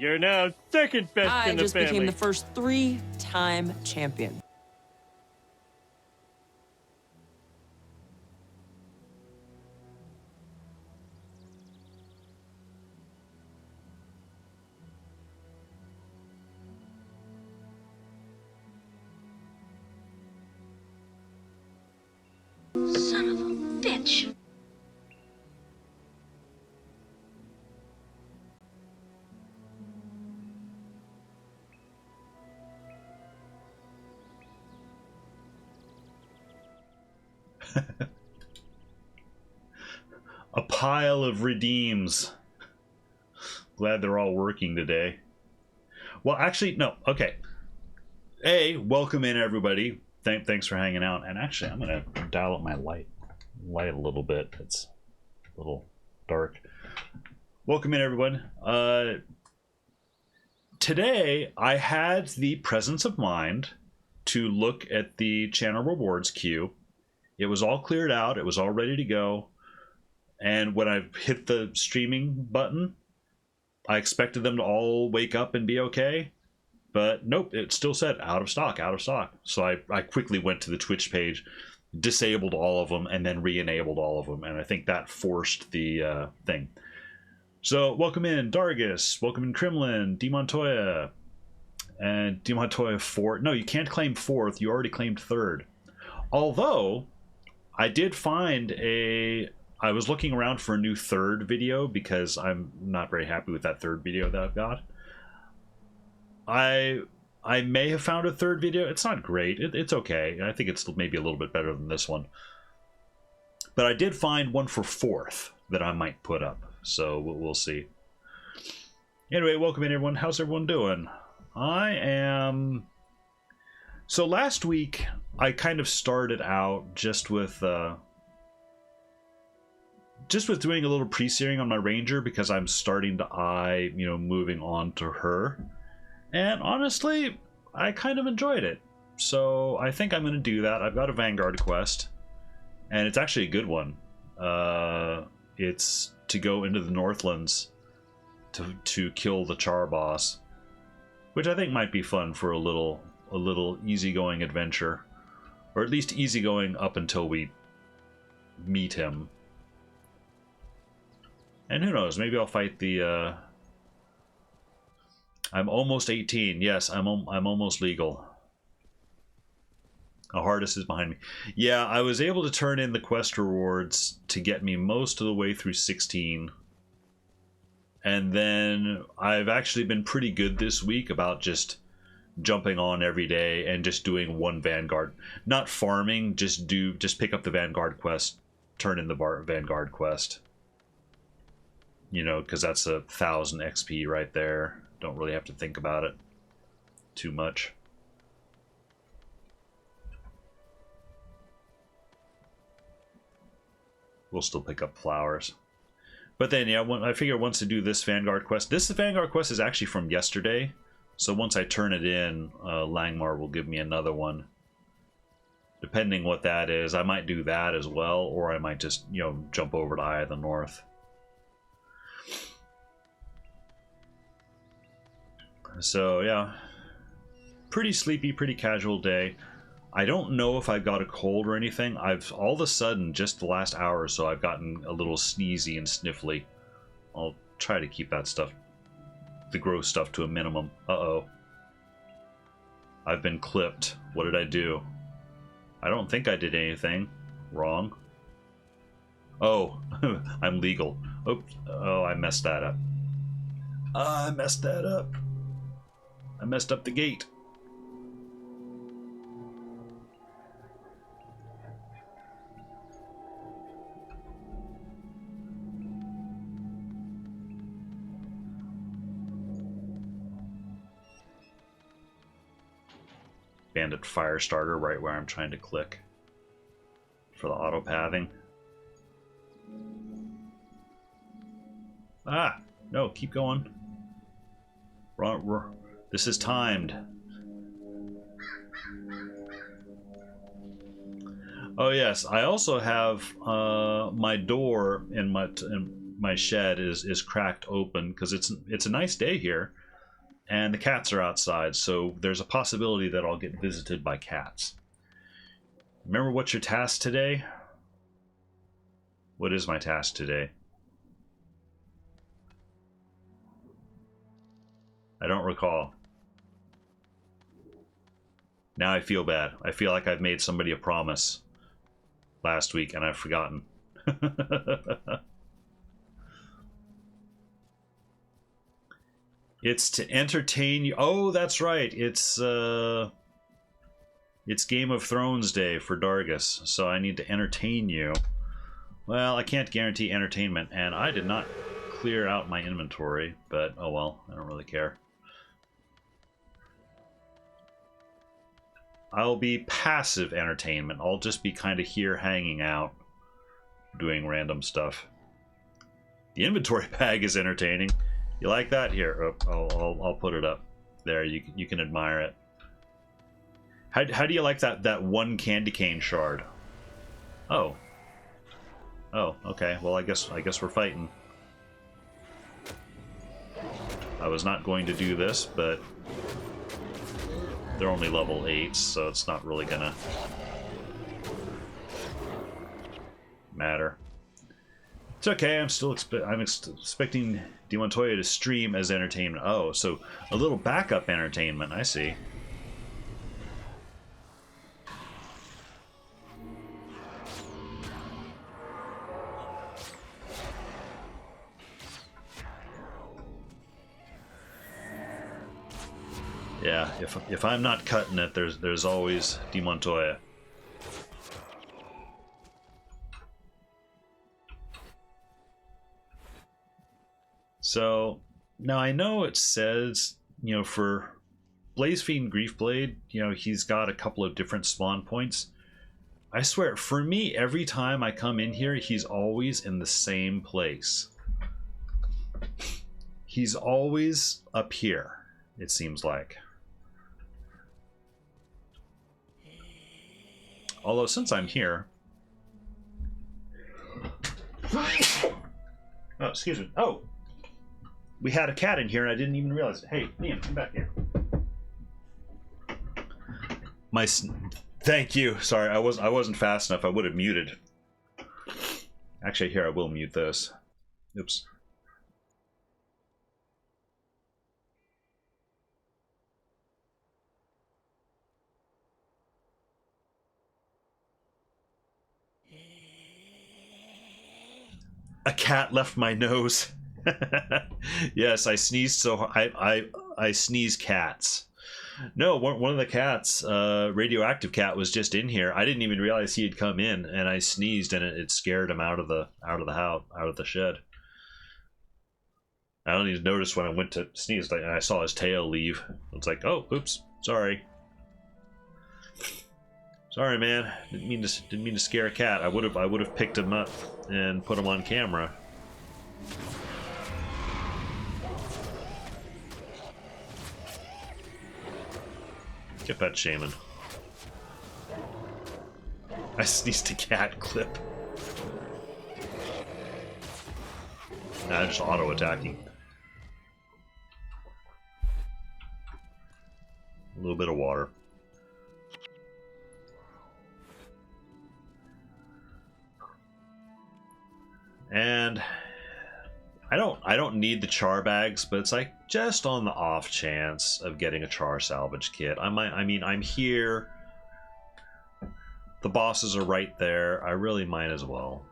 You're now second best in the family. I just became the first 3-time champion. Son of a bitch. A pile of redeems. Glad they're all working today. Well, actually, no. Okay. Welcome in, everybody. Thanks for hanging out. And actually, I'm going to dial up my light a little bit. It's a little dark. Welcome in, everyone. Today, I had the presence of mind to look at the channel rewards queue. It was all cleared out. It was all ready to go. And when I hit the streaming button, I expected them to all wake up and be okay. But nope, it still said out of stock, out of stock. So I quickly went to the Twitch page, disabled all of them, and then re-enabled all of them. And I think that forced the thing. So welcome in Dargus, welcome in Kremlin, D. Montoya, and D. Montoya 4th. No, you can't claim 4th. You already claimed 3rd. Although, I did find I was looking around for a new 3rd video because I'm not very happy with that 3rd video that I've got. I may have found a 3rd video. It's not great. It's okay. I think it's maybe a little bit better than this one. But I did find one for 4th that I might put up. So we'll see. Anyway, welcome in, everyone. How's everyone doing? I am... So last week, I kind of started out just with doing a little pre-searing on my Ranger because I'm starting to eye, moving on to her. And honestly, I kind of enjoyed it. So I think I'm going to do that. I've got a Vanguard quest, and it's actually a good one. It's to go into the Northlands to kill the Char boss, which I think might be fun for a little easygoing adventure, or at least easygoing up until we meet him. And who knows? Maybe I'll fight the. I'm almost 18. Yes, I'm almost legal. A Hardest is behind me. Yeah, I was able to turn in the quest rewards to get me most of the way through 16. And then I've actually been pretty good this week about just jumping on every day and just doing one Vanguard. Not farming, just pick up the Vanguard quest, turn in the Vanguard quest. Because that's 1,000 XP right there. Don't really have to think about it too much. We'll still pick up flowers. But then, yeah, I figure once I do this Vanguard quest... This Vanguard quest is actually from yesterday. So once I turn it in, Langmar will give me another one. Depending what that is, I might do that as well. Or I might just, jump over to Eye of the North. So, yeah. Pretty sleepy, pretty casual day. I don't know if I've got a cold or anything. All of a sudden, just the last hour or so, I've gotten a little sneezy and sniffly. I'll try to keep that stuff, the gross stuff, to a minimum. Uh-oh. I've been clipped. What did I do? I don't think I did anything wrong. Oh, I'm legal. Oops. Oh, I messed that up. I messed that up. I messed up the gate. Bandit Firestarter right where I'm trying to click for the auto pathing. Ah, no, keep going. This is timed. Oh yes, I also have my door in my shed is cracked open because it's a nice day here. and the cats are outside, so there's a possibility that I'll get visited by cats. Remember what's your task today? What is my task today? I don't recall. Now I feel bad. I feel like I've made somebody a promise last week and I've forgotten. It's to entertain you. Oh, that's right. It's Game of Thrones Day for Dargus, so I need to entertain you. Well, I can't guarantee entertainment, and I did not clear out my inventory, but oh well, I don't really care. I'll be passive entertainment. I'll just be kind of here hanging out, doing random stuff. The inventory bag is entertaining. You like that? Here, I'll put it up. There, you can admire it. How do you like that one candy cane shard? Oh. Oh, okay. Well, I guess we're fighting. I was not going to do this, but they're only level 8, so it's not really gonna matter. It's okay. I'm still expecting Demontoya to stream as entertainment. Oh, so a little backup entertainment. I see. Yeah, if I'm not cutting it, there's always Demontoya. So now I know it says, you know, for Blazefiend Griefblade, you know, he's got a couple of different spawn points. I swear, for me, every time I come in here, he's always in the same place. He's always up here, it seems like. Although, since I'm here... Oh, excuse me. Oh! We had a cat in here and I didn't even realize it. Hey, Liam, come back here. Thank you. Sorry, I wasn't fast enough. I would have muted. Actually, here, I will mute this. Oops. A cat left my nose. Yes, I sneezed so I sneeze cats. No, one of the cats, radioactive cat, was just in here. I didn't even realize he had come in, and I sneezed, and it scared him out of the house, out of the shed. I only noticed when I went to sneeze, and I saw his tail leave. It's like, oh, oops, sorry. Sorry, man. Didn't mean to scare a cat. I would have picked him up and put him on camera. Get that shaman. I sneezed a cat clip. Nah, just auto attacking. A little bit of water. And I don't need the char bags, but it's like just on the off chance of getting a char salvage kit. I mean, I'm here. The bosses are right there. I really might as well.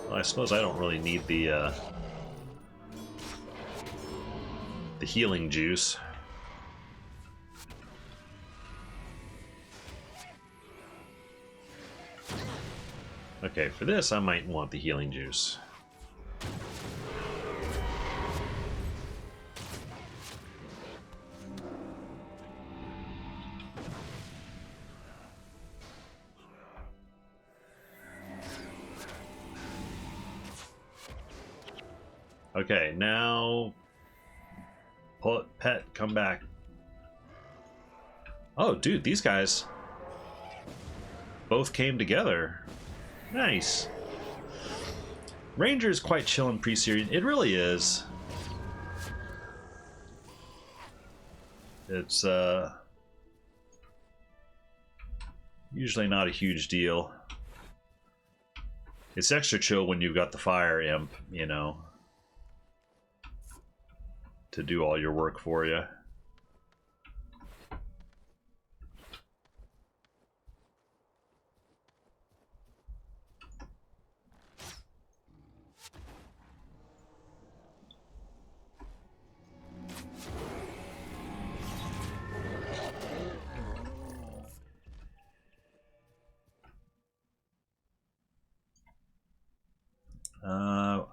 Well, I suppose I don't really need the healing juice. Okay, for this I might want the healing juice. Okay, now pet, come back. Oh, dude, these guys both came together. Nice. Ranger is quite chill in Pre-Searing. It really is. It's usually not a huge deal. It's extra chill when you've got the fire imp, you know, to do all your work for you.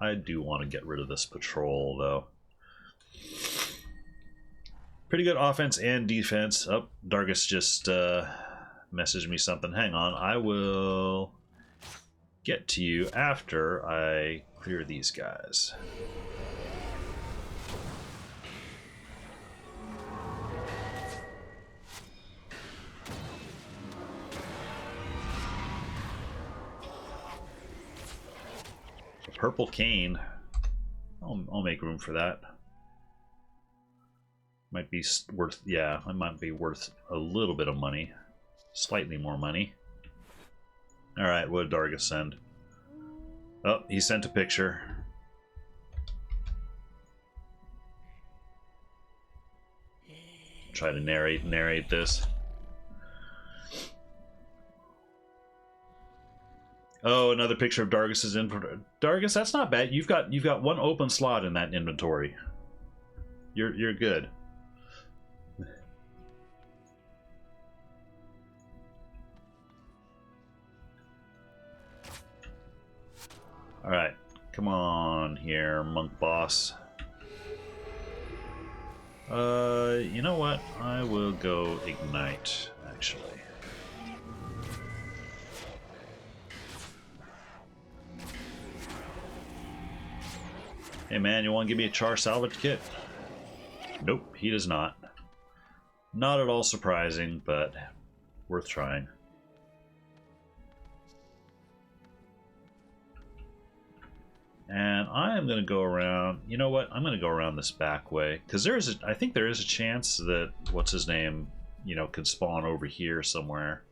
I do want to get rid of this patrol, though. Pretty good offense and defense. Oh, Dargus just messaged me something. Hang on, I will get to you after I clear these guys. Purple cane. I'll make room for that. Might be worth, yeah, it might be worth a little bit of money. Slightly more money. Alright, what did Dargus send? Oh, he sent a picture. Try to narrate this. Oh, another picture of Dargus's inventory. Dargus, that's not bad. You've got one open slot in that inventory. You're good. All right, come on here, monk boss. You know what? I will go ignite, actually. Hey man, you want to give me a char salvage kit? Nope, he does not. Not at all surprising, but worth trying. And I am going to go around. You know what? I'm going to go around this back way because I think there is a chance that what's his name, you know, could spawn over here somewhere.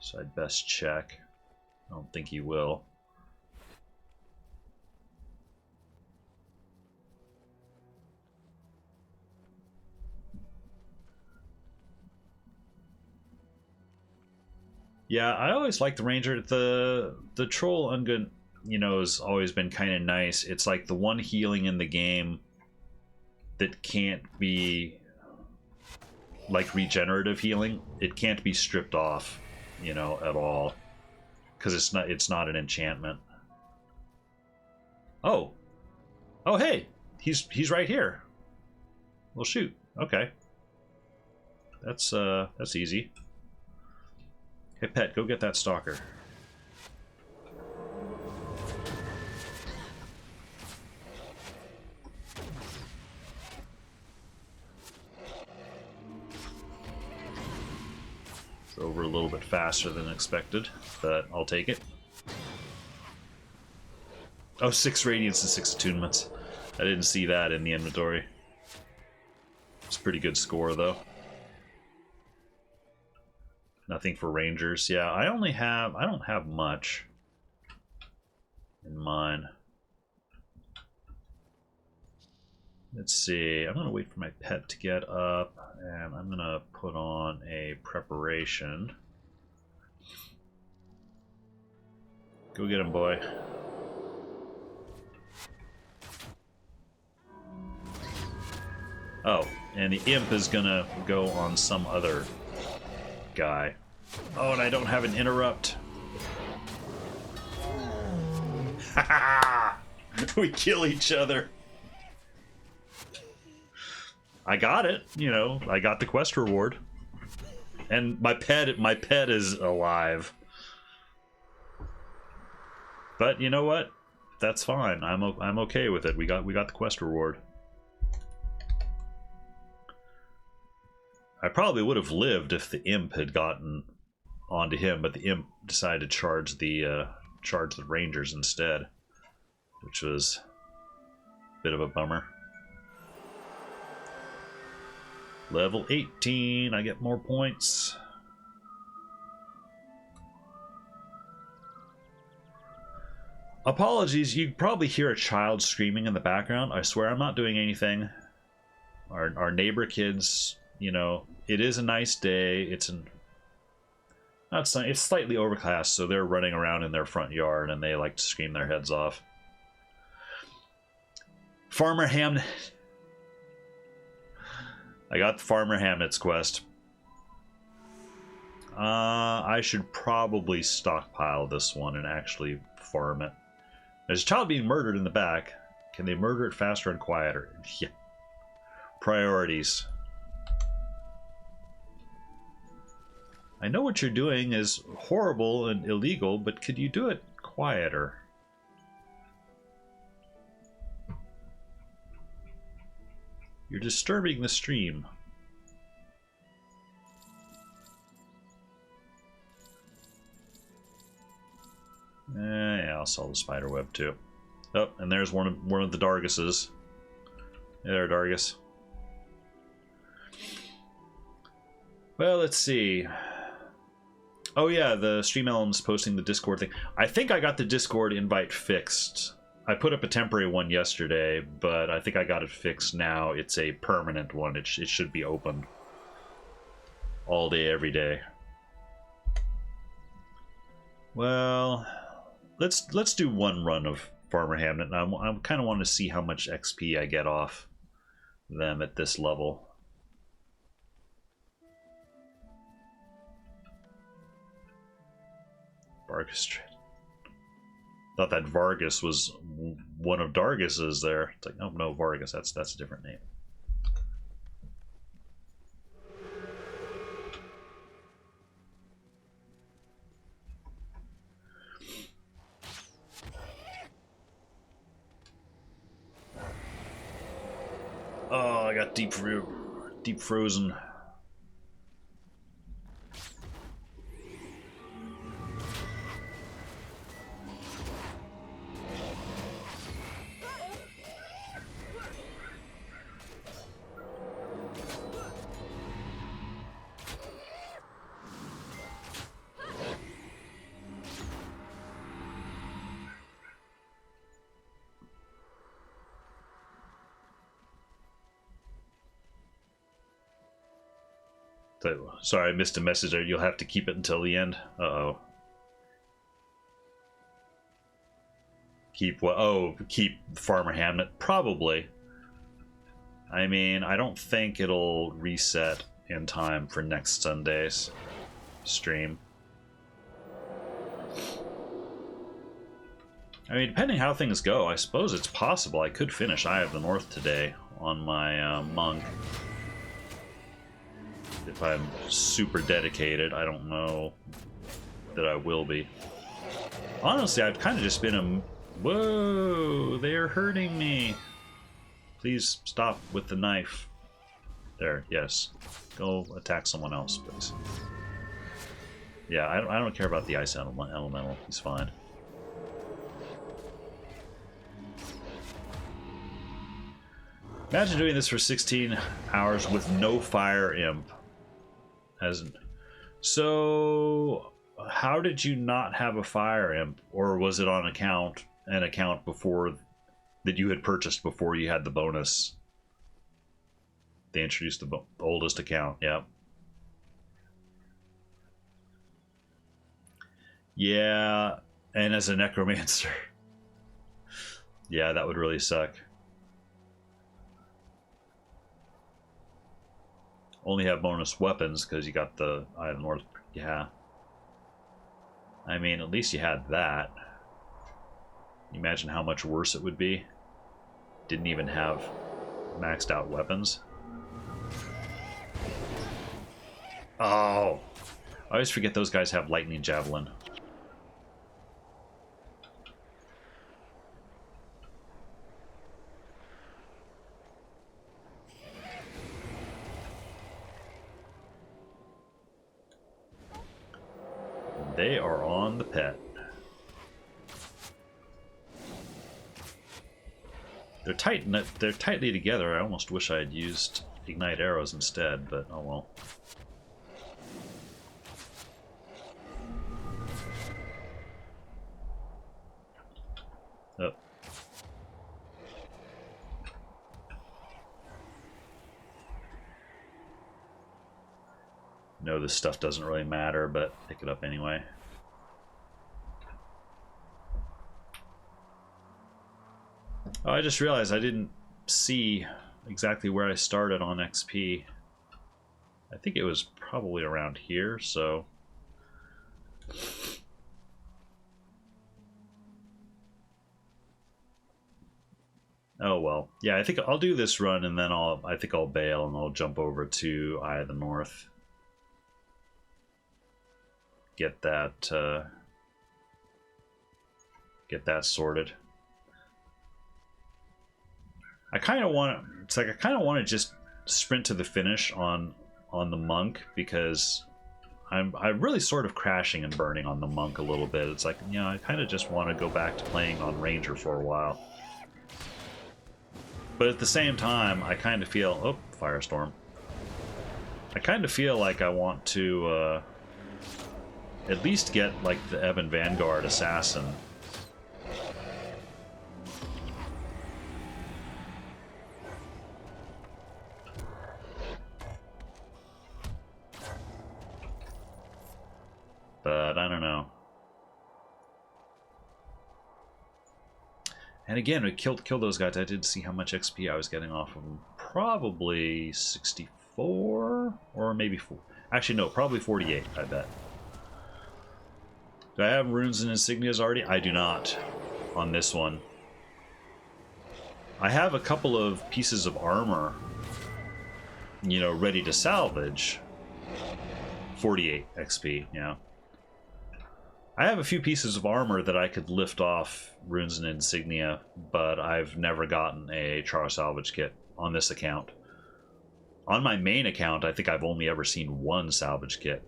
So I'd best check. I don't think he will. Yeah, I always like the Ranger. The Troll Ungun, you know, has always been kind of nice. It's like the one healing in the game that can't be like regenerative healing. It can't be stripped off, you know, at all. Because it's not an enchantment. Oh, hey, he's right here. Well, shoot. Okay, that's easy. Hey, pet, go get that stalker. It's over a little bit faster than expected, but I'll take it. Oh, 6 radiance and 6 attunements. I didn't see that in the inventory. It's a pretty good score, though. Nothing for Rangers. Yeah, I don't have much in mine. Let's see. I'm going to wait for my pet to get up, and I'm going to put on a preparation. Go get him, boy. Oh, and the imp is going to go on some other guy. Oh, and I don't have an interrupt. We kill each other. I got it, you know, I got the quest reward. And my pet is alive. But you know what? That's fine. I'm okay with it. We got the quest reward. I probably would have lived if the imp had gotten onto him, but the imp decided to charge the rangers instead, which was a bit of a bummer. Level 18, I get more points. Apologies, you probably hear a child screaming in the background. I swear I'm not doing anything. Our neighbor kids, you know, it is a nice day. It's slightly overcast, so they're running around in their front yard and they like to scream their heads off. Farmer Hamnet. I got the Farmer Hamnet's quest. I should probably stockpile this one and actually farm it. There's a child being murdered in the back. Can they murder it faster and quieter? Yeah. Priorities. I know what you're doing is horrible and illegal, but could you do it quieter? You're disturbing the stream. Yeah, I'll sell the spider web too. Oh, and there's one of the Darguses. Hey there, Dargus. Well, let's see. Oh yeah, the Stream Elem's posting the Discord thing. I think I got the Discord invite fixed. I put up a temporary one yesterday, but I think I got it fixed now. It's a permanent one. It should be open all day, every day. Well, let's do one run of Farmer Hamnet. I kind of want to see how much XP I get off them at this level. Vargas Street. Thought that Vargas was one of Dargus's there. It's like, oh no, Vargas. That's a different name. Oh, I got deep frozen. Sorry, I missed a message there. You'll have to keep it until the end. Uh-oh. Keep what? Oh, keep Farmer Hamnet? Probably. I mean, I don't think it'll reset in time for next Sunday's stream. I mean, depending how things go, I suppose it's possible I could finish Eye of the North today on my monk. If I'm super dedicated, I don't know that I will be. Honestly, I've kind of just been a... Whoa, they're hurting me. Please stop with the knife. There, yes. Go attack someone else, please. Yeah, I don't care about the ice elemental. He's fine. Imagine doing this for 16 hours with no fire imp. So, how did you not have a fire imp, or was it on an account before that you had purchased before you had the bonus? They introduced the oldest account. Yep. Yeah, and as a necromancer, yeah, that would really suck. Only have bonus weapons because you got the Eye of the North. Yeah. I mean, at least you had that. Imagine how much worse it would be. Didn't even have maxed out weapons. Oh! I always forget those guys have lightning javelin. They are on the pet. They're tight. They're tightly together. I almost wish I had used ignite arrows instead, but oh well. Oh. No, this stuff doesn't really matter, but pick it up anyway. Oh, I just realized I didn't see exactly where I started on XP. I think it was probably around here, so... Oh well. Yeah, I think I'll do this run and then I think I'll bail and I'll jump over to Eye of the North. Get that sorted. I kind of want to. It's like I kind of want to just sprint to the finish on the monk, because I'm really sort of crashing and burning on the monk a little bit. It's like, you know, I kind of just want to go back to playing on ranger for a while. But at the same time, I kind of feel... Oh, firestorm. I kind of feel like I want to at least get like the Ebon Vanguard Assassin. But I don't know. And again, we killed those guys. I did see how much XP I was getting off of them. Probably 64 or maybe 4. Actually, no, probably 48, I bet. Do I have runes and insignias already? I do not on this one. I have a couple of pieces of armor, you know, ready to salvage. 48 XP, yeah. I have a few pieces of armor that I could lift off runes and insignia, but I've never gotten a char salvage kit on this account. On my main account, I think I've only ever seen one salvage kit.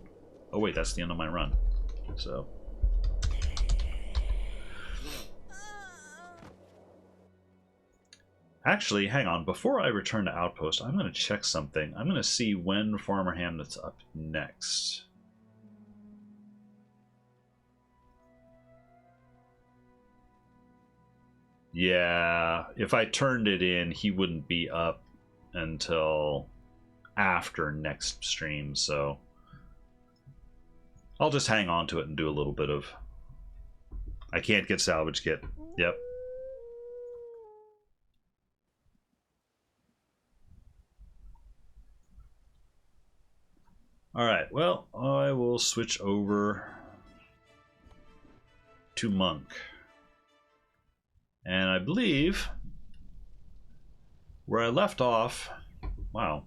Oh wait, that's the end of my run. So... Actually, hang on. Before I return to Outpost, I'm going to check something. I'm going to see when Farmer Hamlet's up next. Yeah, if I turned it in, he wouldn't be up until after next stream, so I'll just hang on to it and do a little bit of... I can't get salvage kit. Yep. Alright, well, I will switch over to Monk. And I believe where I left off... Wow,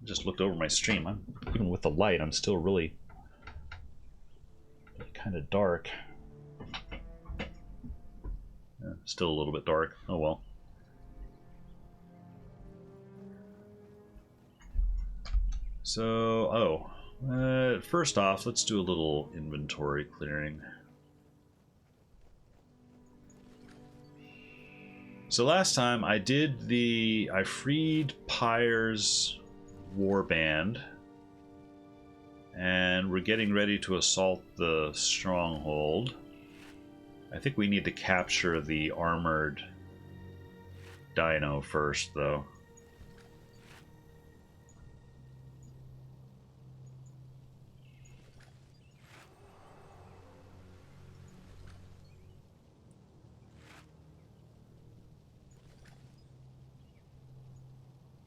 I just looked over my stream. Even with the light, I'm still really kind of dark. Yeah, still a little bit dark. Oh well. So, first off, let's do a little inventory clearing. So last time I freed Pyre's warband, and we're getting ready to assault the stronghold. I think we need to capture the armored dino first, though.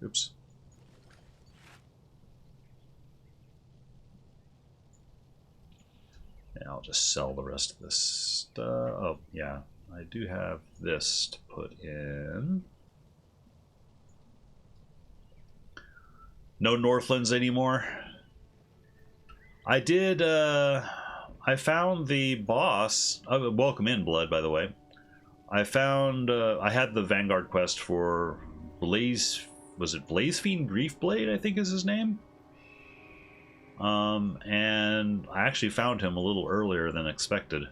Oops. And I'll just sell the rest of this stuff. Oh, yeah. I do have this to put in. No Northlands anymore. I did, I found the boss. Welcome in, Blood, by the way. I found, I had the Vanguard quest for Blaze... Was it Blazefiend Griefblade, I think is his name? And I actually found him a little earlier than expected.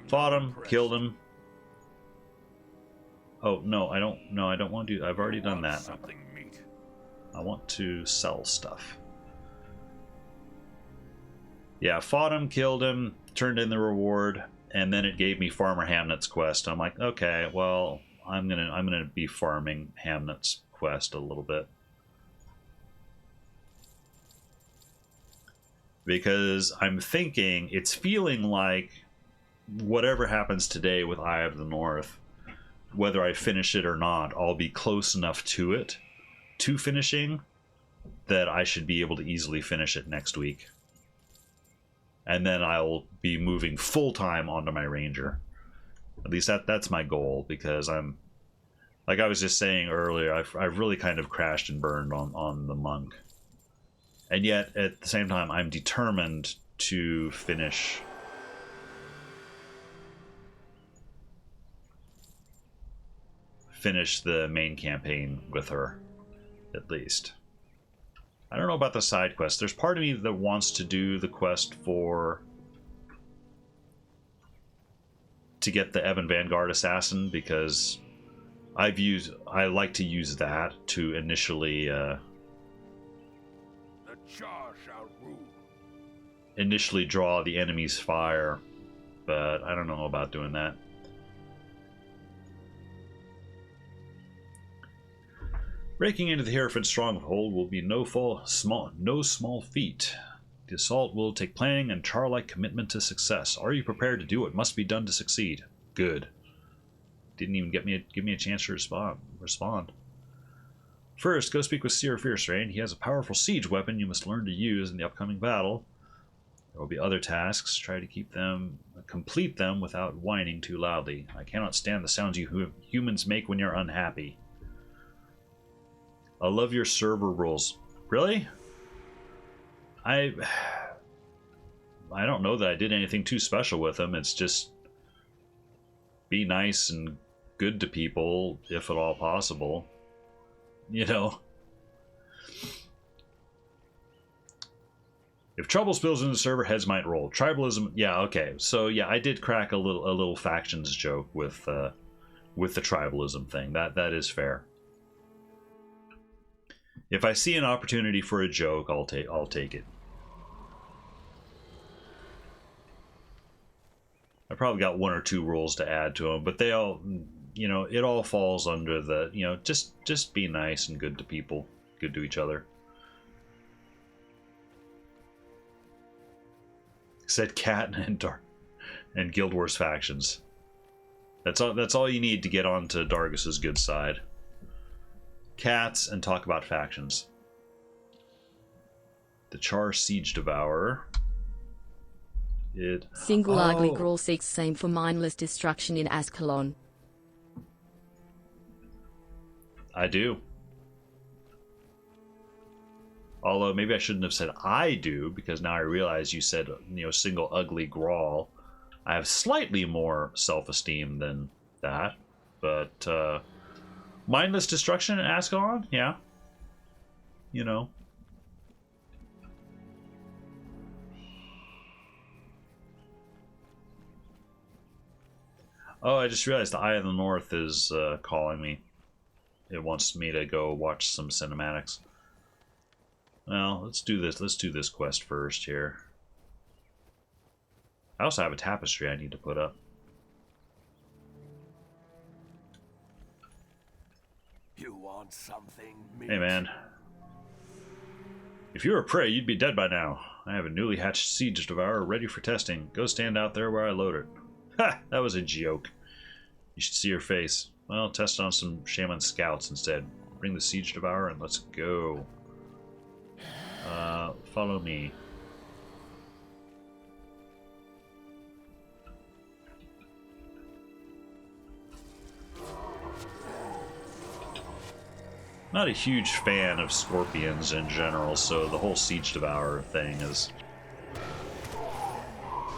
Fought him, killed him. Oh no, I don't. No, I don't want to. I've already done that. I want to sell stuff. Yeah, fought him, killed him, turned in the reward, and then it gave me Farmer Hamnet's quest. I'm like, okay, well, I'm gonna be farming Hamnet's quest a little bit. Because I'm thinking, it's feeling like whatever happens today with Eye of the North, whether I finish it or not, I'll be close enough to it, to finishing, that I should be able to easily finish it next week. And then I'll be moving full-time onto my Ranger. At least that's my goal, because I'm, like I was just saying earlier, I've really kind of crashed and burned on the Monk. And yet, at the same time, I'm determined to finish the main campaign with her, at least. I don't know about the side quest. There's part of me that wants to do the quest to get the Evan Vanguard Assassin, because I like to use that to initially initially draw the enemy's fire, but I don't know about doing that. Breaking into the Hereford stronghold will be no small feat. The assault will take planning and char-like commitment to success. Are you prepared to do what must be done to succeed? Good. Didn't even give me a chance to respond. First, go speak with Seer Fierce-Rain. He has a powerful siege weapon you must learn to use in the upcoming battle. There will be other tasks. Try to complete them without whining too loudly. I cannot stand the sounds you humans make when you're unhappy. I love your server rules. Really? I don't know that I did anything too special with them. It's just be nice and good to people, if at all possible. You know? If trouble spills into the server, heads might roll. Tribalism, yeah, okay. So yeah, I did crack a little factions joke with the tribalism thing. That is fair. If I see an opportunity for a joke, I'll take it. I probably got one or two rules to add to them, but they all, you know, it all falls under the, you know, just be nice and good to people, good to each other. Said Cat and Guild Wars factions. That's all you need to get onto Dargus's good side. Cats and talk about factions. The Char Siege Devourer. Single ugly Grawl seeks same for mindless destruction in Ascalon. I do. Although maybe I shouldn't have said I do, because now I realize you said, you know, single ugly Grawl. I have slightly more self-esteem than that, but mindless destruction in Ascalon, yeah. You know. Oh, I just realized the Eye of the North is calling me. It wants me to go watch some cinematics. Well, let's do this. Let's do this quest first here. I also have a tapestry I need to put up. You want something, meat? Hey, man. If you were prey, you'd be dead by now. I have a newly hatched Siege Devourer ready for testing. Go stand out there where I load it. Ha! That was a joke. You should see your face. Well, test on some Shaman Scouts instead. Bring the Siege Devourer and let's go. Follow me. Not a huge fan of scorpions in general, so the whole Siege Devourer thing is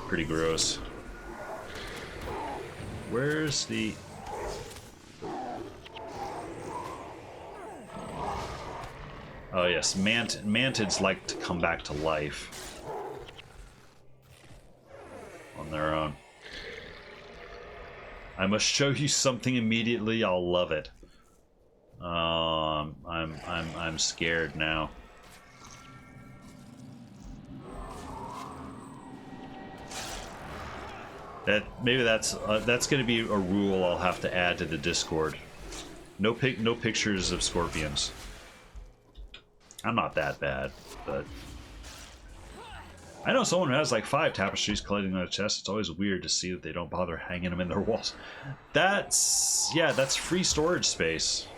pretty gross. Where's the... Oh Oh yes, mantids like to come back to life on their own. I must show you something immediately. I'll love it. I'm scared now. Maybe that's going to be a rule I'll have to add to the Discord. No pictures of scorpions. I'm not that bad, but I know someone who has like 5 tapestries collecting on their chest. It's always weird to see that they don't bother hanging them in their walls. That's free storage space.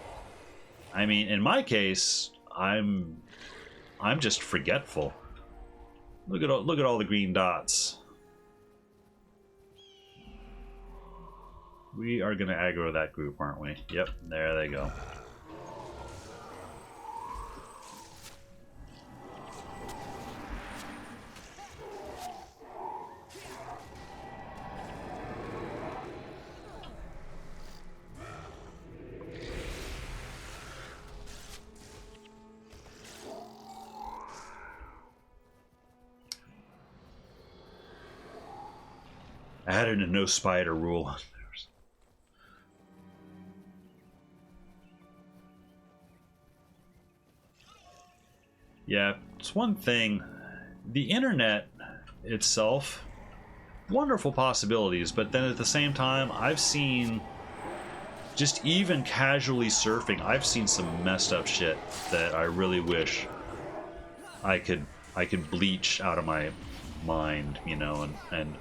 I mean, in my case, I'm just forgetful. Look at all the green dots. We are gonna aggro that group, aren't we? Yep, there they go. I added a no spider rule. Yeah, it's one thing. The internet itself, wonderful possibilities, but then at the same time, I've seen, just even casually surfing, I've seen some messed up shit that I really wish I could bleach out of my mind, you know, and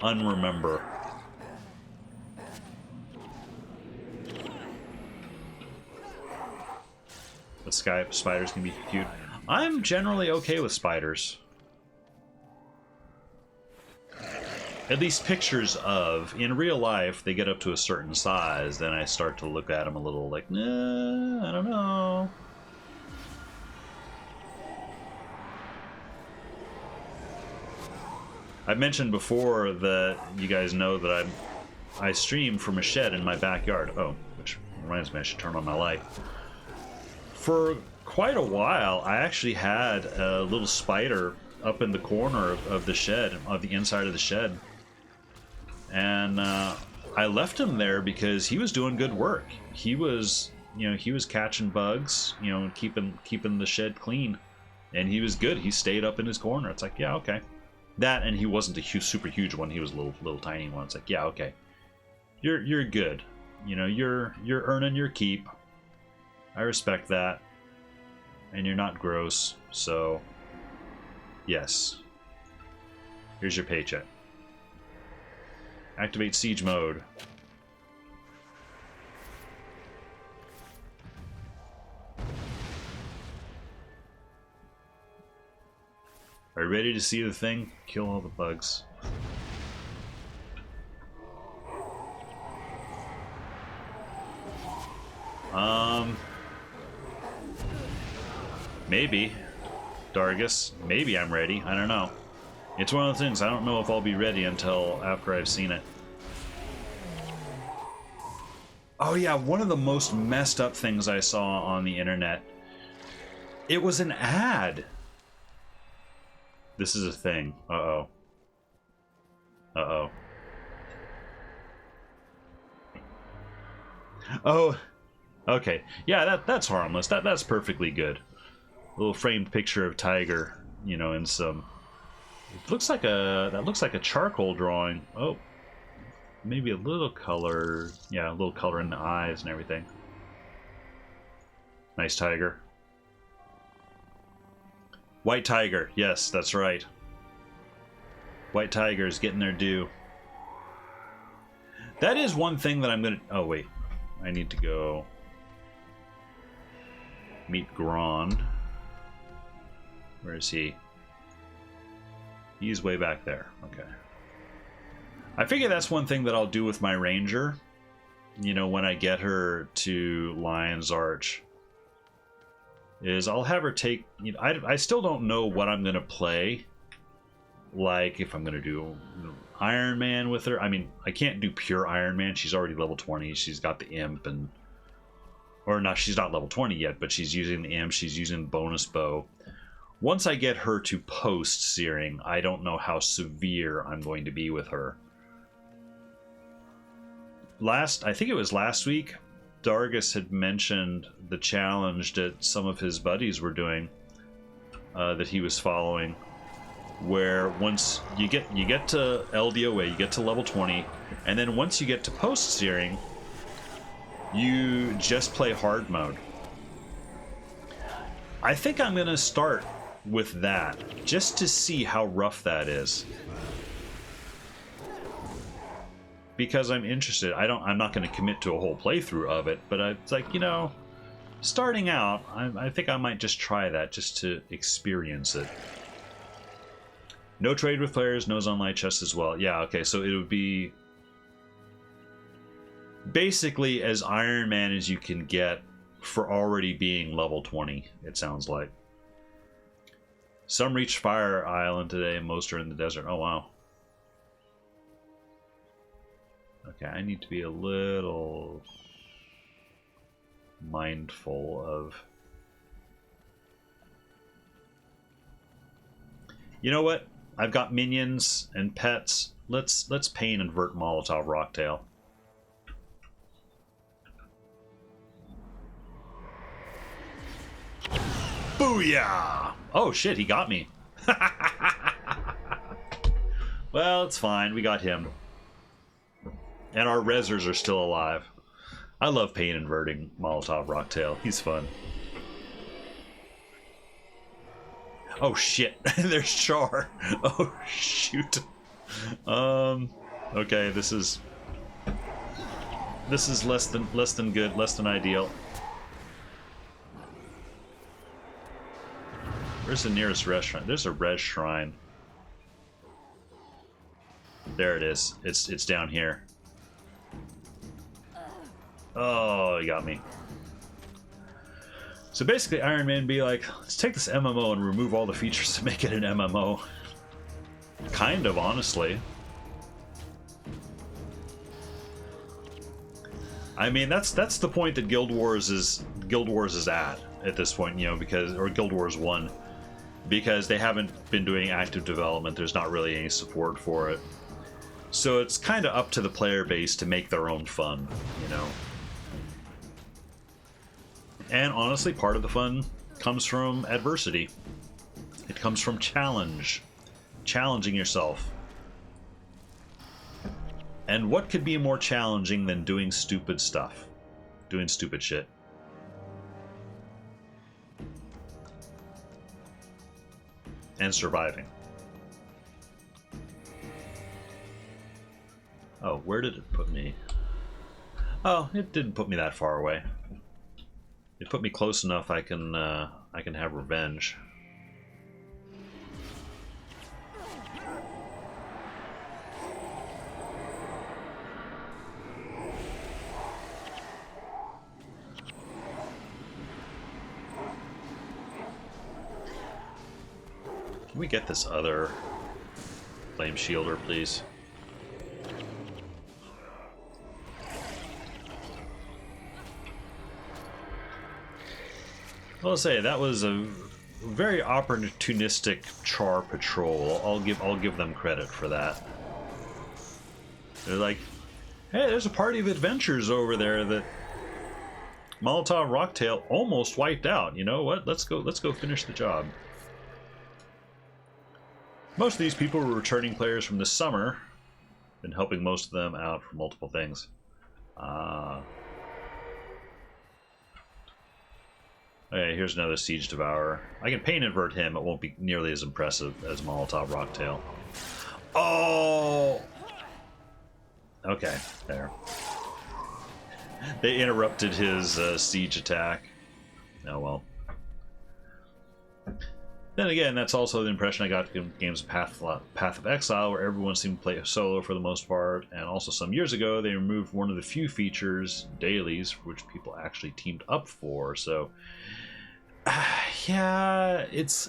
unremember. The sky spiders can be cute. I'm generally okay with spiders. At least pictures of. In real life, they get up to a certain size, then I start to look at them a little like, nah, I don't know. I've mentioned before that you guys know that I stream from a shed in my backyard. Oh, which reminds me I should turn on my light. For quite a while, I actually had a little spider up in the corner of the shed, of the inside of the shed. And I left him there because he was doing good work. He was, you know, he was catching bugs, you know, keeping the shed clean. And he was good. He stayed up in his corner. It's like, yeah, okay. That, and he wasn't a super huge one. He was a little tiny one. It's like, yeah, okay. You're good. You know, you're earning your keep. I respect that. And you're not gross, so yes. Here's your paycheck. Activate siege mode. Are you ready to see the thing? Kill all the bugs. Maybe. Dargus. Maybe I'm ready. I don't know. It's one of those things. I don't know if I'll be ready until after I've seen it. Oh yeah, one of the most messed up things I saw on the internet. It was an ad. This is a thing. Uh-oh. Uh-oh. Oh. Okay. Yeah, that's harmless. That's perfectly good. A little framed picture of Tiger, you know, in some. It looks like that looks like a charcoal drawing. Oh. Maybe a little color. Yeah, a little color in the eyes and everything. Nice tiger. White tiger. Yes, that's right. White tigers getting their due. That is one thing that I'm gonna. Oh wait, I need to go meet Grand. Where is he? He's way back there. Okay. I figure that's one thing that I'll do with my ranger. You know, when I get her to Lion's Arch, is I'll have her take. You know, I still don't know what I'm gonna play. Like if I'm gonna do Iron Man with her. I mean, I can't do pure Iron Man. She's already level 20. She's got the imp and or not, she's not level 20 yet, but she's using the imp, she's using bonus bow. Once I get her to post-searing, I don't know how severe I'm going to be with her. I think it was last week, Dargus had mentioned the challenge that some of his buddies were doing, that he was following, where once you get to LDOA, you get to level 20, and then once you get to post-searing, you just play hard mode. I think I'm going to start with that, just to see how rough that is. Because I'm interested. I'm not going to commit to a whole playthrough of it, but it's like, you know, starting out, I think I might just try that, just to experience it. No trade with players, no online chest as well. Yeah, okay, so it would be basically as Iron Man as you can get for already being level 20, it sounds like. Some reach Fire Island today, most are in the desert. Oh, wow. Okay, I need to be a little mindful of... You know what? I've got minions and pets. Let's pain invert Molotov Rocktail. Booyah! Oh shit, he got me. Well, it's fine. We got him. And our rezzers are still alive. I love pain inverting Molotov Rocktail. He's fun. Oh shit, there's Char. Oh shoot. Okay, this is less than good, less than ideal. Where's the nearest restaurant? There's a res shrine. There it is. It's down here. Oh, he got me. So basically, Iron Man be like, let's take this MMO and remove all the features to make it an MMO. Kind of, honestly. I mean, that's the point that Guild Wars is at this point, you know, or Guild Wars 1, because they haven't been doing active development. There's not really any support for it. So it's kind of up to the player base to make their own fun, you know. And honestly, part of the fun comes from adversity. It comes from challenging yourself. And what could be more challenging than doing stupid stuff? Doing stupid shit. And surviving. Oh, where did it put me? Oh, it didn't put me that far away. It put me close enough I can have revenge. Can we get this other flame shielder, please? I'll say that was a very opportunistic Char patrol. I'll give them credit for that. They're like, hey, there's a party of adventurers over there that Molotov Rocktail almost wiped out. You know what? Let's go finish the job. Most of these people were returning players from the summer. Been helping most of them out for multiple things. Okay, here's another Siege Devourer. I can pain invert him. It won't be nearly as impressive as Molotov Rocktail. Oh! Okay, there. They interrupted his siege attack. Oh well. Then again, that's also the impression I got from games of Path of Exile, where everyone seemed to play solo for the most part, and also some years ago they removed one of the few features, dailies, for which people actually teamed up for. So, yeah, it's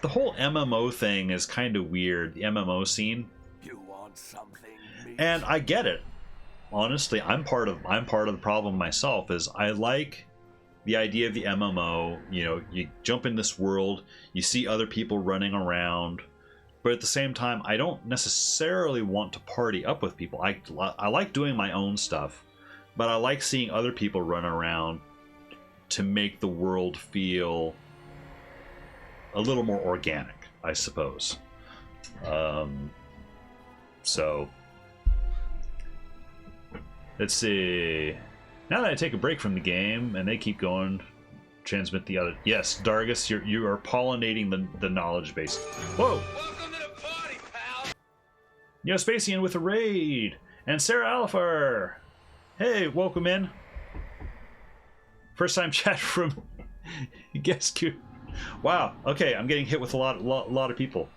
the whole MMO thing is kind of weird. The MMO scene, You want something, and I get it. honestly, I'm part of the problem myself. Is I like the idea of the MMO. You know, you jump in this world, you see other people running around, but at the same time, I don't necessarily want to party up with people. I like doing my own stuff, but I like seeing other people run around to make the world feel a little more organic, I suppose. So let's see. Now that I take a break from the game and they keep going, transmit the other. Yes, Dargus, you are pollinating the knowledge base. Whoa! Welcome to the party, pal. Neospacian with a raid, and Sarah Alifar. Hey, welcome in. First time chat from guest queue. Wow. Okay, I'm getting hit with a lot of people.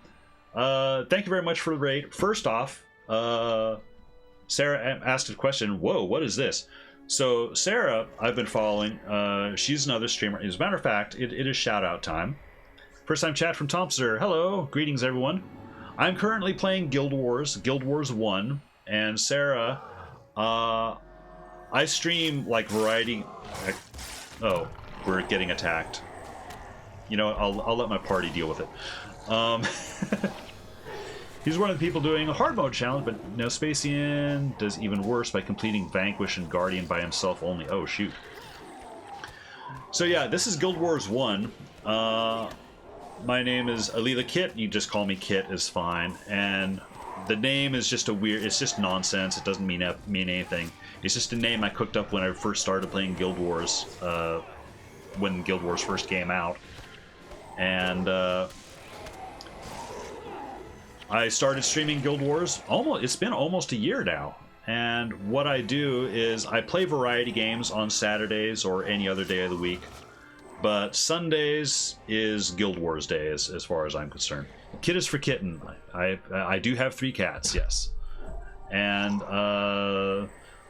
Thank you very much for the raid. First off, Sarah asked a question. Whoa, what is this? So Sarah, I've been following. She's another streamer. As a matter of fact, it is shout out time. First time chat from Thompson. Hello, greetings everyone. I'm currently playing Guild Wars 1, and Sarah, I stream like variety. Oh, we're getting attacked. You know, I'll let my party deal with it. He's one of the people doing a hard mode challenge, but Neospacian does even worse by completing Vanquish and Guardian by himself only. Oh, shoot. So yeah, this is Guild Wars 1. My name is Alila Kit. You just call me Kit is fine. And the name is just it's just nonsense. It doesn't mean anything. It's just a name I cooked up when I first started playing Guild Wars, when Guild Wars first came out. And I started streaming Guild Wars. It's been almost a year now. And what I do is I play variety games on Saturdays or any other day of the week. But Sundays is Guild Wars Day, as far as I'm concerned. Kit is for kitten. I do have 3 cats, yes. And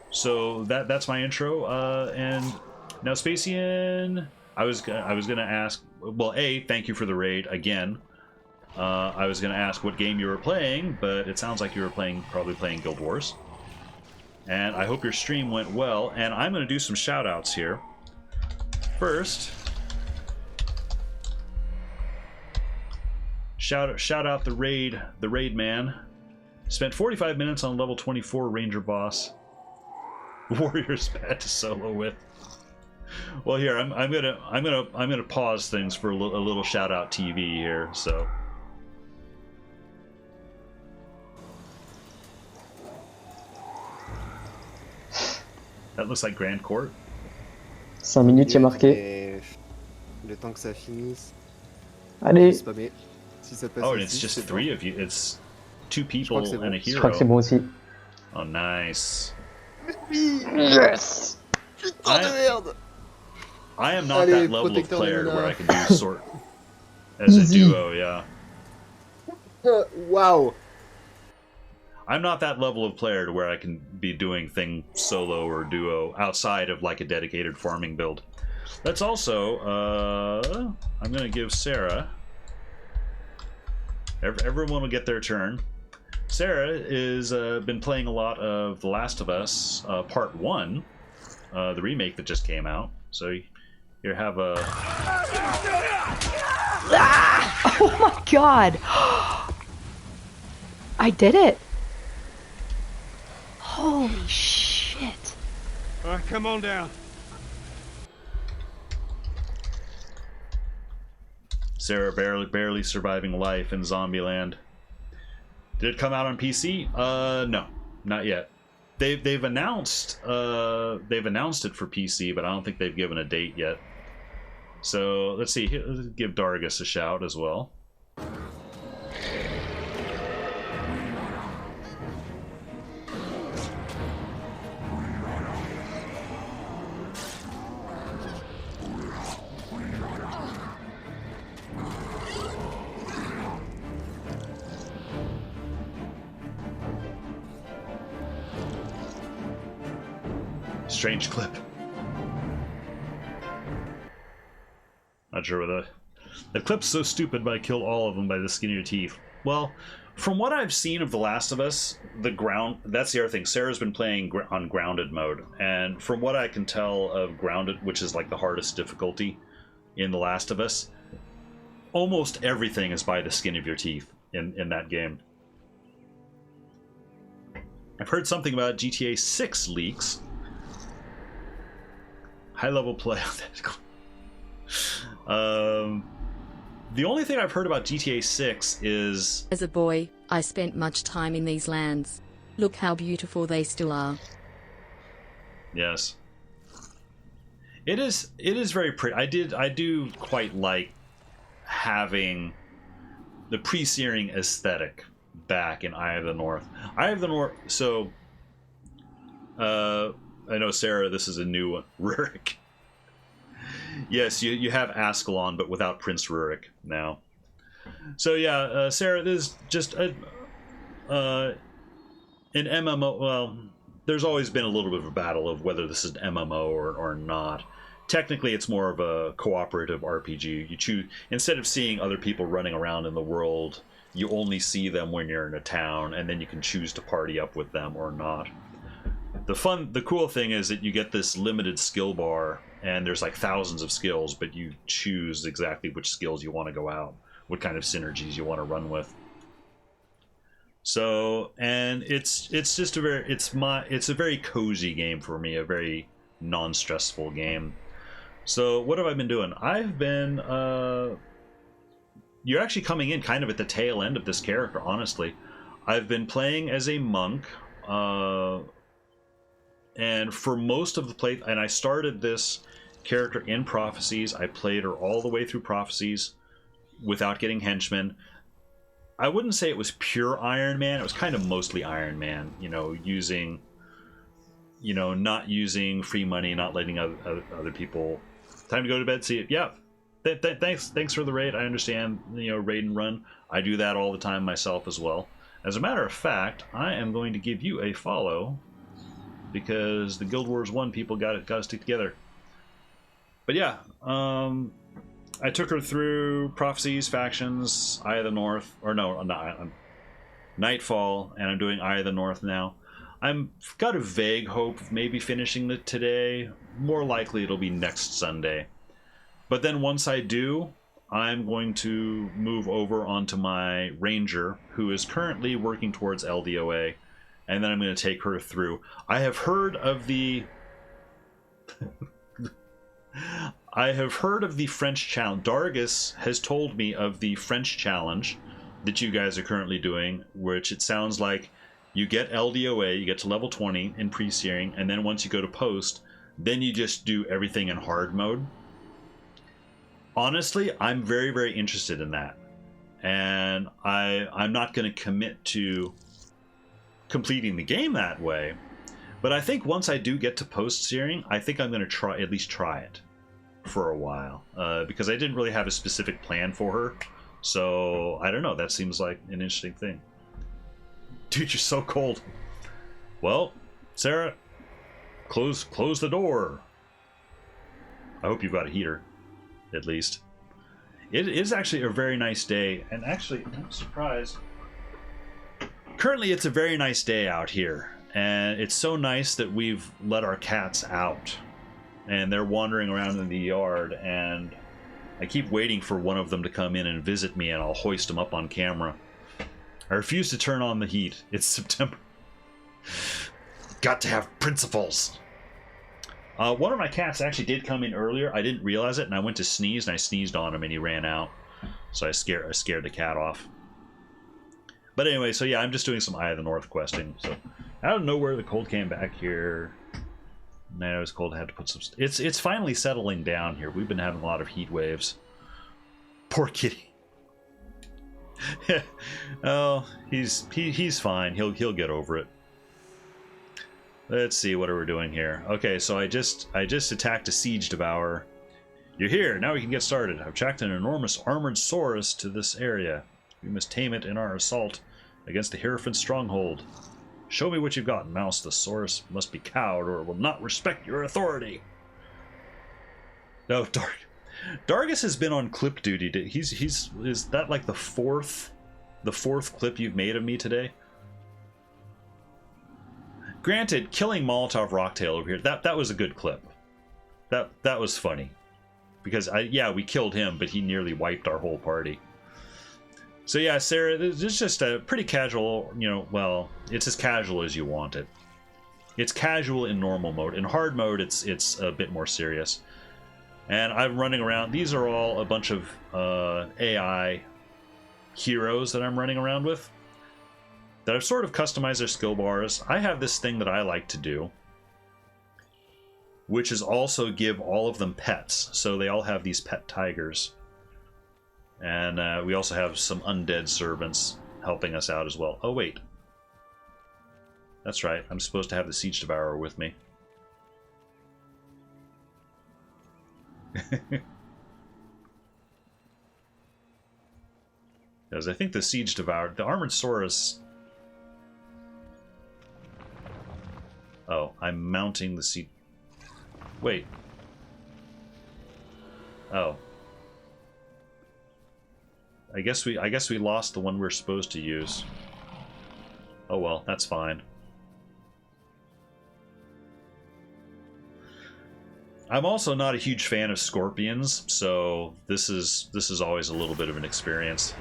so that's my intro. And now Spacian, I was gonna ask. Well, thank you for the raid again. I was gonna ask what game you were playing, but it sounds like you were probably playing Guild Wars. And I hope your stream went well. And I'm gonna do some shout outs here. First, shout out the raid man. Spent 45 minutes on level 24 Ranger boss. Warriors bad to solo with. Well, here I'm gonna pause things for a little shout out TV here. So that looks like Grand Court. 5 minutes, il y a marqué. Et le temps que ça finisse. Allez, Spammer. Si ça passe Oh, and ici, it's just c'est 3 bon. of you. It's 2 Je crois people que c'est and bon. a je crois que c'est hero. bon aussi. Oh, nice. Yes! Putain de merde! I am not Allez, that level of protecteur player Luna. where I can do sort as a Easy. duo, yeah. Waouh! I'm not that level of player to where I can be doing thing solo or duo outside of like a dedicated farming build. That's also, I'm gonna give Sarah, everyone will get their turn. Sarah is been playing a lot of The Last of Us Part 1, the remake that just came out. So here, have a... Ah! Oh my god! I did it! Holy shit! All right, come on down. Sarah barely surviving life in Zombieland. Did it come out on PC? No, not yet. They've announced it for PC, but I don't think they've given a date yet. So let's see. Let's give Dargus a shout as well. Strange clip. Not sure whether the clip's so stupid, but I killed all of them by the skin of your teeth. Well, from what I've seen of The Last of Us, that's the other thing. Sarah's been playing on grounded mode, and from what I can tell of grounded, which is like the hardest difficulty in The Last of Us, almost everything is by the skin of your teeth in that game. I've heard something about GTA 6 leaks. High level play. The only thing I've heard about GTA 6 is... As a boy, I spent much time in these lands. Look how beautiful they still are. Yes. It is very pretty. I do quite like having the pre-searing aesthetic back in Eye of the North. Eye of the North, so I know, Sarah, this is a new one. Rurik. Yes, you have Ascalon, but without Prince Rurik now. So yeah, Sarah, this is just an MMO. Well, there's always been a little bit of a battle of whether this is an MMO or not. Technically, it's more of a cooperative RPG. You choose, instead of seeing other people running around in the world, you only see them when you're in a town, and then you can choose to party up with them or not. The cool thing is that you get this limited skill bar, and there's like thousands of skills, but you choose exactly which skills you want to go out, what kind of synergies you want to run with. So, and it's just it's a very cozy game for me, a very non-stressful game. So what have I been doing? I've been you're actually coming in kind of at the tail end of this character, honestly. I've been playing as a monk, and for most of the play, and I started this character in Prophecies. I played her all the way through Prophecies without getting henchmen. I wouldn't say it was pure Iron Man. It was kind of mostly Iron Man, you know, using, you know, not using free money, not letting other people. Time to go to bed. See it. Yeah. Thanks for the raid. I understand, you know, raid and run. I do that all the time myself as well. As a matter of fact, I am going to give you a follow because the Guild Wars 1 people got to stick together. But yeah, I took her through Prophecies, Factions, Eye of the North, or no, not Nightfall, and I'm doing Eye of the North now. I've got a vague hope of maybe finishing it today. More likely it'll be next Sunday. But then once I do, I'm going to move over onto my Ranger, who is currently working towards LDOA, and then I'm going to take her through. I have heard of the... I have heard of the French challenge. Dargus has told me of the French challenge that you guys are currently doing, which it sounds like you get LDOA, you get to level 20 in pre-searing, and then once you go to post, then you just do everything in hard mode. Honestly, I'm very, very interested in that. And I'm not going to commit to completing the game that way. But I think once I do get to post-searing, I think I'm going to at least try it for a while. Because I didn't really have a specific plan for her. So, I don't know. That seems like an interesting thing. Dude, you're so cold. Well, Sarah, close the door. I hope you've got a heater, at least. It is actually a very nice day. And actually, I'm surprised. Currently, it's a very nice day out here. And it's so nice that we've let our cats out. And they're wandering around in the yard. And I keep waiting for one of them to come in and visit me, and I'll hoist them up on camera. I refuse to turn on the heat. It's September. Got to have principles. One of my cats actually did come in earlier. I didn't realize it, and I went to sneeze, and I sneezed on him, and he ran out. So I scared the cat off. But anyway, so yeah, I'm just doing some Eye of the North questing. So out of nowhere, the cold came back here. Man, it was cold. I had to put some... It's finally settling down here. We've been having a lot of heat waves. Poor kitty. Oh, he's fine. He'll get over it. Let's see what are we doing here. Okay, so I just attacked a siege devourer. You're here. Now we can get started. I've tracked an enormous armored saurus to this area. We must tame it in our assault against the Hierophant stronghold. Show me what you've got, Mouse. The saurus must be cowed or it will not respect your authority. No, Dargus has been on clip duty. Is that like the fourth the fourth clip you've made of me today. Granted, killing Molotov Rocktail over here, that was a good clip. That was funny. Because, we killed him, but he nearly wiped our whole party. So yeah, Sarah, this is just a pretty casual, well, it's as casual as you want it. It's casual in normal mode. In hard mode, it's a bit more serious. And I'm running around. These are all a bunch of AI heroes that I'm running around with. That I've sort of customized their skill bars. I have this thing that I like to do, which is also give all of them pets. So they all have these pet tigers. And we also have some undead servants helping us out as well. Oh, wait. That's right. I'm supposed to have the Siege Devourer with me. Because I think the Siege Devourer... The Armored Saurus... Oh, I'm mounting the Siege... Wait. Oh. I guess we lost the one we're supposed to use. Oh well, that's fine. I'm also not a huge fan of scorpions, so this is always a little bit of an experience.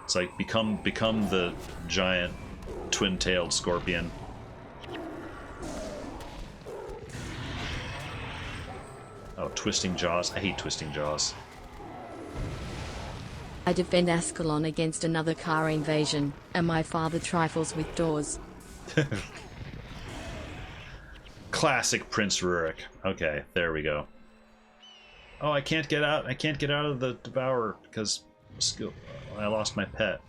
It's like become the giant twin-tailed scorpion. Oh, twisting jaws. I hate twisting jaws. I defend Ascalon against another car invasion, and my father trifles with doors. Classic Prince Rurik. Okay, there we go. Oh, I can't get out. I can't get out of the Devourer because I lost my pet.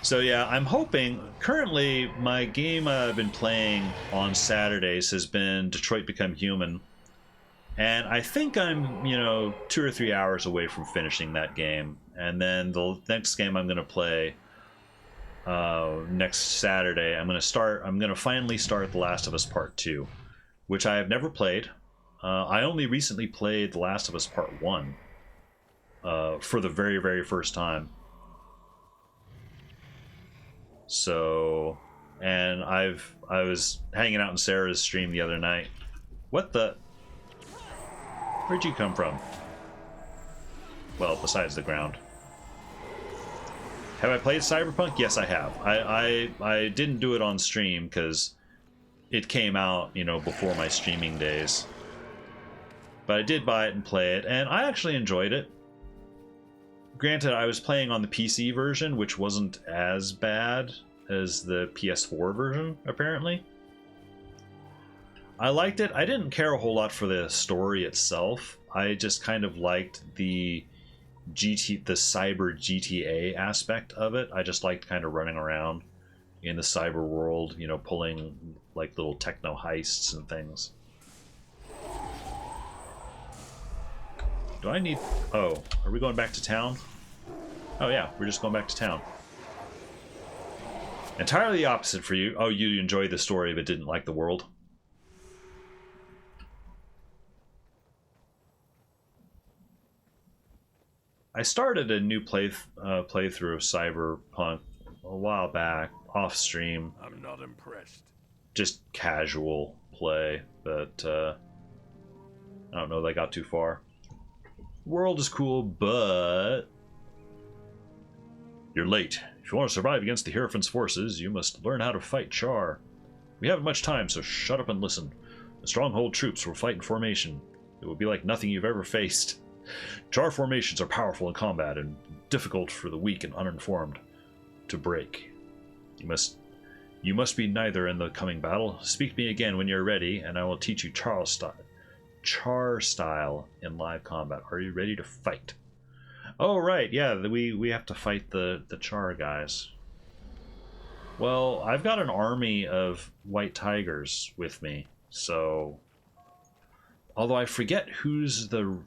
So yeah, I'm hoping... Currently, my game I've been playing on Saturdays has been Detroit Become Human. And I think I'm, 2 or 3 hours away from finishing that game. And then the next game I'm going to play next Saturday, I'm going to finally start The Last of Us Part 2, which I have never played. I only recently played The Last of Us Part 1 for the very, very first time. So, and I was hanging out in Sarah's stream the other night. What the? Where'd you come from? Well, besides the ground. Have I played Cyberpunk? Yes, I have. I didn't do it on stream because it came out, before my streaming days. But I did buy it and play it, and I actually enjoyed it. Granted, I was playing on the PC version, which wasn't as bad as the PS4 version, apparently. I liked it. I didn't care a whole lot for the story itself. I just kind of liked the cyber GTA aspect of it. I just liked kind of running around in the cyber world, pulling like little techno heists and things. Do I need... Oh, are we going back to town? Oh yeah, we're just going back to town. Entirely the opposite for you. Oh, you enjoyed the story but didn't like the world. I started a new playthrough of Cyberpunk a while back, off stream. I'm not impressed. Just casual play, but I don't know that I got too far. World is cool, but you're late. If you want to survive against the Hierophant's forces, you must learn how to fight Char. We haven't much time, so shut up and listen. The Stronghold troops will fight in formation. It will be like nothing you've ever faced. Char formations are powerful in combat and difficult for the weak and uninformed to break. You must be neither in the coming battle. Speak to me again when you're ready, and I will teach you Char style in live combat. Are you ready to fight? Oh right, yeah, we have to fight the Char guys. Well, I've got an army of white tigers with me, so although I forget who's the...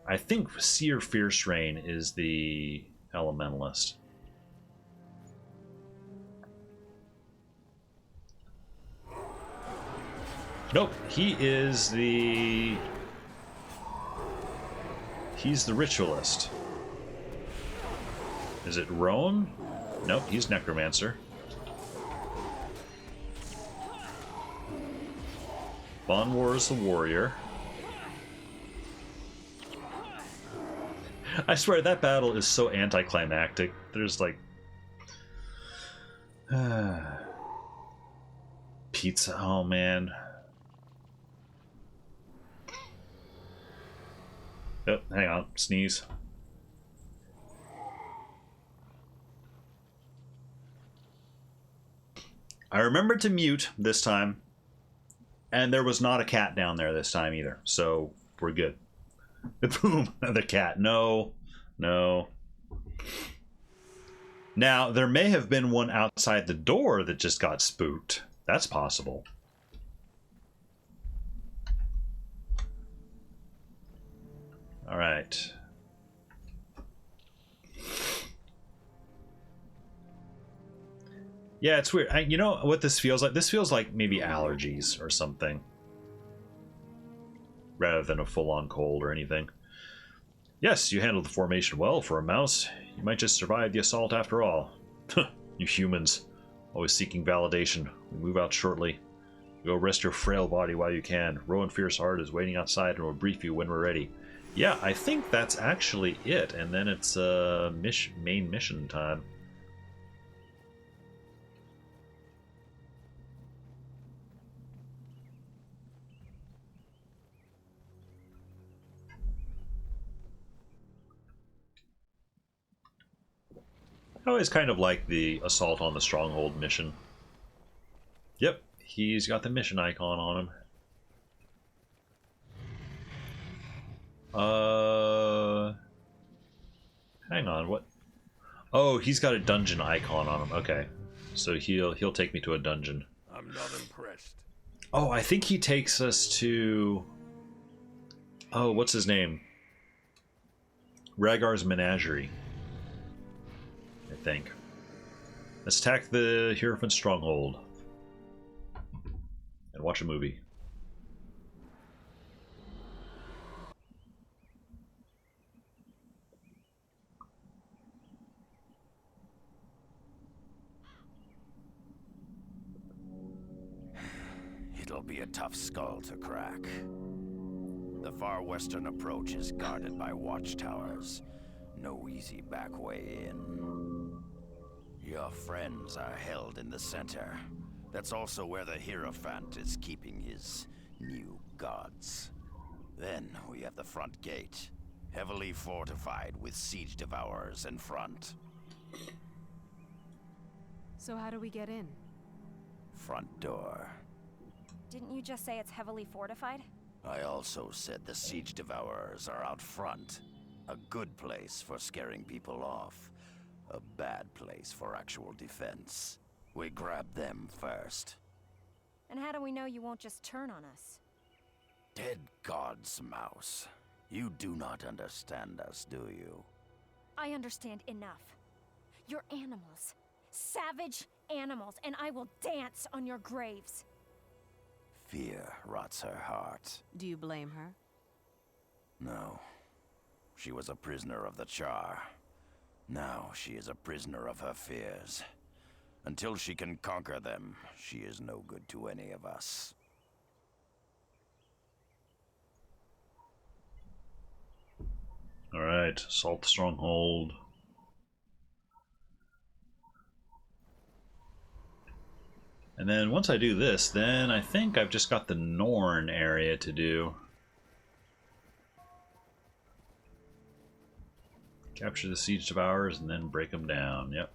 I think Seer Fierce Rain is the elementalist. Nope, he is the... He's the ritualist. Is it Roan? Nope, he's Necromancer. Bonwar is the warrior. I swear that battle is so anticlimactic. There's like... Pizza, oh man. Oh, hang on, sneeze. I remembered to mute this time, and there was not a cat down there this time either, so we're good. Boom, another cat. No, no. Now, there may have been one outside the door that just got spooked. That's possible. All right. Yeah, it's weird. You know what this feels like? This feels like maybe allergies or something, rather than a full-on cold or anything. Yes, you handled the formation well for a mouse. You might just survive the assault after all. You humans, always seeking validation. We move out shortly. Go rest your frail body while you can. Rowan Fierceheart is waiting outside and will brief you when we're ready. Yeah, I think that's actually it, and then it's main mission time. I always kind of like the Assault on the Stronghold mission. Yep, he's got the mission icon on him. Hang on, what? Oh, he's got a dungeon icon on him. Okay, so he'll take me to a dungeon. I'm not impressed. Oh, I think he takes us to... Oh, what's his name? Rhaegar's Menagerie, I think. Let's attack the Hierophant Stronghold and watch a movie. It'll be a tough skull to crack. The far western approach is guarded by watchtowers. No easy back way in. Your friends are held in the center. That's also where the Hierophant is keeping his new gods. Then we have the front gate, heavily fortified with siege devourers in front. So how do we get in? Front door. Didn't you just say it's heavily fortified? I also said the siege devourers are out front. A good place for scaring people off. A bad place for actual defense. We grab them first. And how do we know you won't just turn on us? Dead gods, Mouse. You do not understand us, do you? I understand enough. You're animals. Savage animals, and I will dance on your graves. Fear rots her heart. Do you blame her? No. She was a prisoner of the Char. Now she is a prisoner of her fears. Until she can conquer them, she is no good to any of us. Alright, assault the stronghold. And then once I do this, then I think I've just got the Norn area to do. Capture the siege devourers and then break them down. Yep.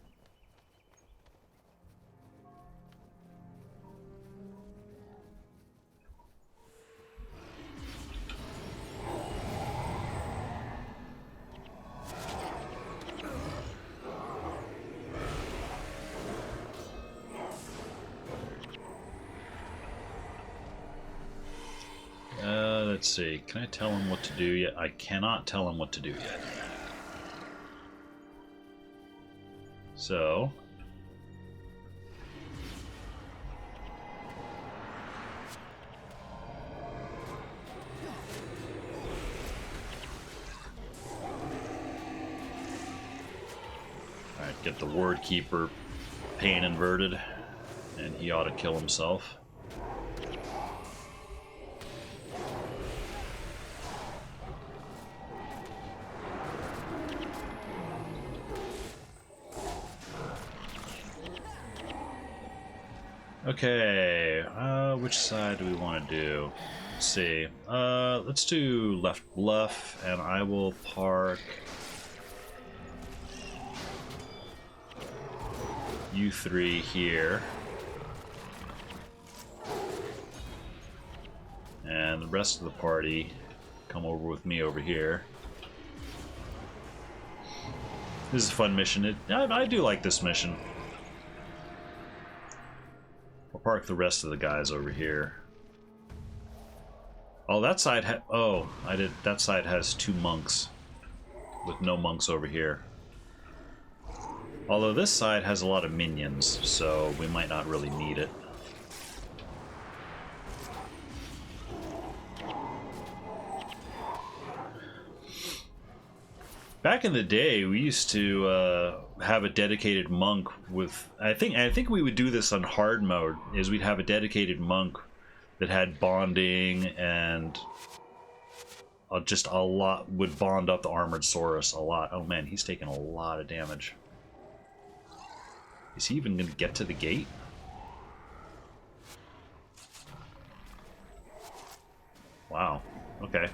Let's see. Can I tell him what to do yet? I cannot tell him what to do yet. So... Get the Ward Keeper pain inverted, and he ought to kill himself. Okay, which side do we want to do? Let's see. Let's do left bluff, and I will park you three here. And the rest of the party come over with me over here. This is a fun mission. I do like this mission. I'll park the rest of the guys over here. Oh, that side that side has 2 monks, with no monks over here. Although this side has a lot of minions, so we might not really need it. Back in the day, we used to have a dedicated monk with. I think we would do this on hard mode. Is we'd have a dedicated monk that had bonding and just a lot would bond up the armored Saurus a lot. Oh man, he's taking a lot of damage. Is he even going to get to the gate? Wow. Okay.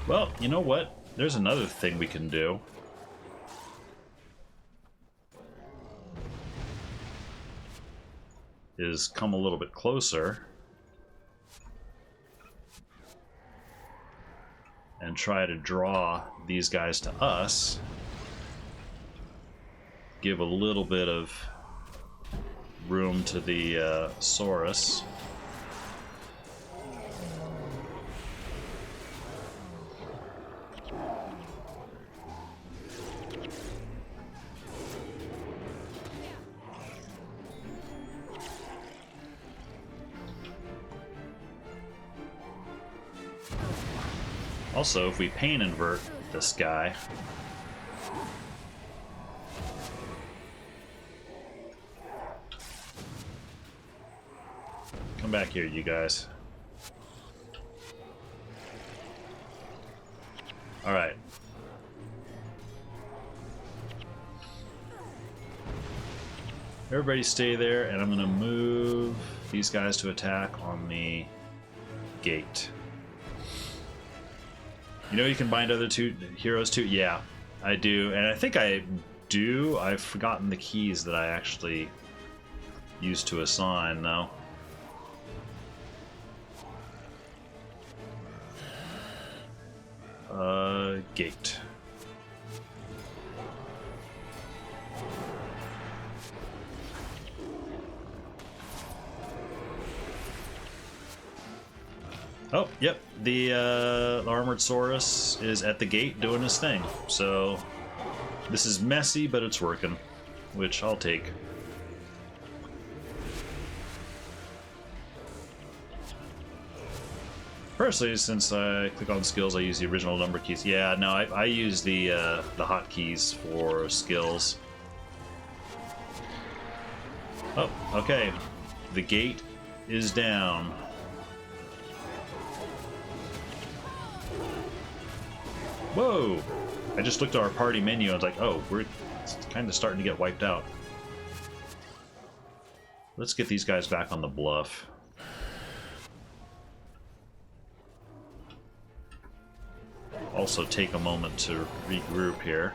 Well, you know what? There's another thing we can do. Is come a little bit closer and try to draw these guys to us. Give a little bit of room to the Saurus. Also, if we pain invert this guy, come back here, you guys. All right. Everybody stay there, and I'm going to move these guys to attack on the gate. You know you can bind other heroes too? Yeah, I do. And I think I do. I've forgotten the keys that I actually used to assign, though. Gate. Oh, yep. The armored Saurus is at the gate doing his thing. So this is messy, but it's working, which I'll take. Personally, since I click on skills, I use the original number keys. Yeah, no, I use the hotkeys for skills. Oh, okay. The gate is down. Whoa! I just looked at our party menu and was like, oh, we're kind of starting to get wiped out. Let's get these guys back on the bluff. Also take a moment to regroup here.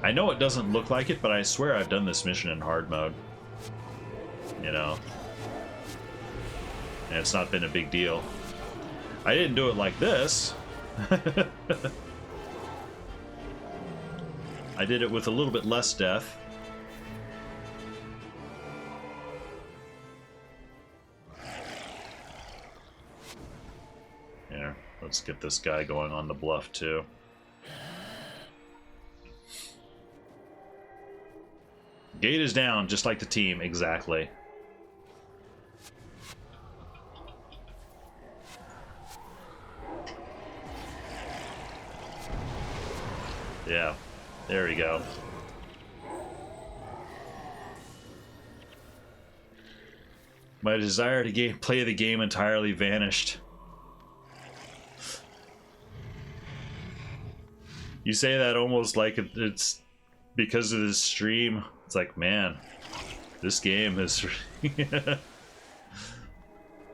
I know it doesn't look like it, but I swear I've done this mission in hard mode. You know. And it's not been a big deal. I didn't do it like this. I did it with a little bit less death. Here, let's get this guy going on the bluff too. Gate is down, just like the team, exactly. Yeah, there we go. My desire to play the game entirely vanished. You say that almost like it's because of this stream. It's like, man, this game is...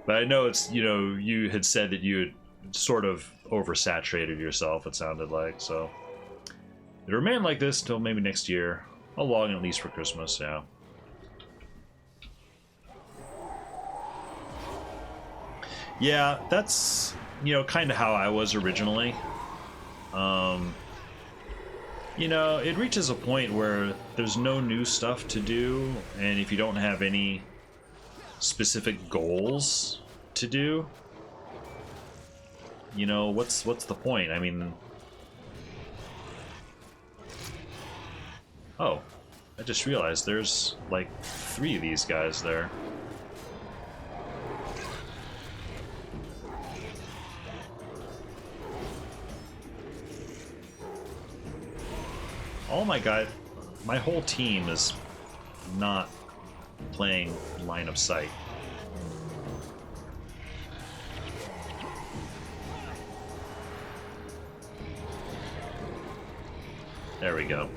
But I know it's, you know, you had said that you had sort of oversaturated yourself, it sounded like, so... It'll remain like this till maybe next year. How long, at least for Christmas, yeah. Yeah, that's, you know, kind of how I was originally. You know, it reaches a point where there's no new stuff to do, and if you don't have any specific goals to do, you know, what's the point? I mean... Oh, I just realized there's like 3 of these guys there. Oh my god, my whole team is not playing line of sight. There we go.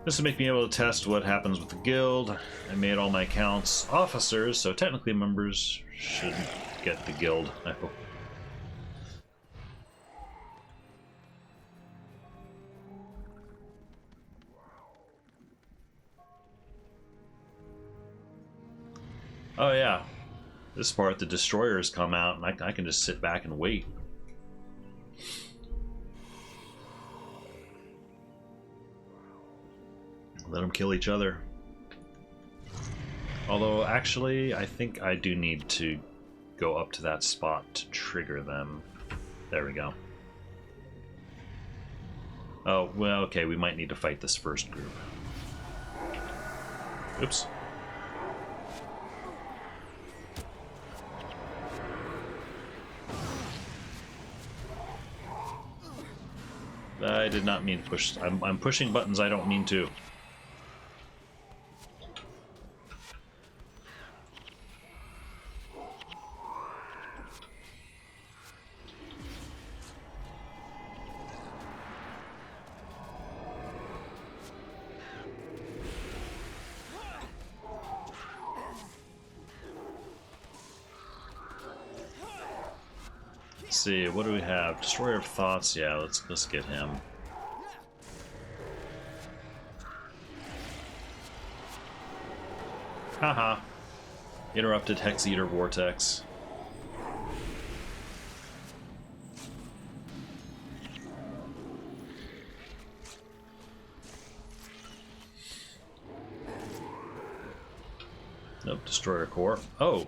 This will make me able to test what happens with the guild. I made all my accounts officers, so technically members shouldn't get the guild, I hope. Oh yeah, this part the destroyers come out and I can just sit back and wait. Let them kill each other. Although actually I think I do need to go up to that spot to trigger them. There we go. Oh, well, okay, we might need to fight this first group. Oops. I did not mean to push. I'm pushing buttons I don't mean to. Let's see, what do we have? Destroyer of Thoughts. Yeah, let's get him. Haha. Interrupted Hex Eater Vortex. Nope, Destroyer Core. Oh!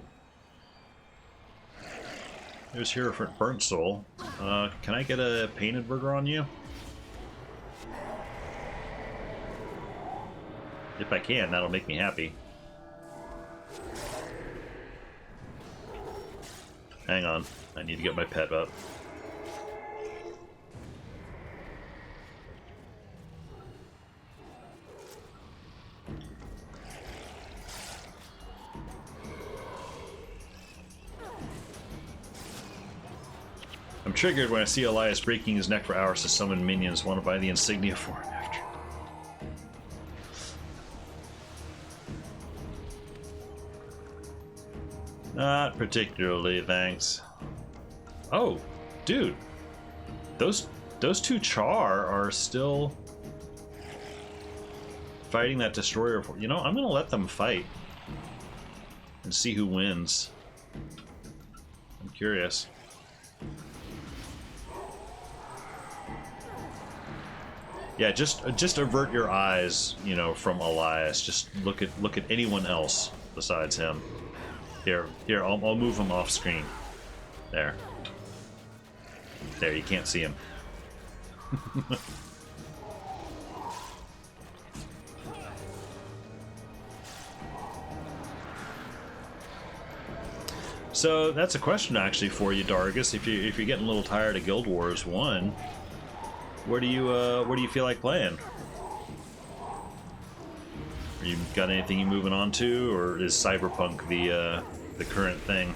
There's Hierophant Burnt Soul. Can I get a painted burger on you? If I can, that'll make me happy. Hang on, I need to get my pet up. I'm triggered when I see Elias breaking his neck for hours to summon minions. Want to buy the insignia for him after. Not particularly, thanks. Oh, dude. Those 2 Char are still fighting that destroyer. You know, I'm gonna let them fight and see who wins. I'm curious. Yeah, just avert your eyes, you know, from Elias. Just look at anyone else besides him. Here, I'll move him off screen. There, you can't see him. So that's a question actually for you, Dargus. If you're getting a little tired of Guild Wars 1, where do you feel like playing? Are you got anything you moving on to, or is Cyberpunk the current thing?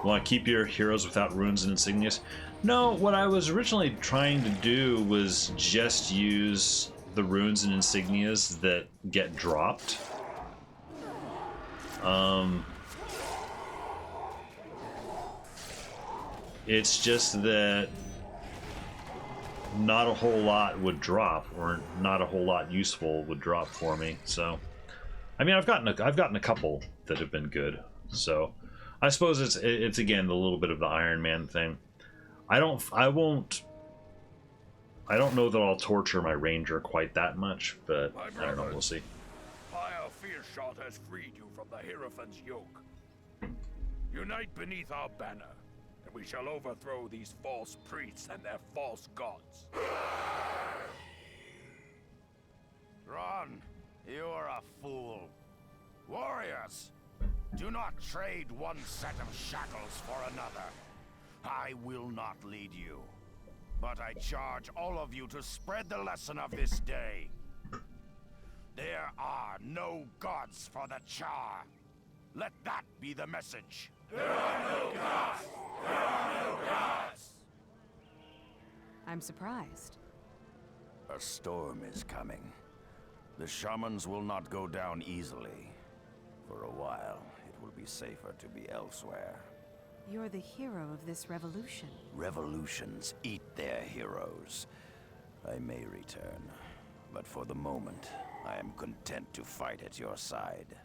Want to keep your heroes without runes and insignias? No, what I was originally trying to do was just use the runes and insignias that get dropped. It's just that not a whole lot would drop, or not a whole lot useful would drop for me. So, I mean, I've gotten a couple that have been good. So, I suppose it's again a little bit of the Iron Man thing. I don't know that I'll torture my ranger quite that much, but I don't know. We'll see. Fire Fearshot has freed you from the Hierophant's yoke. Unite beneath our banner, and we shall overthrow these false priests and their false gods. Ron, you are a fool. Warriors, do not trade one set of shackles for another. I will not lead you, but I charge all of you to spread the lesson of this day. There are no gods for the Char. Let that be the message. There are no gods! There are no gods! I'm surprised. A storm is coming. The shamans will not go down easily. For a while, it will be safer to be elsewhere. You're the hero of this revolution. Revolutions eat their heroes. I may return, but for the moment, I am content to fight at your side.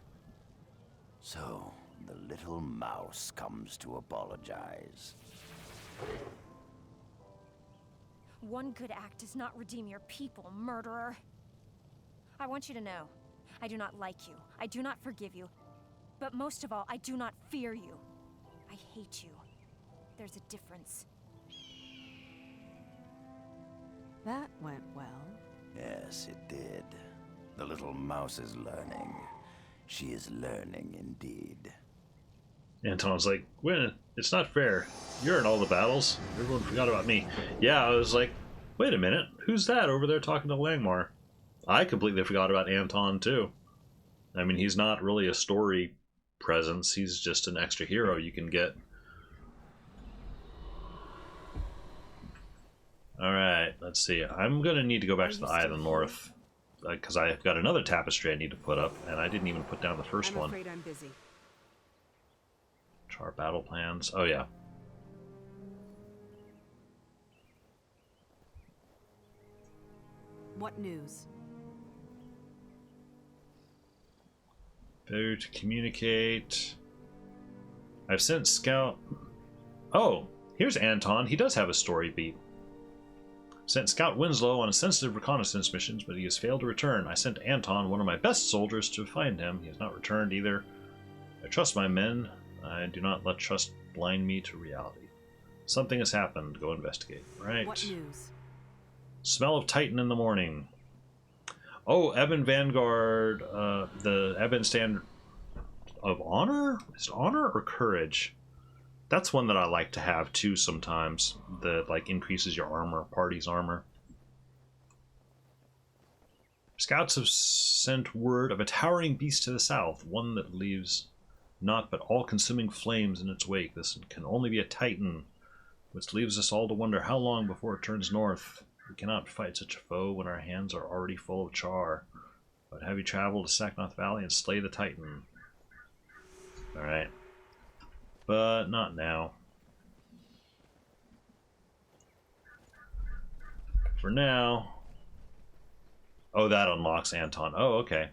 So, the little mouse comes to apologize. One good act does not redeem your people, murderer. I want you to know, I do not like you. I do not forgive you. But most of all, I do not fear you. I hate you. There's a difference. That went well. Yes, it did. The little mouse is learning. She is learning indeed. Anton's like, well, it's not fair. You're in all the battles. Everyone forgot about me. Yeah, I was like, wait a minute. Who's that over there talking to Langmar? I completely forgot about Anton, too. I mean, he's not really a story presence. He's just an extra hero you can get. Alright, let's see. I'm going to need to go back to the Eye of the North, because I've got another tapestry I need to put up, and I didn't even put down the first one. I'm afraid I'm busy. Char battle plans. Oh, yeah. What news? Better to communicate. I've sent Scout. Oh, here's Anton. He does have a story beat. Sent Scout Winslow on a sensitive reconnaissance missions, but he has failed to return. I sent Anton, one of my best soldiers, to find him. He has not returned either. I trust my men. I do not let trust blind me to reality. Something has happened. Go investigate. Right. What news? Smell of Titan in the morning. Oh, Ebon Vanguard. The Ebon Standard of Honor? Is it Honor or Courage? That's one that I like to have too sometimes. That like increases your armor, party's armor. Scouts have sent word of a towering beast to the south, one that leaves not but all-consuming flames in its wake. This can only be a Titan, which leaves us all to wonder how long before it turns north. We cannot fight such a foe when our hands are already full of char. But have you traveled to Saknoth Valley and slay the Titan? Alright. But not now. For now. Oh, that unlocks Anton. Oh, okay.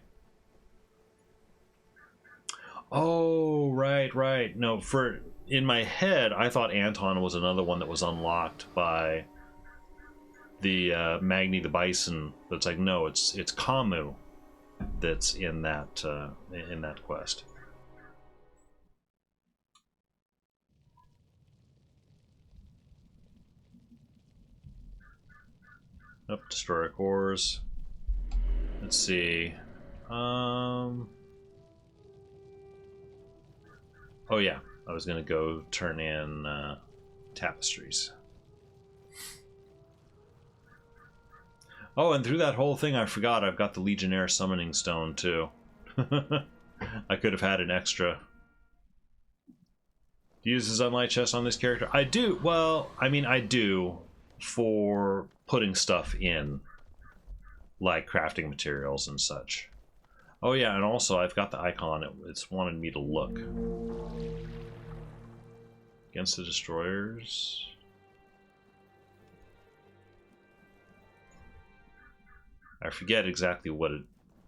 Oh, right. No, in my head, I thought Anton was another one that was unlocked by the Magni the Bison. But it's like, no, it's Kamu that's in that quest. Nope, destroyer cores. Let's see. Oh yeah, I was gonna go turn in tapestries. Oh, and through that whole thing, I forgot I've got the Legionnaire Summoning Stone too. I could have had an extra. Do you use the Sunlight Chest on this character? I do. Well, I mean, I do for putting stuff in, like crafting materials and such. Oh yeah, and also I've got the icon. It's wanted me to look. Against the destroyers. I forget exactly what it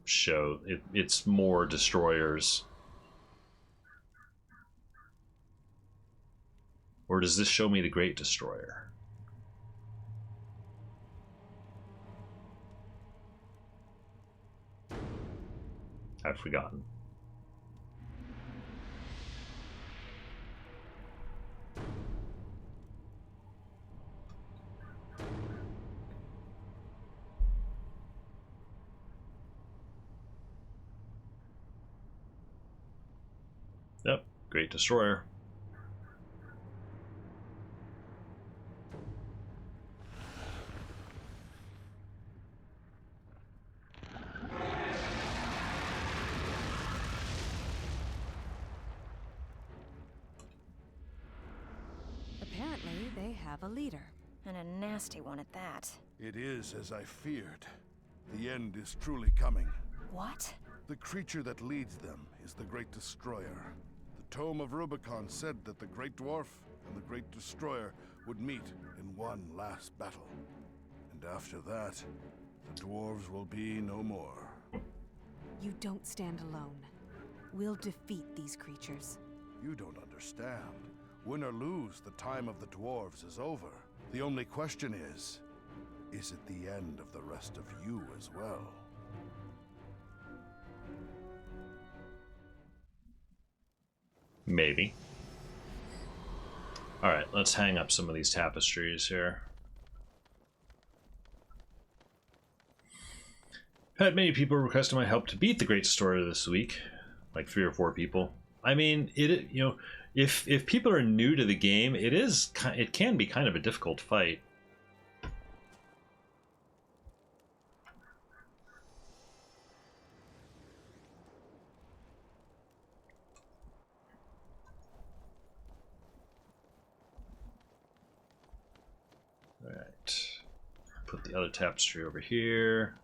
showed. It's more destroyers. Or does this show me the Great Destroyer? I've forgotten. Yep, Great Destroyer. Apparently, they have a leader. And a nasty one at that. It is as I feared. The end is truly coming. What? The creature that leads them is the Great Destroyer. The Tome of Rubicon said that the Great Dwarf and the Great Destroyer would meet in one last battle. And after that, the dwarves will be no more. You don't stand alone. We'll defeat these creatures. You don't understand. Win or lose, the time of the dwarves is over. The only question is it the end of the rest of you as well? Maybe. Alright, let's hang up some of these tapestries here. I've had many people requesting my help to beat the Great Destroyer this week. Like 3 or 4 people. I mean, you know, if people are new to the game, it can be kind of a difficult fight. Alright. Put the other tapestry over here.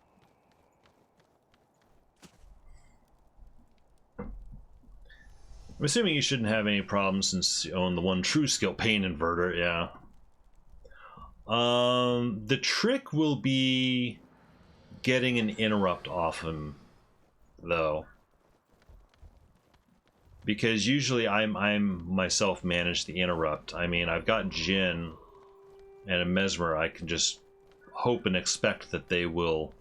I'm assuming you shouldn't have any problems since you own the one true skill, Pain Inverter, yeah. The trick will be getting an interrupt off him, though. Because usually I'm myself manage the interrupt. I mean, I've got Jin and a Mesmer. I can just hope and expect that they will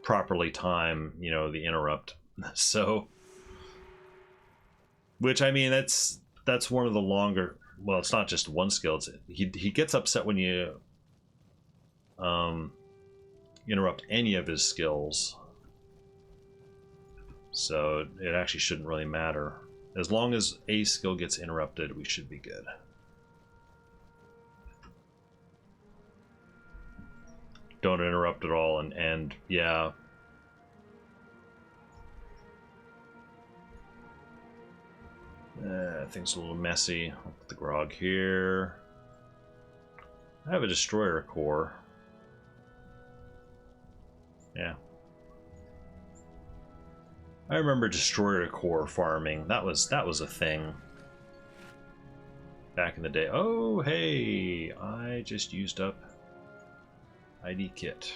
properly time, you know, the interrupt. So... Which, I mean, that's one of the longer... Well, it's not just one skill. He gets upset when you interrupt any of his skills. So it actually shouldn't really matter. As long as a skill gets interrupted, we should be good. Don't interrupt at all, and yeah... things a little messy. I'll put the grog here. I have a destroyer core. Yeah. I remember destroyer core farming. That was a thing back in the day. Oh, hey, I just used up ID kit.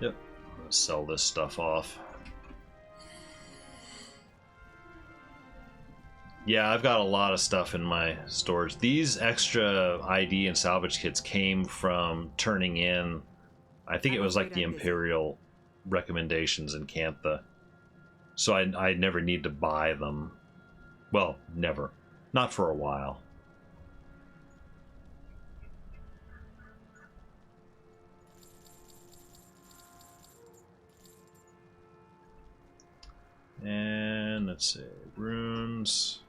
Yep, I'm gonna sell this stuff off. Yeah, I've got a lot of stuff in my storage. These extra ID and salvage kits came from turning in, I think it was like the Imperial recommendations in Cantha. So I never need to buy them. Well, never. Not for a while. And let's see, runes.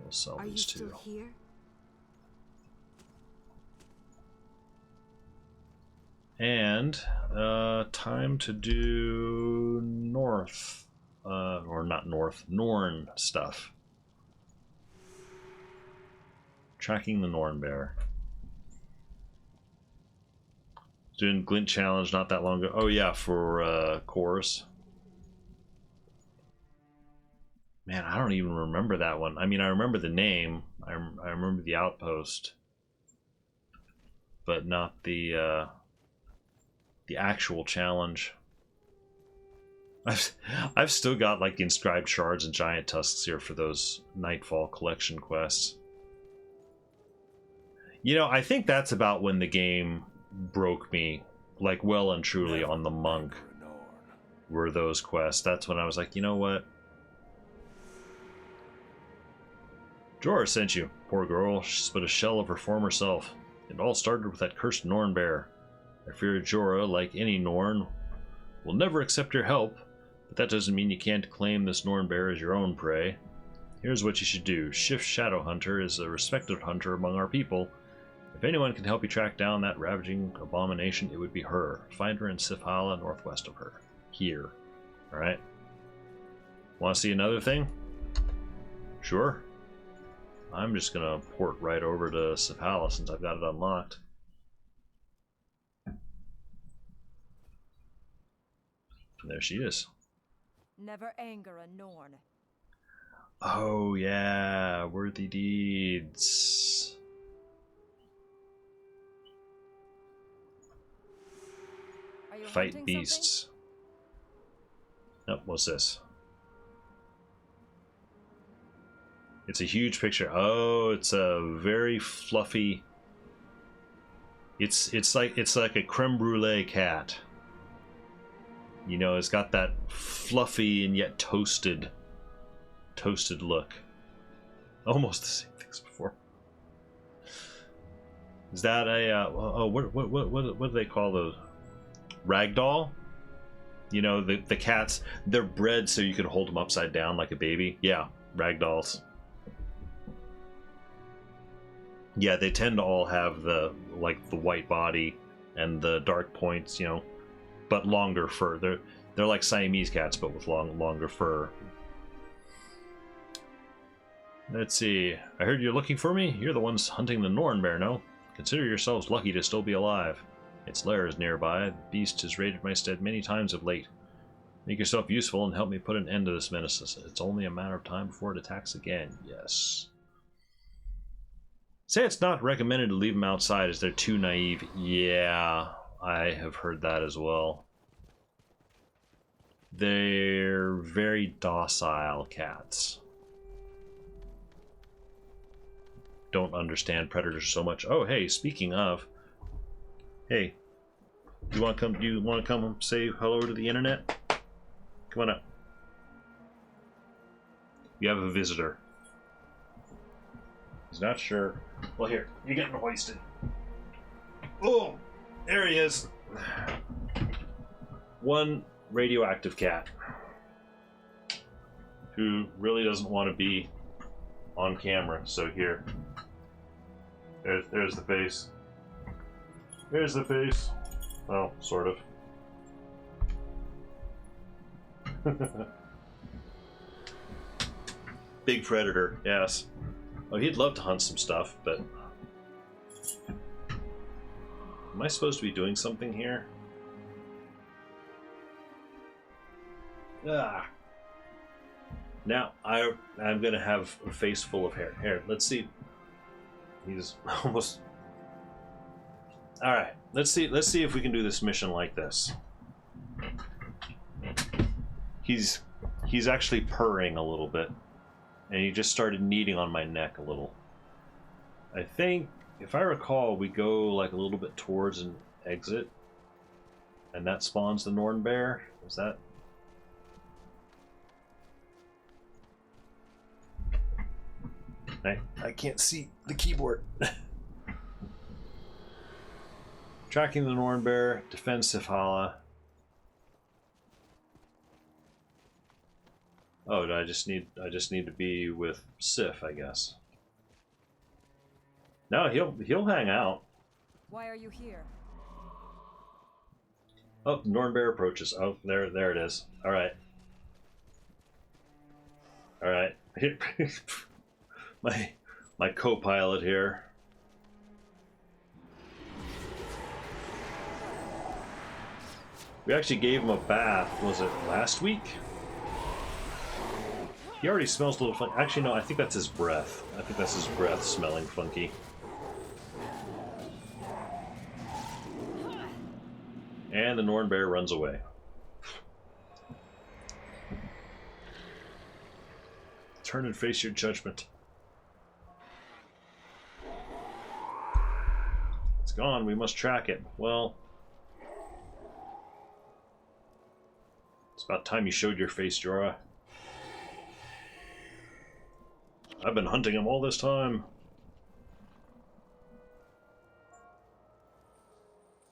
We'll sell Are you these still two. here? And time to do north, or not north, Norn stuff. Tracking the Norn bear. Doing Glint challenge not that long ago. Oh yeah, for cores. Man, I don't even remember that one. I mean, I remember the name. I remember the outpost, but not the actual challenge. I've still got like the inscribed shards and giant tusks here for those Nightfall collection quests. You know, I think that's about when the game broke me, like well and truly on the monk. Were those quests? That's when I was like, you know what? Jorah sent you. Poor girl, she's but a shell of her former self. It all started with that cursed Norn bear. I fear Jorah, like any Norn, will never accept your help, but that doesn't mean you can't claim this Norn bear as your own prey. Here's what you should do. Shift Shadowhunter is a respected hunter among our people. If anyone can help you track down that ravaging abomination, it would be her. Find her in Sifhala, northwest of her. Here. Alright? Want to see another thing? Sure. I'm just gonna port right over to Sifhala since I've got it unlocked. And there she is. Never anger a Norn. Oh yeah, worthy deeds. Are you Fight hunting beasts. Oh, what's this? It's a huge picture. Oh, it's a very fluffy. It's like a creme brulee cat. You know, it's got that fluffy and yet toasted look. Almost the same thing as before. Is that a what do they call those? Ragdoll? You know, the cats, they're bred so you can hold them upside down like a baby. Yeah, ragdolls. Yeah, they tend to all have the white body and the dark points, you know, but longer fur. They're like Siamese cats, but with longer fur. Let's see. I heard you're looking for me. You're the ones hunting the Norn bear, no? Consider yourselves lucky to still be alive. Its lair is nearby. The beast has raided my stead many times of late. Make yourself useful and help me put an end to this menace. It's only a matter of time before it attacks again. Yes. Say it's not recommended to leave them outside as they're too naive. Yeah, I have heard that as well. They're very docile cats. Don't understand predators so much. Oh, hey, speaking of, hey, you want to come? You want to come and say hello to the internet? Come on up. You have a visitor. He's not sure. Well, here, you're getting hoisted. Oh, there he is. One radioactive cat who really doesn't want to be on camera. So here, there's the face. There's the face. Well, sort of. Big predator, yes. Oh, he'd love to hunt some stuff, but... Am I supposed to be doing something here? Ah. Now, I'm gonna have a face full of hair. Here, let's see. He's almost... Alright, let's see if we can do this mission like this. He's actually purring a little bit. And he just started kneading on my neck a little. I think, if I recall, we go like a little bit towards an exit. And that spawns the Norn bear. Is that... I can't see the keyboard. Tracking the Nornbear, defend Sifhala. Oh, I just need to be with Sif, I guess. No, he'll hang out. Why are you here? Oh, Nornbear approaches. Oh, there it is. All right. All right. my co-pilot here. We actually gave him a bath. Was it last week? He already smells a little funky. Actually, no. I think that's his breath. I think that's his breath smelling funky. And the Nornbear runs away. Turn and face your judgment. It's gone. We must track it. Well, it's about time you showed your face, Jorah. I've been hunting him all this time.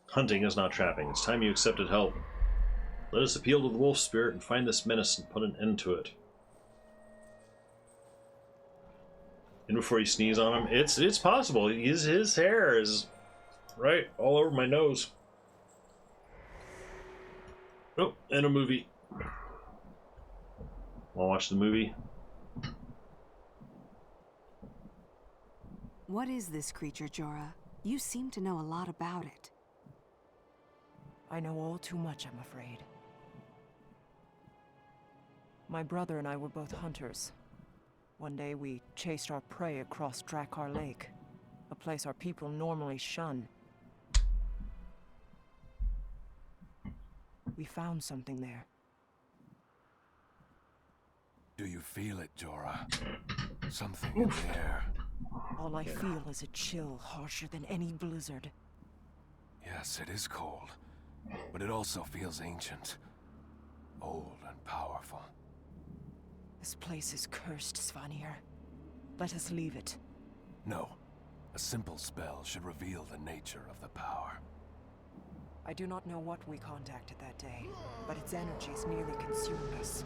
Hunting is not trapping. It's time you accepted help. Let us appeal to the wolf spirit and find this menace and put an end to it. And before you sneeze on him, it's possible. His hair is right all over my nose. Oh, and a movie. Wanna watch the movie? What is this creature, Jorah? You seem to know a lot about it. I know all too much, I'm afraid. My brother and I were both hunters. One day we chased our prey across Drakkar Lake, a place our people normally shun. We found something there. Do you feel it, Jorah? Something in the air. All I feel is a chill harsher than any blizzard. Yes, it is cold, but it also feels ancient, old and powerful. This place is cursed, Svanir. Let us leave it. No. A simple spell should reveal the nature of the power. I do not know what we contacted that day, but its energies nearly consumed us.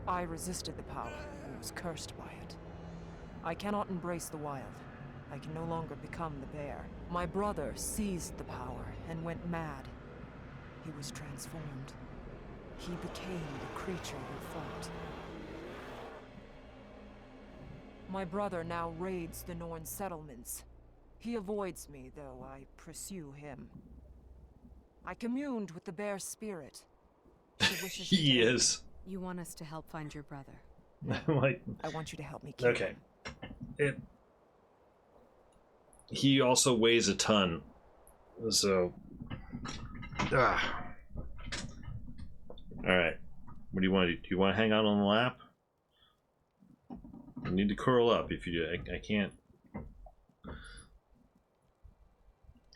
I resisted the power and was cursed by it. I cannot embrace the wild. I can no longer become the bear. My brother seized the power and went mad. He was transformed. He became the creature we fought. My brother now raids the Norn settlements. He avoids me, though I pursue him. I communed with the bear spirit. She wishes He is. You want us to help find your brother? Like, I want you to help me kill okay. him. He also weighs a ton. So. Alright. What do you want to do? Do you want to hang out on the lap? You need to curl up if you do. I can't.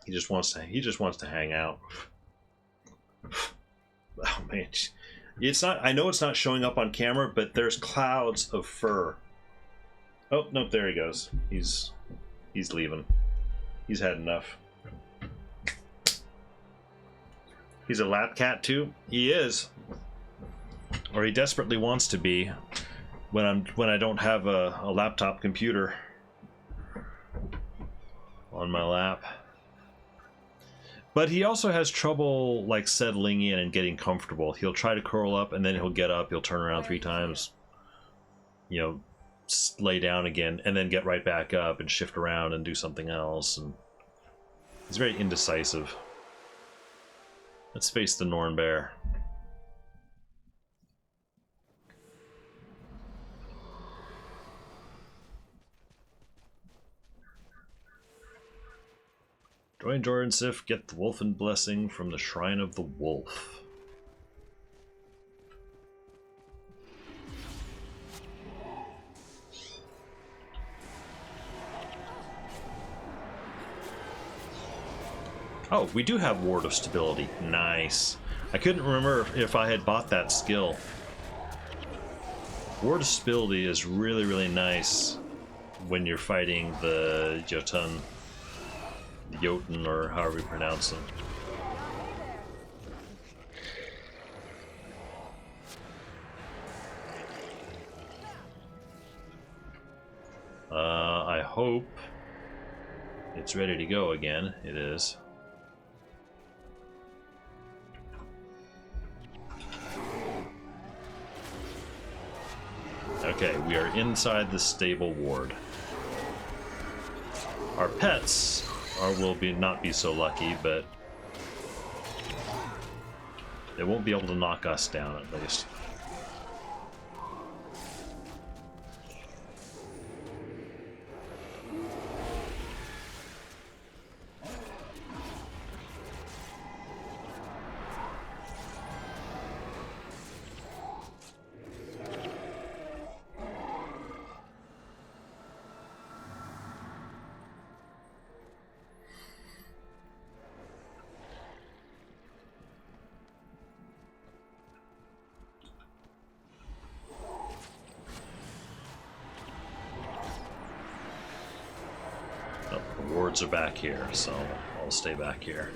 He just wants to hang out. Oh man. It's not, I know it's not showing up on camera, but there's clouds of fur. Oh, nope, there he goes. He's leaving. He's had enough. He's a lap cat too? He is. Or he desperately wants to be when I don't have a laptop computer on my lap. But he also has trouble like settling in and getting comfortable. He'll try to curl up and then he'll get up, he'll turn around 3 times, you know, lay down again, and then get right back up and shift around and do something else. And he's very indecisive. Let's face the Norn bear. Join Jorah and Sif, get the Wolfen blessing from the Shrine of the Wolf. Oh, we do have Ward of Stability. Nice. I couldn't remember if I had bought that skill. Ward stability is really, really nice when you're fighting the Jotun, or however you pronounce them. I hope it's ready to go again. It is. Okay, we are inside the stable ward. Our pets will not be so lucky, but they won't be able to knock us down at least. The wards are back here, so I'll stay back here.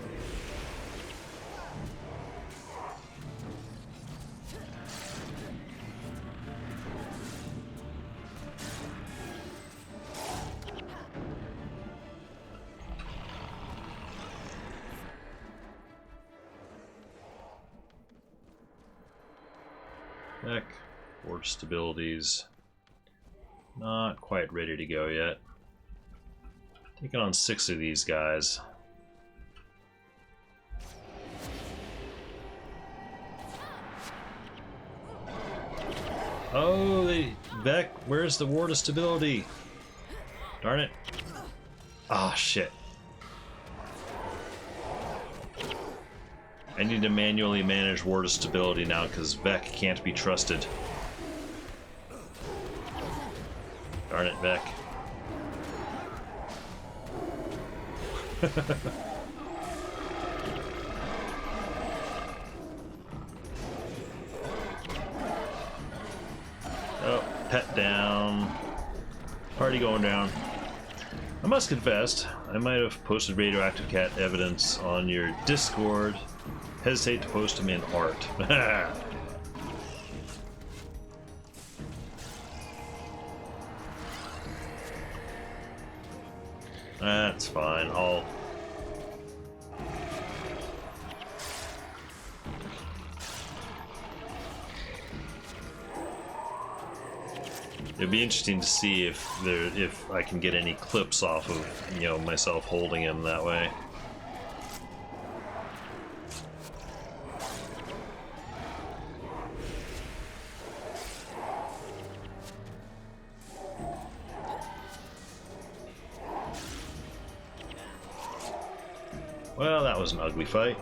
Heck, ward stability's not quite ready to go yet. Taking on 6 of these guys. Oh, Beck, where's the ward of stability? Darn it. Ah, shit. I need to manually manage ward of stability now because Beck can't be trusted. Darn it, Beck. Oh, pet down. Party going down. I must confess, I might have posted radioactive cat evidence on your Discord. Hesitate to post them in art. That's fine. It'd be interesting to see if I can get any clips off of myself holding him that way. Well, that was an ugly fight.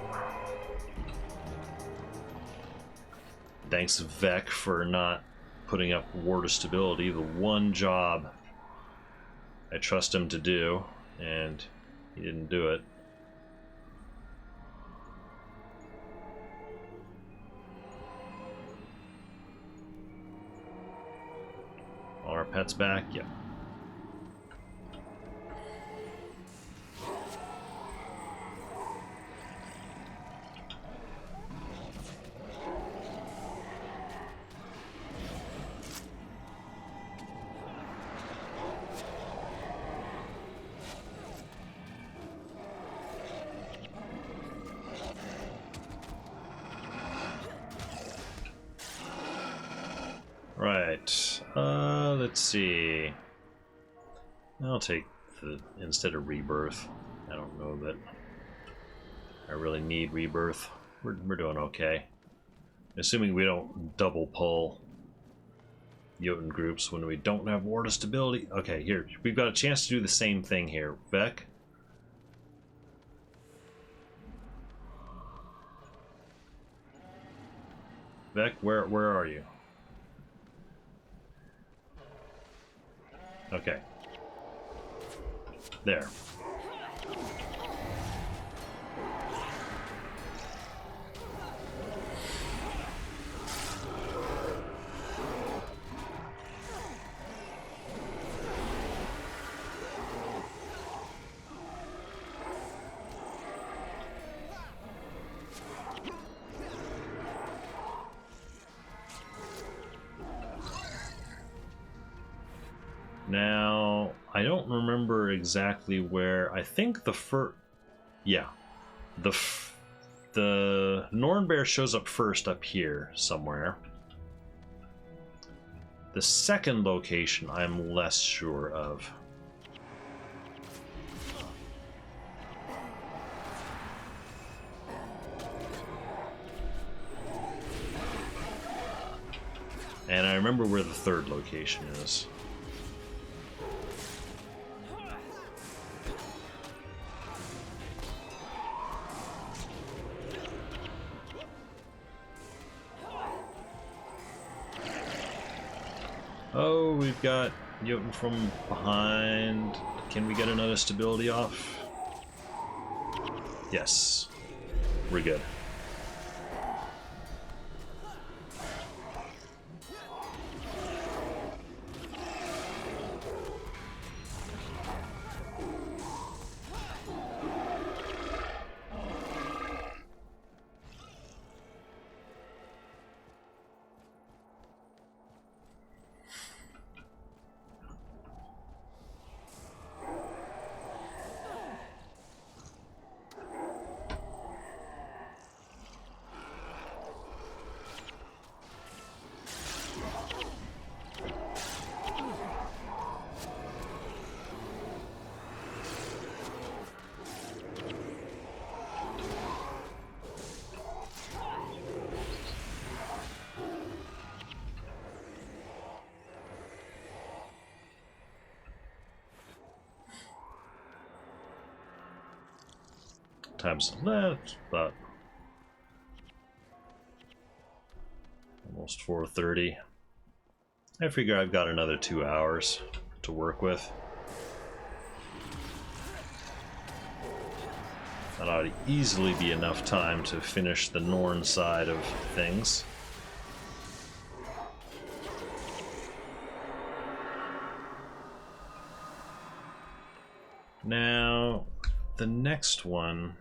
Thanks, Vec, for not putting up ward of stability, the one job I trust him to do, and he didn't do it. All our pets back? Yep. Right, let's see. I'll take instead of rebirth. I don't know that I really need rebirth. We're doing okay. Assuming we don't double pull Jotun groups when we don't have ward of stability. Okay, here, we've got a chance to do the same thing here. Beck? Beck, where are you? Okay. There. Now, I don't remember exactly where. I think the first... Yeah. The Norn Bear shows up first up here somewhere. The second location I'm less sure of. And I remember where the third location is. Oh, we've got Jotun from behind. Can we get another stability off? Yes. We're good. Times left, but almost 4:30. I figure I've got another 2 hours to work with. That ought to easily be enough time to finish the Norn side of things. Now, the next one...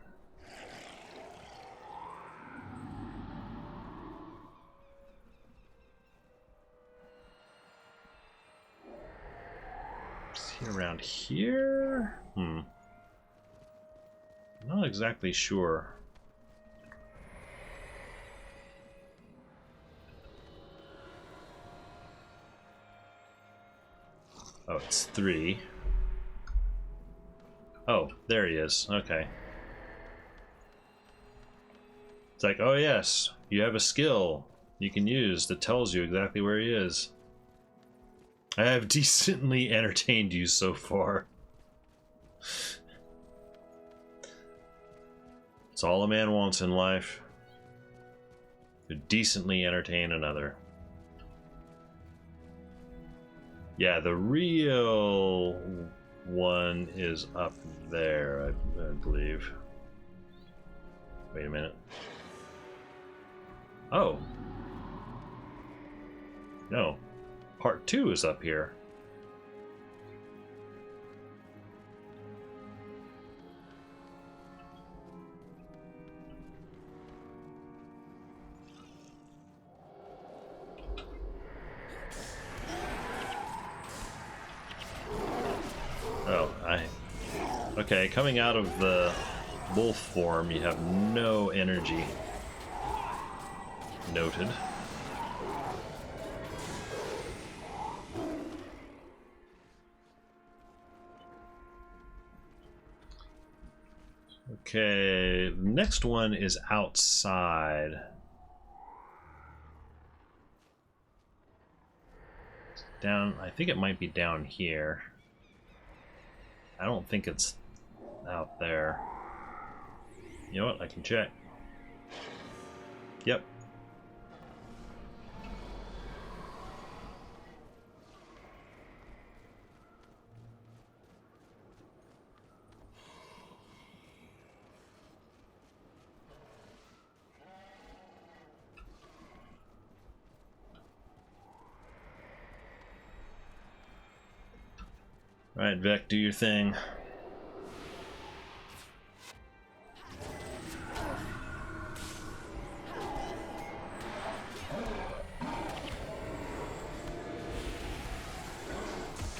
around here? Not exactly sure. Oh, it's 3. Oh, there he is. Okay. It's like, oh yes, you have a skill you can use that tells you exactly where he is. I have decently entertained you so far. It's all a man wants in life. To decently entertain another. Yeah, the real one is up there, I believe. Wait a minute. Oh. No. Part 2 is up here. Oh, okay, coming out of the wolf form, you have no energy. Noted. Okay, the next one is outside. Down, I think it might be down here. I don't think it's out there. You know what? I can check. Yep. Alright, Vec, do your thing.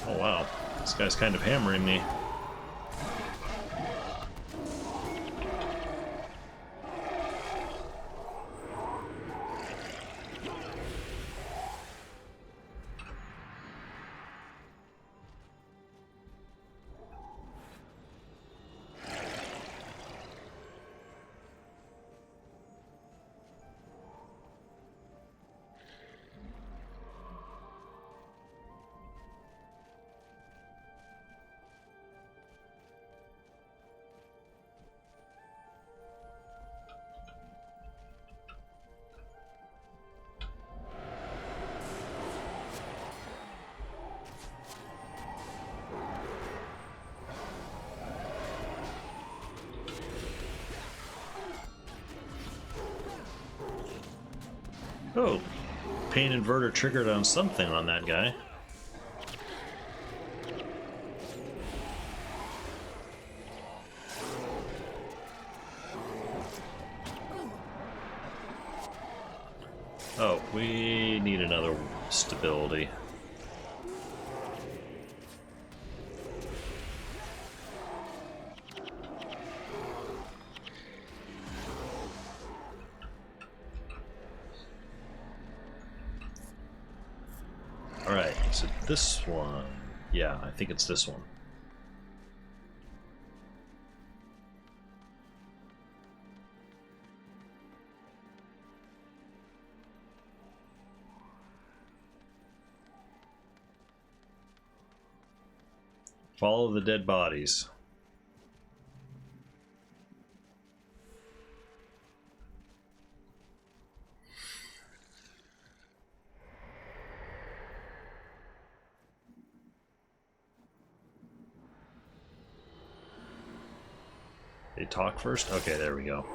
Oh, wow. This guy's kind of hammering me. Oh, pain inverter triggered on something on that guy. Oh, we need another stability. Alright, so this one... Yeah, I think it's this one. Follow the dead bodies. They talk first? Okay, there we go.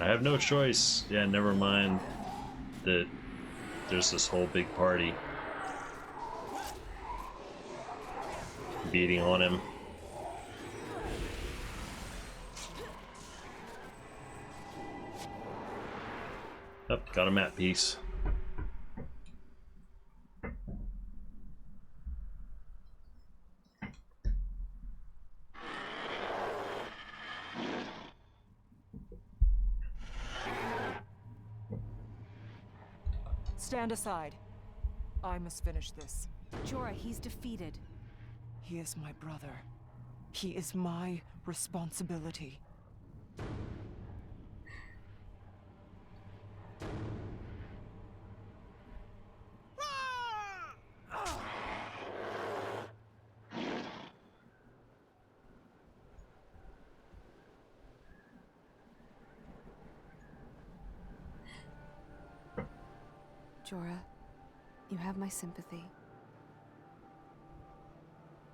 I have no choice. Yeah, never mind that there's this whole big party beating on him. Oh, got a map piece. Stand aside. I must finish this. Jorah, he's defeated. He is my brother. He is my responsibility. Jorah, you have my sympathy.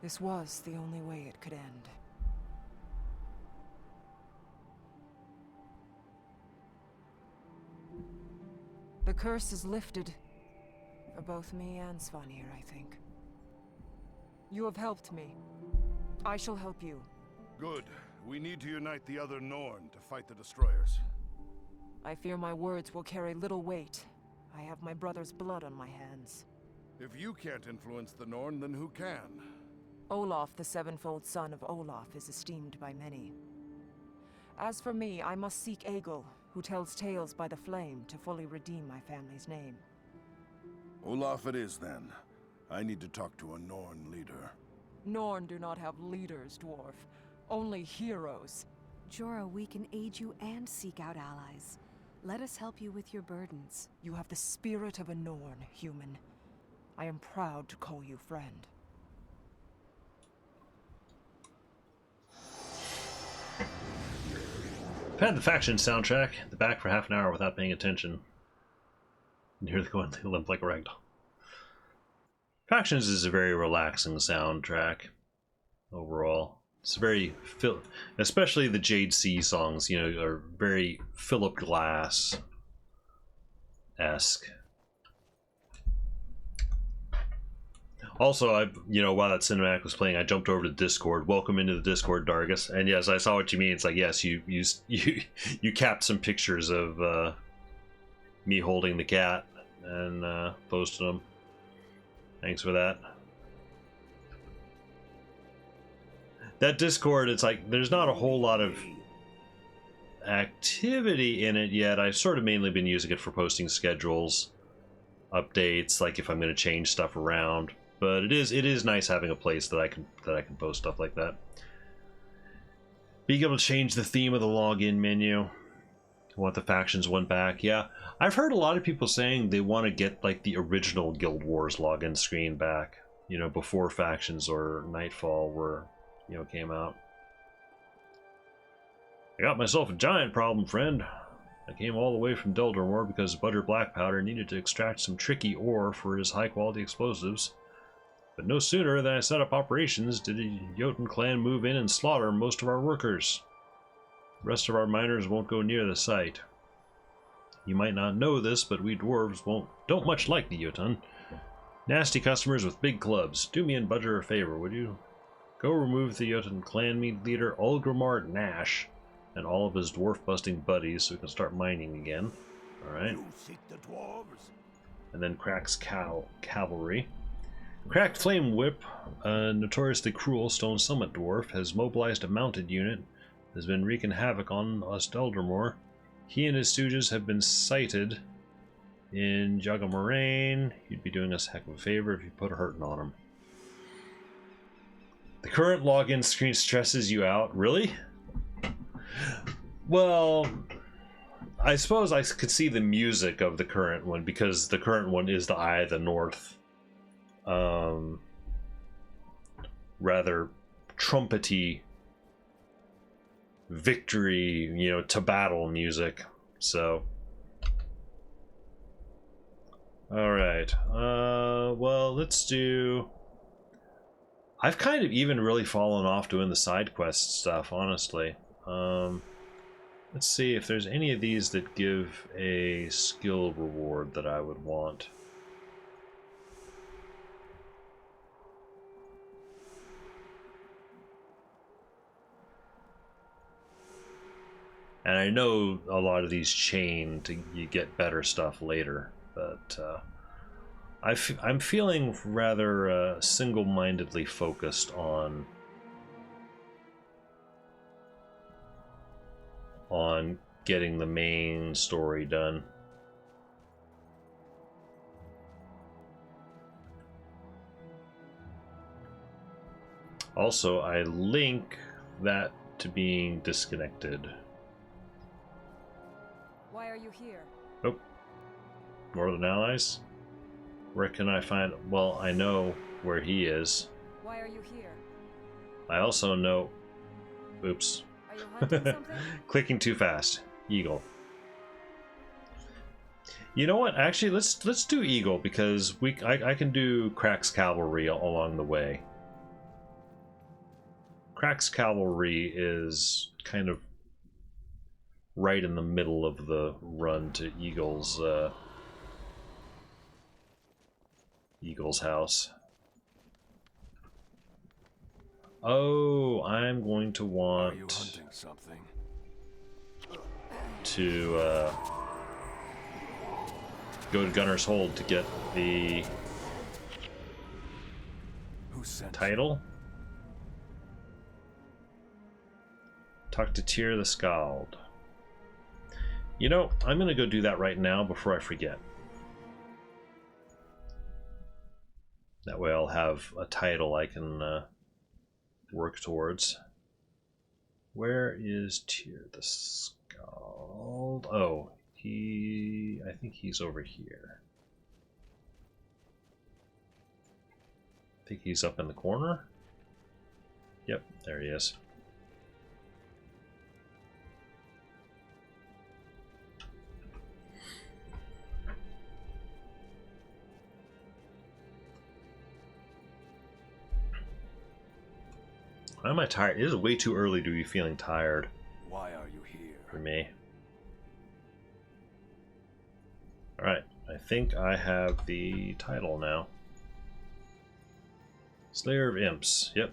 This was the only way it could end. The curse is lifted. For both me and Svanir, I think. You have helped me. I shall help you. Good. We need to unite the other Norn to fight the destroyers. I fear my words will carry little weight. I have my brother's blood on my hands. If you can't influence the Norn, then who can? Olaf, the sevenfold son of Olaf, is esteemed by many. As for me, I must seek Egil, who tells tales by the flame, to fully redeem my family's name. Olaf it is, then. I need to talk to a Norn leader. Norn do not have leaders, dwarf. Only heroes. Jorah, we can aid you and seek out allies. Let us help you with your burdens. You have the spirit of a Norn, human. I am proud to call you friend. I've had the faction soundtrack at the back for half an hour without paying attention. And here they go and they limp like a ragdoll. Factions is a very relaxing soundtrack overall. It's very, especially the Jade Sea songs, you know, are very Philip Glass-esque. Also, while that cinematic was playing, I jumped over to Discord. Welcome into the Discord, Dargus. And yes, I saw what you mean. It's like, yes, you capped some pictures of me holding the cat and posted them. Thanks for that. That Discord, it's like there's not a whole lot of activity in it yet. I've sort of mainly been using it for posting schedules, updates, like if I'm going to change stuff around. But it is nice having a place that I can post stuff like that. Being able to change the theme of the login menu. I want the factions one back. Yeah, I've heard a lot of people saying they want to get like the original Guild Wars login screen back. Before factions or Nightfall came out. I got myself a giant problem, friend. I came all the way from Deldermore because Butter Black Powder needed to extract some tricky ore for his high-quality explosives. But no sooner than I set up operations did the Jotun clan move in and slaughter most of our workers. The rest of our miners won't go near the site. You might not know this, but we dwarves don't much like the Jotun. Nasty customers with big clubs. Do me and Budger a favor, would you? Go remove the Jotun clan leader Ulgrimar Nash and all of his dwarf-busting buddies so we can start mining again. Alright. And then Crack's Cavalry. Cracked Flame Whip, a notoriously cruel Stone Summit dwarf, has mobilized a mounted unit, has been wreaking havoc on Osteldermore. He and his stooges have been sighted in Jaga Moraine. You'd be doing us a heck of a favor if you put a hurting on him. The current login screen stresses you out. Really? Well, I suppose I could see the music of the current one because the current one is the Eye of the North. Rather trumpety victory, to battle music. So, all right. Well, let's do. I've kind of even really fallen off doing the side quest stuff, honestly. Let's see if there's any of these that give a skill reward that I would want. And I know a lot of these chain to you get better stuff later, but I'm feeling rather single-mindedly focused on getting the main story done. Also, I link that to being disconnected. Why are you here? Oh, Northern Allies? Where can I find... Well, I know where he is. Why are you here? I also know... Oops. Are you hunting something? Clicking too fast. Eagle. You know what? Actually, let's do Eagle because I can do Crack's Cavalry along the way. Crack's Cavalry is kind of right in the middle of the run to Eagle's house. Oh, I'm going to want Are you hunting something? to go to Gunner's Hold to get the title. Talk to Tyr the Scald. You know, I'm going to go do that right now before I forget. That way I'll have a title I can work towards. Where is Tyr the Scald? Oh, I think he's over here. I think he's up in the corner. Yep, there he is. Why am I tired? It is way too early to be feeling tired. Why are you here? For me. Alright, I think I have the title now. Slayer of Imps. Yep.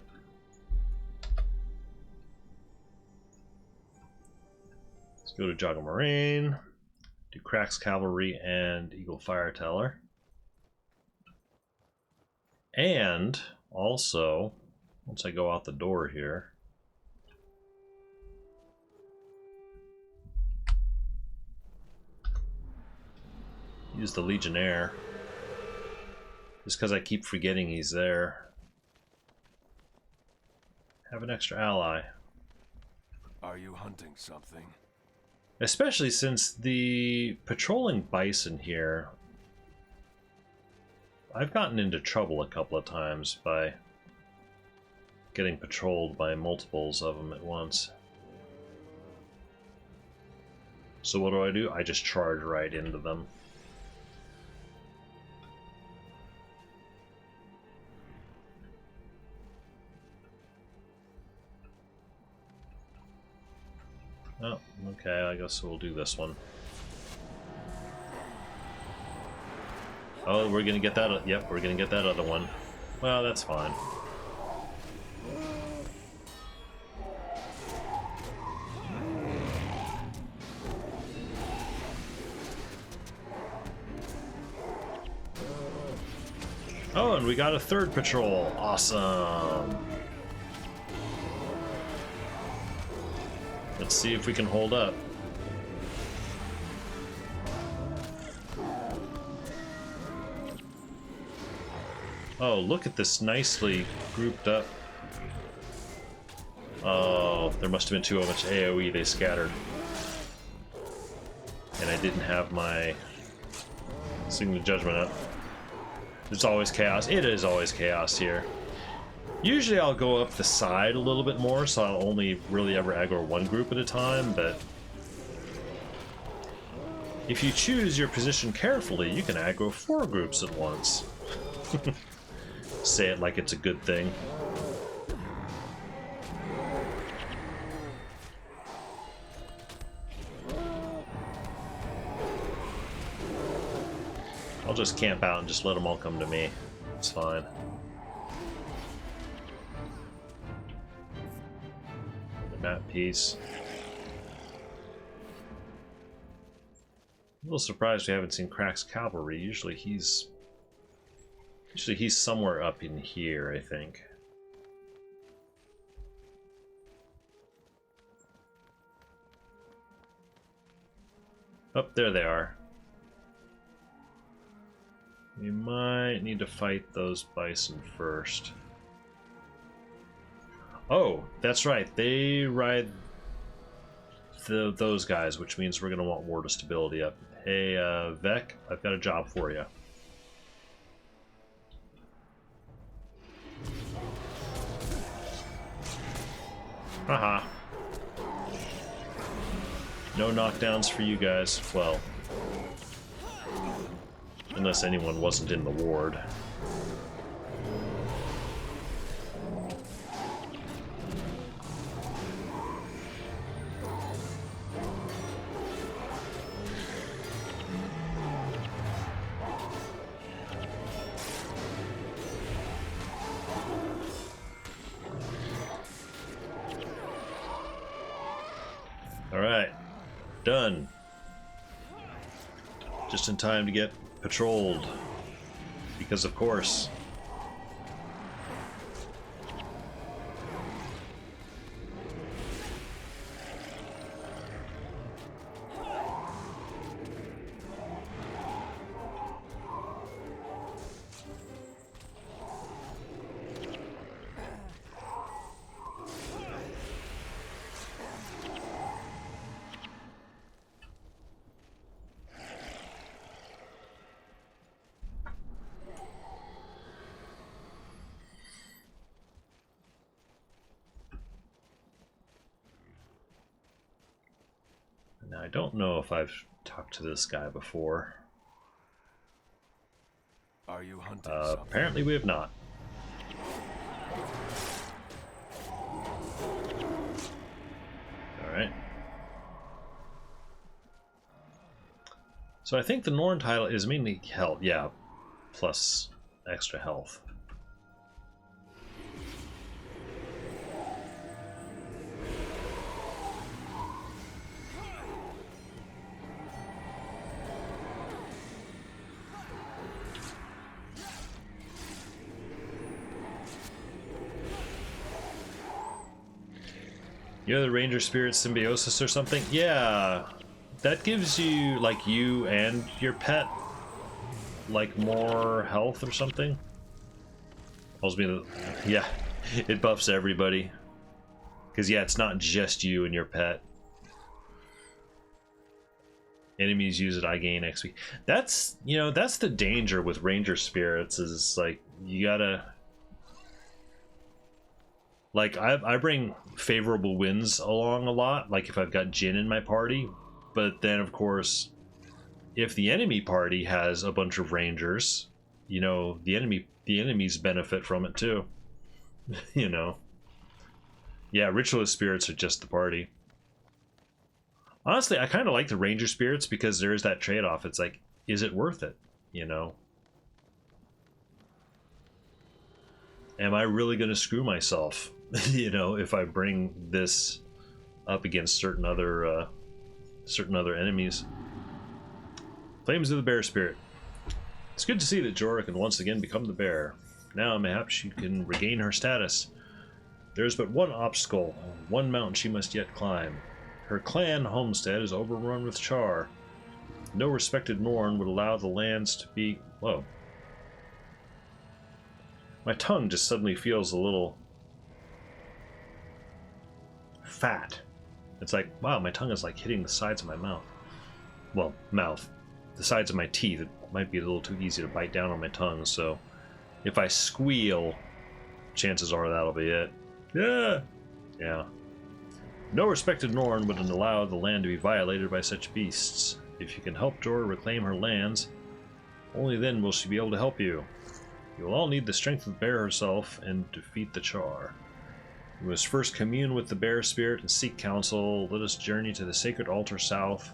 Let's go to Jogga Moraine. Do Cracks Cavalry and Eagle Fireteller. And also, once I go out the door here, use the Legionnaire. Just because I keep forgetting he's there. Have an extra ally. Are you hunting something? Especially since the patrolling bison here, I've gotten into trouble a couple of times by getting patrolled by multiples of them at once. So what do? I just charge right into them. Oh, okay, I guess we'll do this one. Oh, we're gonna get that. Yep, we're gonna get that other one. Well, that's fine. Oh, and we got a third patrol. Awesome. Let's see if we can hold up. Oh, look at this nicely grouped up. Oh, there must have been too much AoE, they scattered. And I didn't have my Signal of Judgment up. There's always chaos. It is always chaos here. Usually I'll go up the side a little bit more, so I'll only really ever aggro one group at a time, but if you choose your position carefully, you can aggro 4 groups at once. Say it like it's a good thing. I'll just camp out and just let them all come to me. It's fine. Map piece. A little surprised we haven't seen Crack's Cavalry. Usually he's somewhere up in here, I think. Oh, there they are. We might need to fight those bison first. Oh, that's right. They ride those guys, which means we're going to want Ward of Stability up. Hey, Vec, I've got a job for you. Haha. No knockdowns for you guys. Well, unless anyone wasn't in the ward. Alright, done. Just in time to get patrolled. Because of course. Now, I don't know if I've talked to this guy before. Are you hunting something? Apparently we have not. Alright. So I think the Norn title is mainly health, yeah, plus extra health. You know the Ranger Spirit Symbiosis or something? Yeah. That gives you, like, you and your pet, like, more health or something. Yeah, it buffs everybody. Because, yeah, it's not just you and your pet. Enemies use it, I gain XP. That's, you know, that's the danger with Ranger Spirits, is, like, you gotta... Like, I bring favorable winds along a lot, like if I've got Jin in my party, but then, of course, if the enemy party has a bunch of Rangers, you know, the enemies benefit from it too. You know? Yeah, Ritualist Spirits are just the party. Honestly, I kind of like the Ranger Spirits because there is that trade-off. It's like, is it worth it? You know? Am I really going to screw myself? You know, if I bring this up against certain other enemies. Flames of the Bear Spirit. It's good to see that Jorah can once again become the bear. Now, mayhap she can regain her status. There is but one obstacle, one mountain she must yet climb. Her clan homestead is overrun with char. No respected Norn would allow the lands to be... Whoa. My tongue just suddenly feels a little... fat. It's like, wow, my tongue is like hitting the sides of my mouth. Well, mouth. The sides of my teeth. It might be a little too easy to bite down on my tongue, so if I squeal, chances are that'll be it. Yeah! Yeah. No respected Norn would allow the land to be violated by such beasts. If you can help Jorah reclaim her lands, only then will she be able to help you. You will all need the strength of the bear herself and defeat the char. We must first commune with the bear spirit and seek counsel. Let us journey to the sacred altar south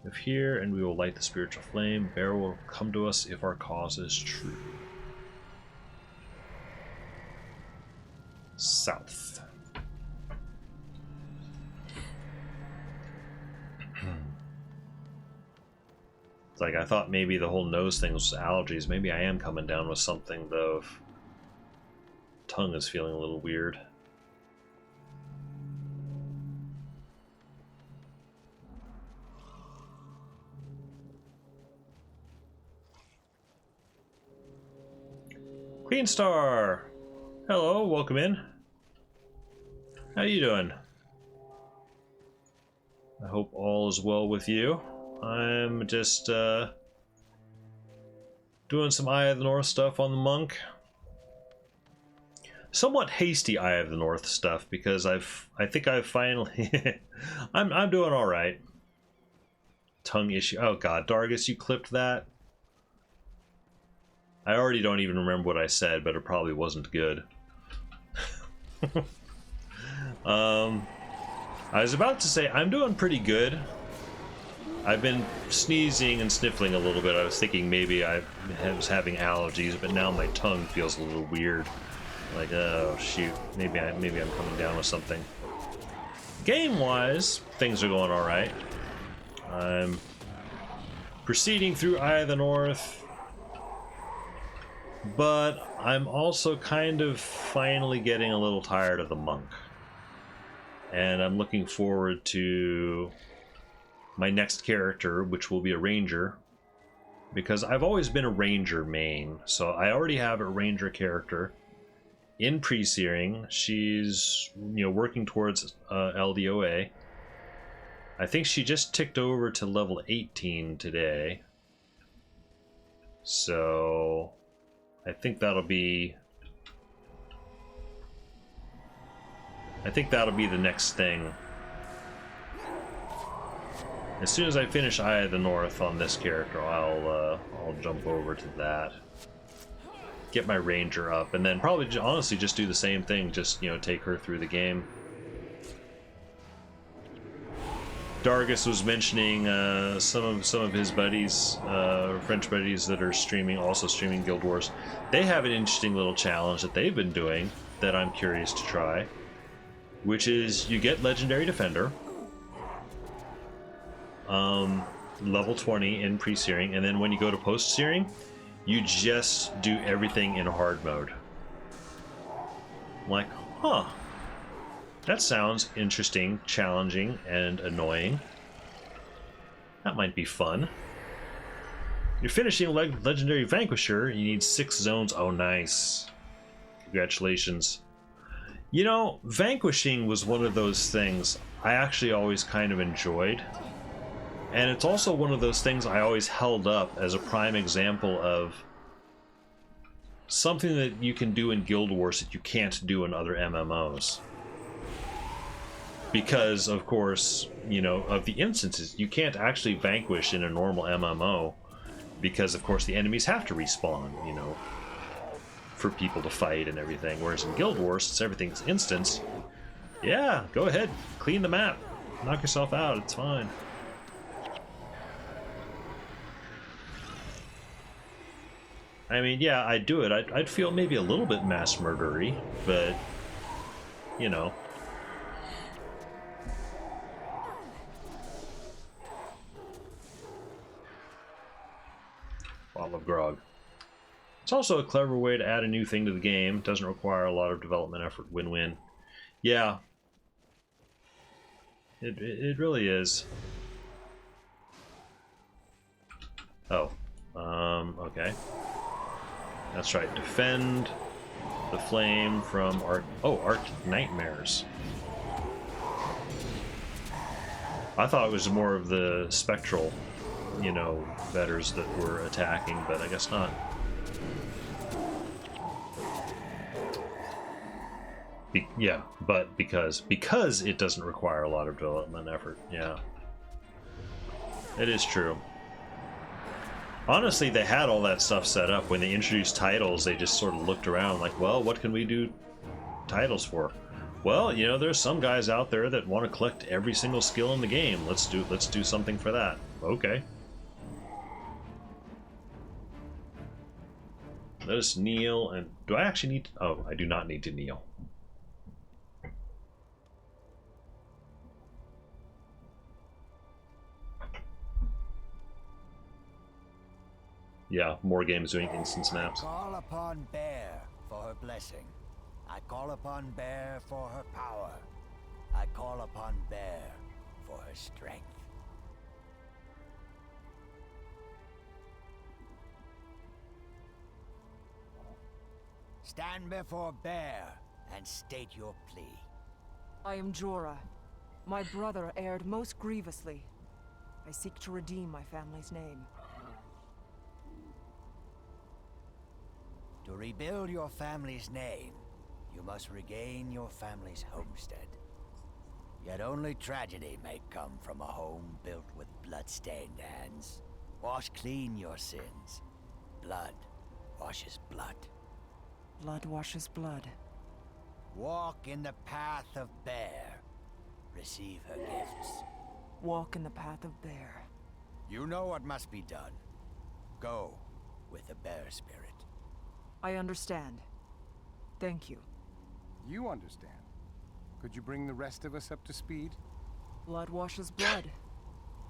of here, and we will light the spiritual flame. Bear will come to us if our cause is true. South. It's like, I thought maybe the whole nose thing was allergies. Maybe I am coming down with something, though. Tongue is feeling a little weird. Queen Star! Hello, welcome in. How you doing? I hope all is well with you. I'm just doing some Eye of the North stuff on the monk. Somewhat hasty Eye of the North stuff because I think I've finally I'm doing all right. Tongue issue. Oh god, Dargus, you clipped that. I already don't even remember what I said, but it probably wasn't good. I was about to say I'm doing pretty good. I've been sneezing and sniffling a little bit. I was thinking maybe I was having allergies, but now my tongue feels a little weird. Like, oh shoot, maybe I'm coming down with something. Game-wise, things are going all right. I'm proceeding through Eye of the North, but I'm also kind of finally getting a little tired of the monk. And I'm looking forward to my next character, which will be a ranger, because I've always been a ranger main, so I already have a ranger character in Pre-Searing. She's, you know, working towards LDOA. I think she just ticked over to level 18 today, so I think that'll be the next thing. As soon as I finish Eye of the North on this character, I'll jump over to that, get my ranger up, and then probably honestly just do the same thing. Just, you know, take her through the game. Dargus was mentioning some of his buddies, French buddies that are also streaming Guild Wars. They have an interesting little challenge that they've been doing that I'm curious to try, which is you get Legendary Defender, level 20 in Pre-Searing, and then when you go to Post-Searing, you just do everything in hard mode. I'm like, huh, That sounds interesting, challenging, and annoying. That might be fun. You're finishing Legendary Vanquisher. You need 6 zones. Oh, nice. Congratulations. You know, Vanquishing was one of those things I actually always kind of enjoyed. And it's also one of those things I always held up as a prime example of something that you can do in Guild Wars that you can't do in other MMOs. Because, of course, you know, of the instances, you can't actually vanquish in a normal MMO because, of course, the enemies have to respawn, you know, for people to fight and everything. Whereas in Guild Wars, since everything's instance, yeah, go ahead, clean the map, knock yourself out, it's fine. I mean, yeah, I'd do it. I'd feel maybe a little bit mass murdery, but, you know. Bottle of grog. It's also a clever way to add a new thing to the game. Doesn't require a lot of development effort. Win-win. Yeah. It really is. Oh. Okay. That's right. Defend the flame from Arctic Nightmares. I thought it was more of the spectral, you know, betters that were attacking, but I guess not. Yeah, but because it doesn't require a lot of development effort. Yeah, it is true. Honestly, they had all that stuff set up when they introduced titles. They just sort of looked around like, well, what can we do titles for? Well, you know, there's some guys out there that want to collect every single skill in the game. Let's do something for that. Okay. Let us kneel, and do I actually need to, oh, I do not need to kneel. Yeah, more games doing instance maps. I call upon Bear for her blessing. I call upon Bear for her power. I call upon Bear for her strength. Stand before Bear and state your plea. I am Jorah. My brother erred most grievously. I seek to redeem my family's name. To rebuild your family's name, you must regain your family's homestead. Yet only tragedy may come from a home built with blood-stained hands. Wash clean your sins. Blood washes blood. Blood washes blood. Walk in the path of Bear. Receive her gifts. Walk in the path of Bear. You know what must be done. Go with the Bear spirit. I understand. Thank you. You understand. Could you bring the rest of us up to speed? Blood washes blood.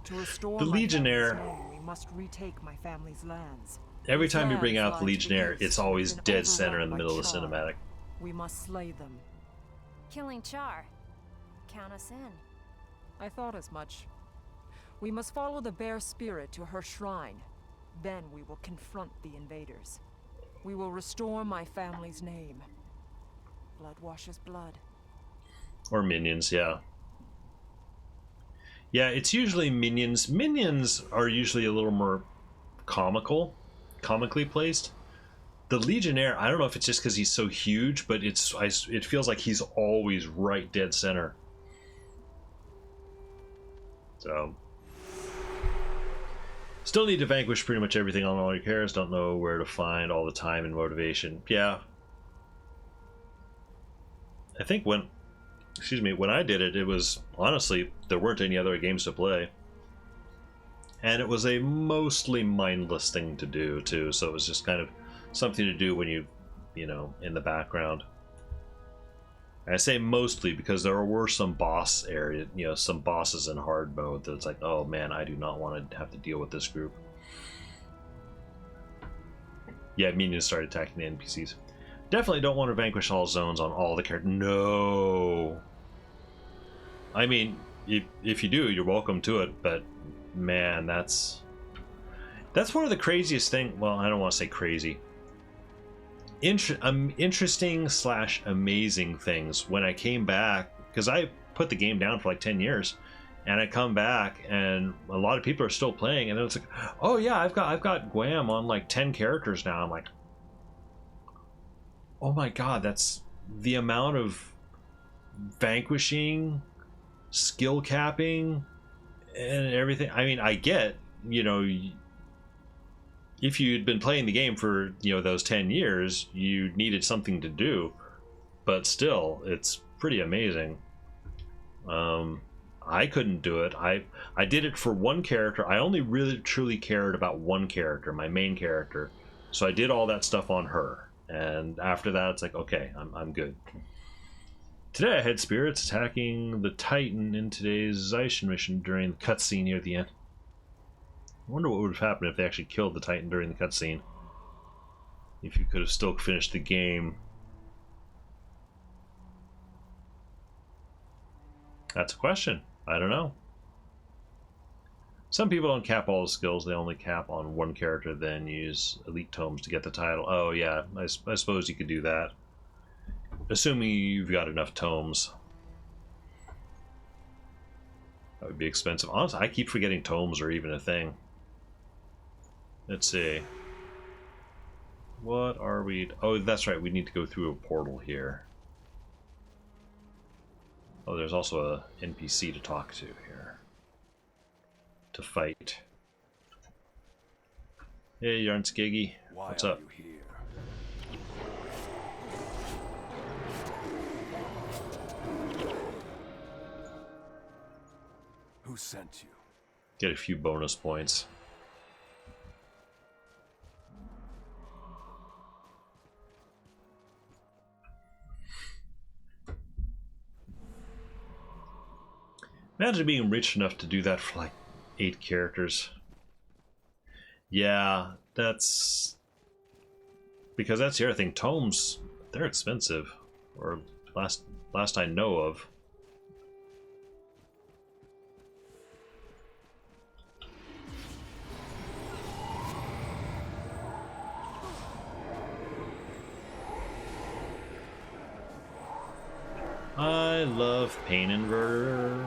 To restore the my Legionnaire. family's name, we must retake my family's lands. Every These time you bring lands out the lie to Legionnaire, east, it's always been dead center overrun in the by middle of the Char. cinematic. We must slay them. Killing Char. Count us in. I thought as much. We must follow the bear spirit to her shrine. Then we will confront the invaders. We will restore my family's name. Blood washes blood. Or minions, yeah. Yeah, it's usually minions. Minions are usually a little more comically placed. The Legionnaire, I don't know if it's just because he's so huge, but it feels like he's always right dead center. So, still need to vanquish pretty much everything on all your characters. Don't know where to find all the time and motivation. Yeah. I think when I did it, it was, honestly, there weren't any other games to play. And it was a mostly mindless thing to do, too. So it was just kind of something to do when you know, in the background. And I say mostly because there were some boss area, you know, some bosses in hard mode that's like, oh man, I do not want to have to deal with this group. Yeah, minions start attacking the NPCs. Definitely don't want to vanquish all zones on all the characters. No. I mean, if you do, you're welcome to it. But man, that's one of the craziest thing. Well, I don't want to say crazy. Interesting / amazing things when I came back, because I put the game down for like 10 years, and I come back and a lot of people are still playing, and it's like, oh yeah, I've got Guam on like 10 characters now. I'm like, oh my god, that's the amount of vanquishing, skill capping, and everything. I mean, I get, you know, if you'd been playing the game for, you know, those 10 years, you needed something to do, but still, it's pretty amazing. I couldn't do it. I did it for one character. I only really truly cared about one character, my main character, so I did all that stuff on her, and after that it's like, okay, I'm good. Today I had spirits attacking the Titan in today's Zaishin mission during the cutscene near the end. I wonder what would have happened if they actually killed the Titan during the cutscene. If you could have still finished the game. That's a question. I don't know. Some people don't cap all the skills. They only cap on one character, then use elite tomes to get the title. Oh yeah, I suppose you could do that. Assuming you've got enough tomes. That would be expensive. Honestly, I keep forgetting tomes are even a thing. Let's see. What are we... Oh, that's right. We need to go through a portal here. Oh, there's also a NPC to talk to here. To fight. Hey, Yarn Skiggy. What's up? You here? Who sent you? Get a few bonus points. Imagine being rich enough to do that for like 8 characters. Yeah, that's... Because that's the other thing. Tomes, they're expensive. Or last I know of. I love Pain Inverter.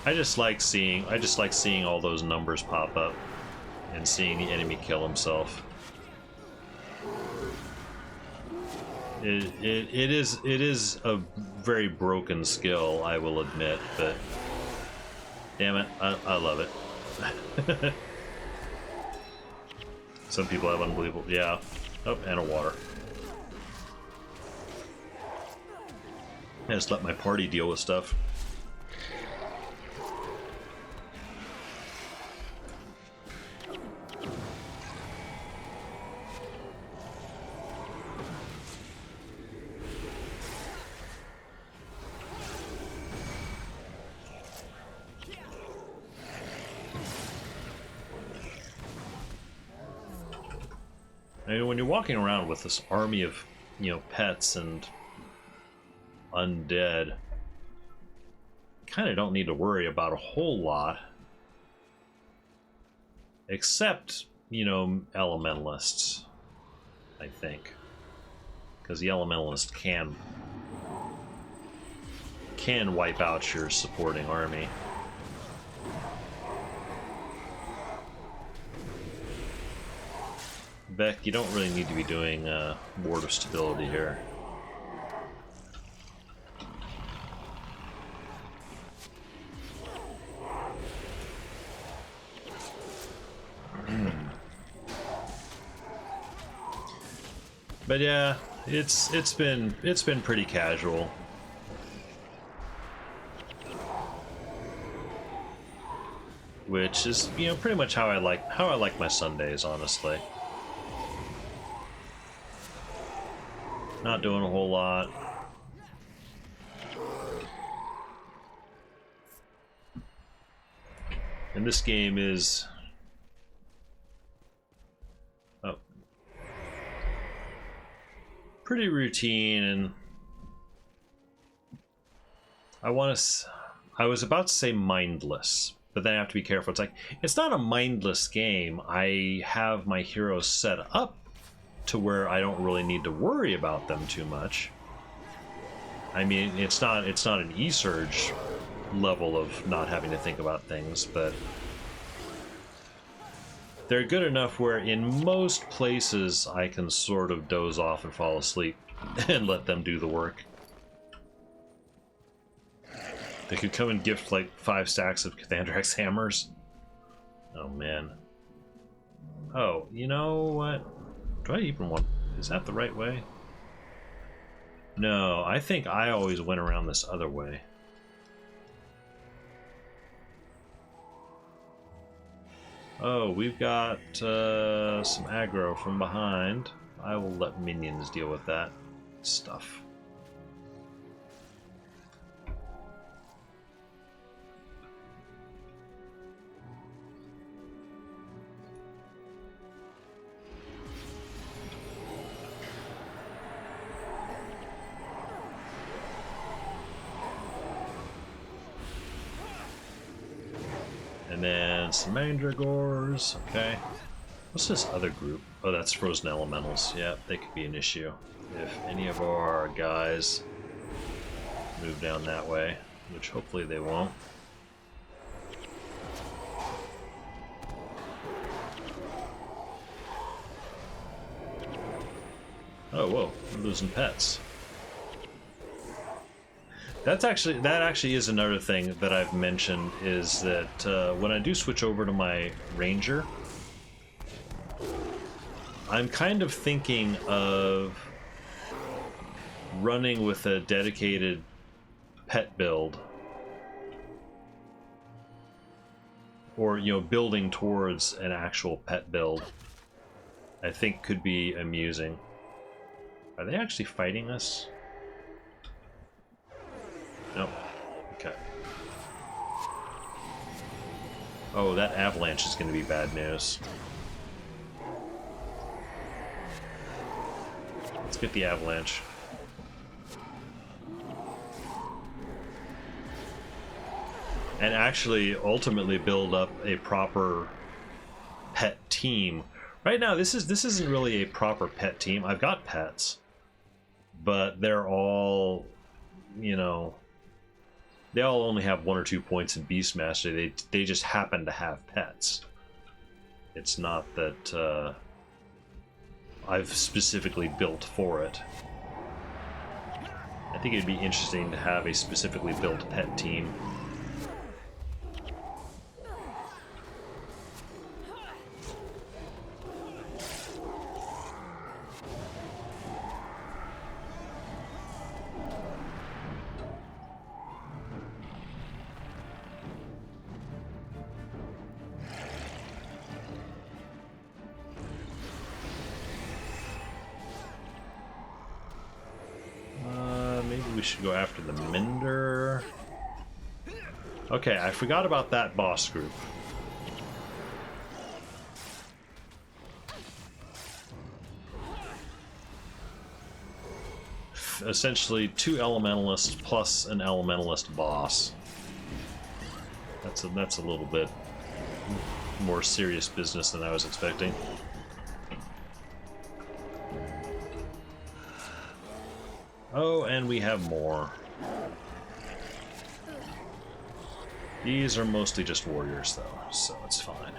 I just like seeing all those numbers pop up and seeing the enemy kill himself. It is a very broken skill, I will admit, but damn it, I love it. Some people have unbelievable, yeah. Oh, and a water. I just let my party deal with stuff. I mean, when you're walking around with this army of, you know, pets and undead, kind of don't need to worry about a whole lot. Except, you know, elementalists, I think. Because the elementalist can wipe out your supporting army. Beck, you don't really need to be doing Ward of Stability here. But yeah, it's been pretty casual. Which is, you know, pretty much how I like my Sundays, honestly. Not doing a whole lot. And this game is pretty routine, and I was about to say mindless, but then I have to be careful. It's like, it's not a mindless game. I have my heroes set up to where I don't really need to worry about them too much. I mean, it's not an E-Surge level of not having to think about things, but they're good enough where in most places I can sort of doze off and fall asleep and let them do the work. They could come and gift like 5 stacks of Cathandrax hammers. Oh man. Oh, you know what? Do I even want... Is that the right way? No, I think I always went around this other way. Oh, we've got some aggro from behind. I will let minions deal with that stuff. And then some mandragores. Okay. What's this other group? Oh, that's frozen elementals. Yeah, they could be an issue if any of our guys move down that way, which hopefully they won't. Oh, whoa, we're losing pets. That actually is another thing that I've mentioned, is that when I do switch over to my ranger, I'm kind of thinking of running with a dedicated pet build, or, you know, building towards an actual pet build. I think could be amusing. Are they actually fighting us? Nope. Okay. Oh, that avalanche is going to be bad news. Let's get the avalanche. And actually, ultimately build up a proper pet team. Right now, this isn't really a proper pet team. I've got pets, but they're all, you know, they all only have 1 or 2 points in Beastmaster. They just happen to have pets. It's not that I've specifically built for it. I think it'd be interesting to have a specifically built pet team. We should go after the Mender. Okay, I forgot about that boss group. Essentially 2 elementalists plus an elementalist boss. That's a little bit more serious business than I was expecting. Oh, and we have more. These are mostly just warriors, though, so it's fine.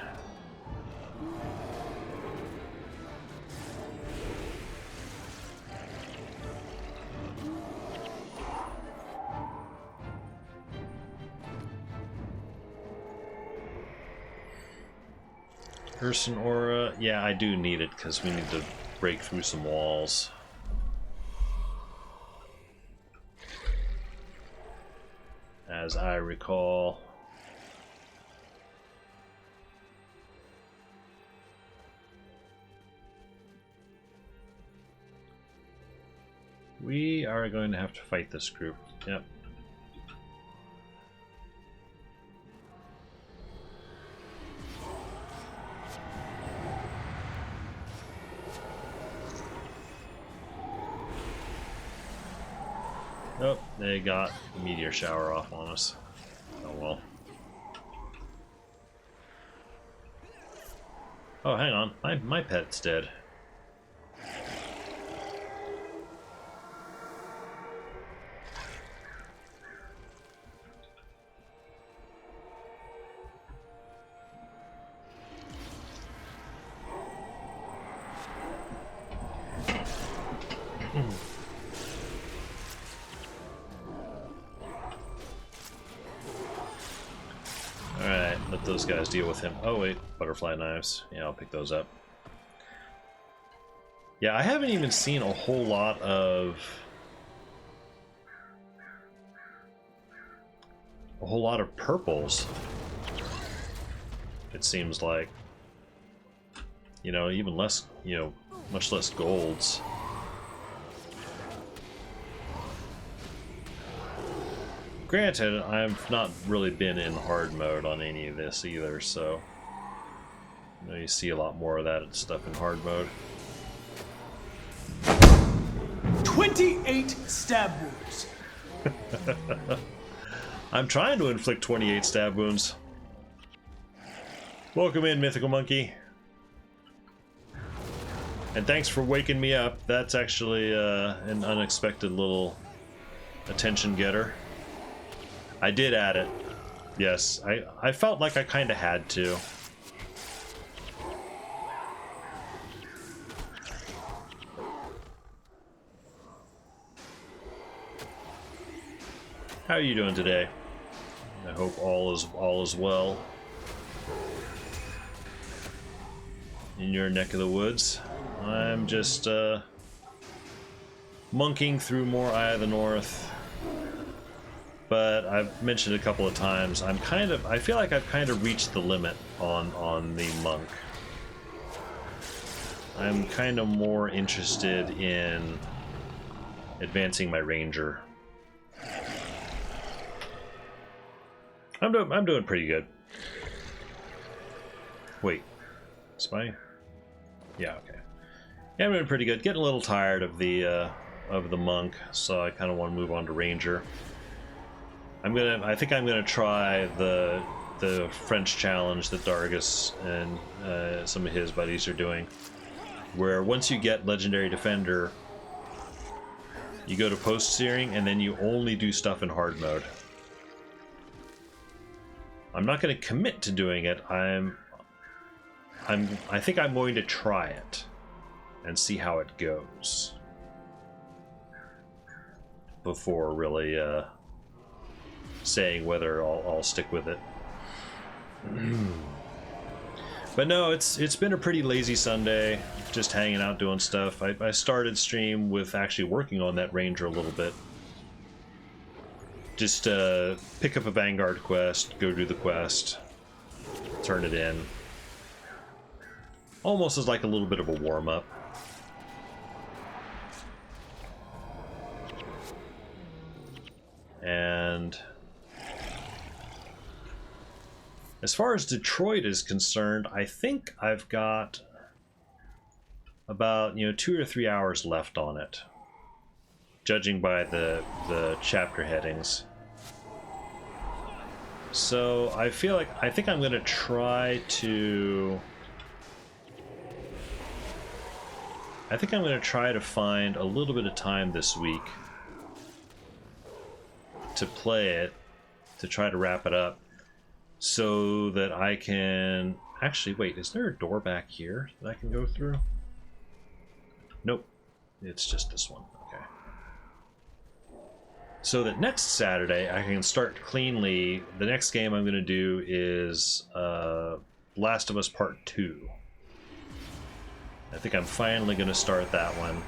Person aura, yeah, I do need it because we need to break through some walls. As I recall. We are going to have to fight this group. Yep. Oh, they got the meteor shower off on us. Oh well. Oh, hang on. My pet's dead. Alright, let those guys deal with him. Oh wait, butterfly knives. Yeah, I'll pick those up. Yeah, I haven't even seen a whole lot of... purples. It seems like. You know, even less, you know, much less golds. Granted, I've not really been in hard mode on any of this either, so you know, you see a lot more of that stuff in hard mode. 28 stab wounds. I'm trying to inflict 28 stab wounds. Welcome in, Mythical Monkey. And thanks for waking me up. That's actually an unexpected little attention getter. I did add it. Yes, I felt like I kind of had to. How are you doing today? I hope all is well in your neck of the woods. I'm just monkeying through more Eye of the North. But I've mentioned a couple of times, I feel like I've kind of reached the limit on the monk. I'm kind of more interested in advancing my ranger. I'm doing pretty good. Wait, spy? Yeah, okay. Yeah, I'm doing pretty good. Getting a little tired of the monk, so I kind of want to move on to ranger. I think I'm gonna try the French challenge that Dargus and some of his buddies are doing, where once you get Legendary Defender, you go to Post-Searing and then you only do stuff in hard mode. I'm not going to commit to doing it. I think I'm going to try it and see how it goes before really saying whether I'll stick with it. But no, it's been a pretty lazy Sunday, just hanging out doing stuff. I started stream with actually working on that ranger a little bit. Just pick up a Vanguard quest, go do the quest, turn it in. Almost as like a little bit of a warm-up. And as far as Detroit is concerned, I think I've got about 2 or 3 hours left on it, judging by the chapter headings. So I think I'm gonna try to find a little bit of time this week to play it, to try to wrap it up, so that I can actually wait. Is there a door back here that I can go through? Nope, it's just this one. Okay. So that next Saturday I can start cleanly. The next game I'm going to do is Last of Us Part 2. I think I'm finally going to start that one.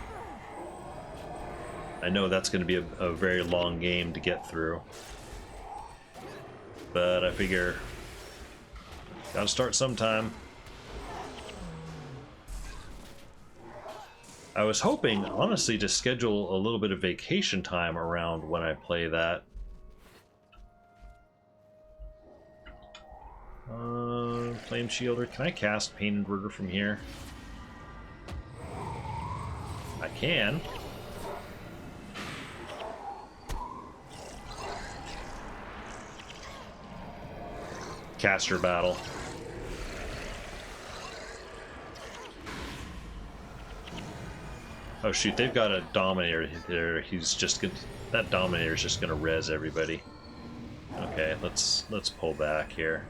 I know that's going to be a very long game to get through, but I figure gotta start sometime. I was hoping, honestly, to schedule a little bit of vacation time around when I play that. Flame Shielder. Can I cast Pain Inverter from here? I can. caster battle. Oh shoot, they've got a Dominator there. He's just gonna, that Dominator's just gonna res everybody. Okay, let's pull back here.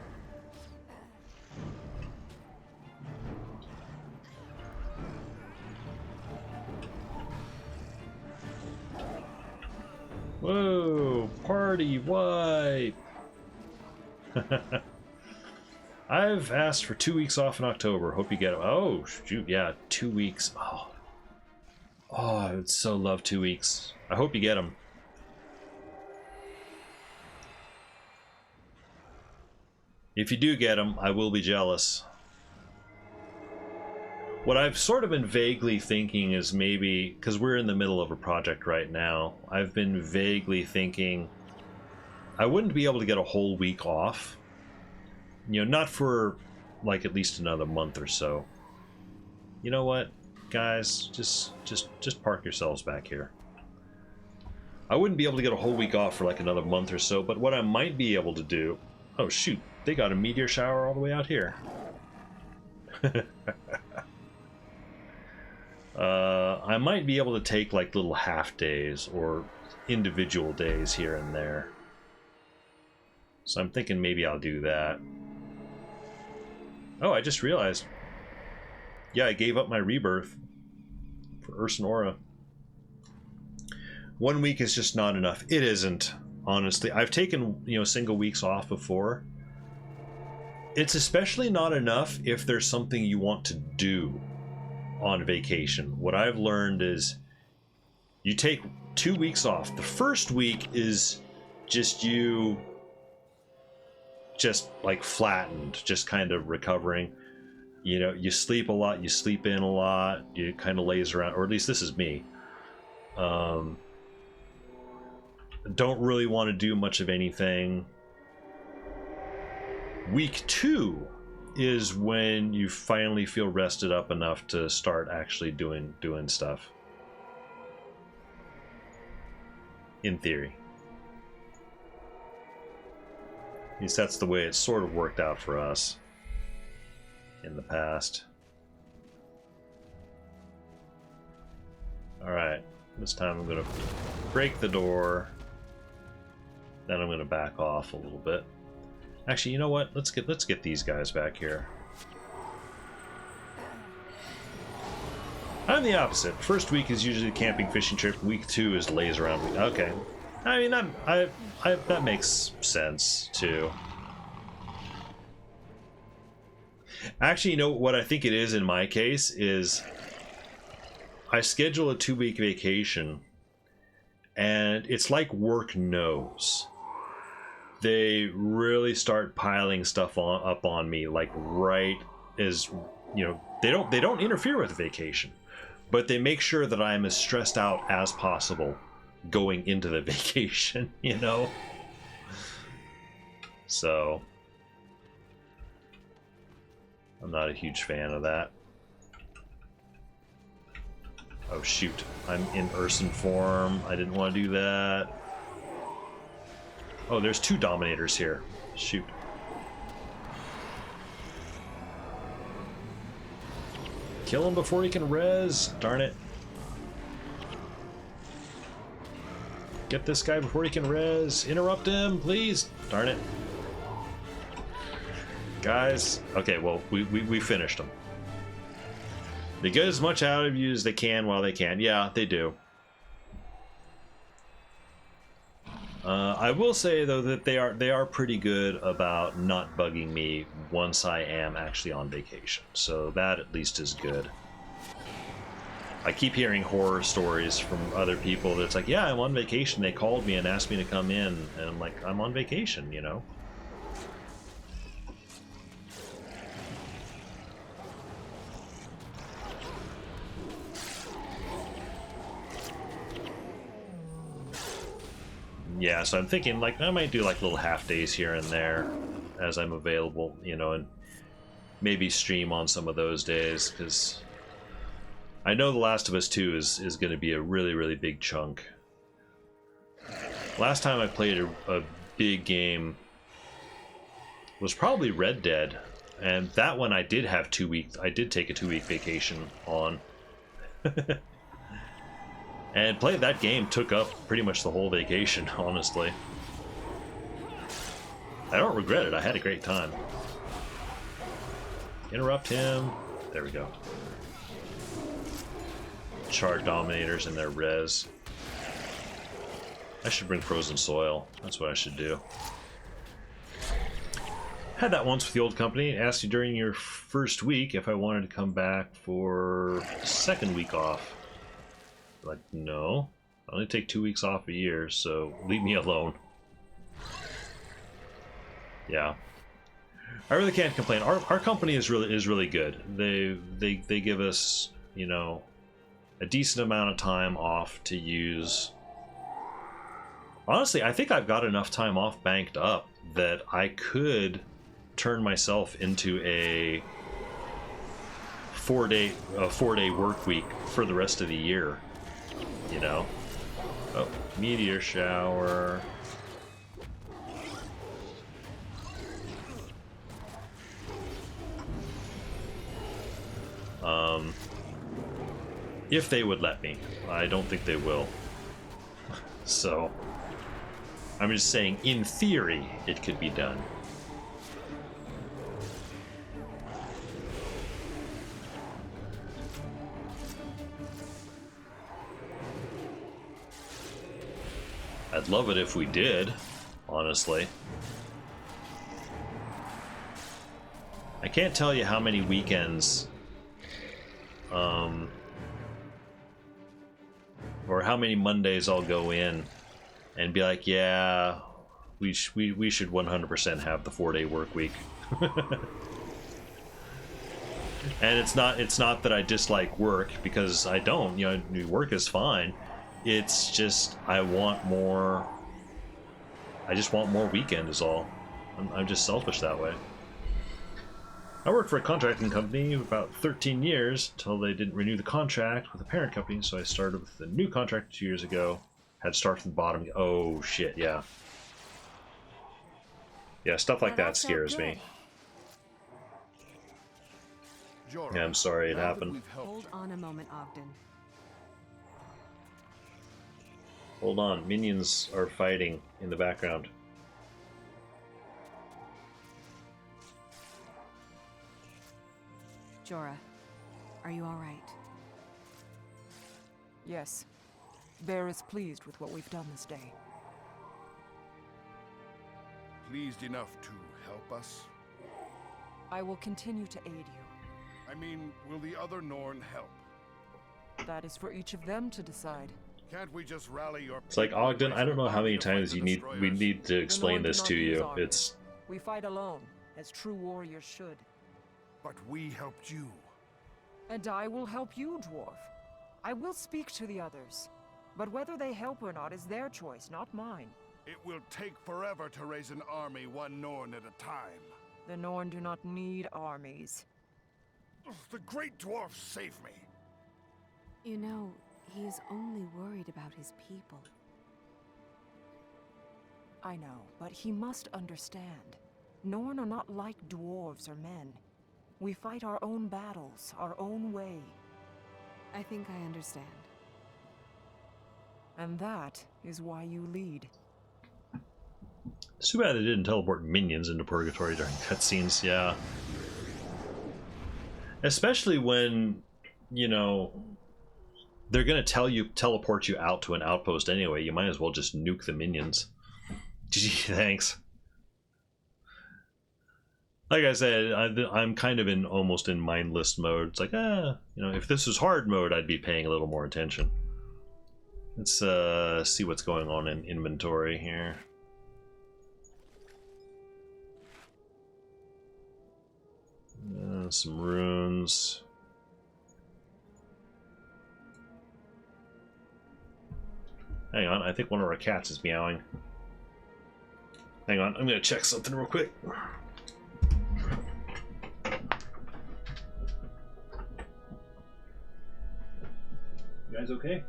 Whoa, party wipe! I've asked for 2 weeks off in October. Hope you get it. Oh, shoot, yeah, 2 weeks. Oh, I would so love 2 weeks. I hope you get them. If you do get them, I will be jealous. What I've sort of been vaguely thinking is maybe, because we're in the middle of a project right now, I've been vaguely thinking I wouldn't be able to get a whole week off. You know, not for like at least another month or so. You know what, guys? Just park yourselves back here. I wouldn't be able to get a whole week off for like another month or so, but what I might be able to do... Oh shoot, they got a meteor shower all the way out here. I might be able to take like little half days or individual days here and there. So I'm thinking maybe I'll do that. Oh, I just realized. Yeah, I gave up my rebirth for Ursa Nora. 1 week is just not enough. It isn't, honestly. I've taken, you know, single weeks off before. It's especially not enough if there's something you want to do on vacation. What I've learned is you take 2 weeks off. The first week is just you just like flattened, just kind of recovering. You know, you sleep a lot, you sleep in a lot, you kind of laze around, or at least this is me. Don't really want to do much of anything. Week 2 is when you finally feel rested up enough to start actually doing stuff. In theory. At least that's the way it's sort of worked out for us in the past. Alright, this time I'm going to break the door. Then I'm going to back off a little bit. Actually, you know what? Let's get these guys back here. I'm the opposite. First week is usually a camping fishing trip. Week 2 is lays around. Okay, I mean that makes sense too. Actually, you know what I think it is in my case is I schedule a 2-week vacation, and it's like work knows. They really start piling stuff up on me, like right as, you know, they don't interfere with the vacation, but they make sure that I'm as stressed out as possible going into the vacation, you know? So I'm not a huge fan of that. Oh shoot, I'm in Ursan form. I didn't want to do that. Oh, there's 2 Dominators here. Shoot. Kill him before he can res. Darn it. Get this guy before he can res. Interrupt him, please. Darn it. Guys. Okay, well, we finished him. They get as much out of you as they can while they can. Yeah, they do. I will say though that they are pretty good about not bugging me once I am actually on vacation, so that at least is good. I keep hearing horror stories from other people that's like, yeah, I'm on vacation, they called me and asked me to come in, and I'm like, I'm on vacation, you know. Yeah, so I'm thinking, like, I might do, like, little half days here and there as I'm available, you know, and maybe stream on some of those days, because I know The Last of Us 2 is going to be a really, really big chunk. Last time I played a big game was probably Red Dead, and that one I did have 2 weeks. I did take a 2-week vacation on, and playing that game took up pretty much the whole vacation. Honestly, I don't regret it. I had a great time. Interrupt him. There we go. Charred Dominators in their res. I should bring Frozen Soil. That's what I should do. Had that once with the old company. Asked you during your first week if I wanted to come back for the second week off. Like, no. I only take 2 weeks off a year, so leave me alone. Yeah. I really can't complain. Our company is really good. They give us, you know, a decent amount of time off to use. Honestly, I think I've got enough time off banked up that I could turn myself into a four-day work week for the rest of the year. You know? Oh, meteor shower. If they would let me. I don't think they will. So, I'm just saying, in theory, it could be done. I'd love it if we did, honestly. I can't tell you how many weekends, or how many Mondays I'll go in and be like, yeah, we should 100% have the 4-day work week. And it's not that I dislike work, because I don't. You know, work is fine. It's just I want more. I just want more weekend is all. I'm just selfish that way. I worked for a contracting company about 13 years until they didn't renew the contract with the parent company, so I started with a new contract 2 years ago. Had to start from the bottom. Oh shit, yeah. Yeah, stuff like that scares me. Yeah, I'm sorry it happened. Hold on a moment, Ogden. Hold on, minions are fighting in the background. Jorah, are you all right? Yes. Bear is pleased with what we've done this day. Pleased enough to help us? I will continue to aid you. I mean, will the other Norn help? That is for each of them to decide. Can't we just rally your... It's like, Ogden, I don't know how many times we need to explain this to you. It's... We fight alone, as true warriors should. But we helped you. And I will help you, dwarf. I will speak to the others. But whether they help or not is their choice, not mine. It will take forever to raise an army, one Norn at a time. The Norn do not need armies. The Great Dwarf save me! You know, he is only worried about his people. I know, but he must understand. Norn are not like dwarves or men. We fight our own battles, our own way. I think I understand. And that is why you lead. It's too bad they didn't teleport minions into Purgatory during cutscenes, yeah. Especially when, you know, they're gonna teleport you out to an outpost anyway. You might as well just nuke the minions. Gee, thanks. Like I said, I'm kind of almost in mindless mode. It's like, you know, if this was hard mode, I'd be paying a little more attention. Let's see what's going on in inventory here. Some runes. Hang on, I think one of our cats is meowing. Hang on, I'm gonna check something real quick. You guys okay?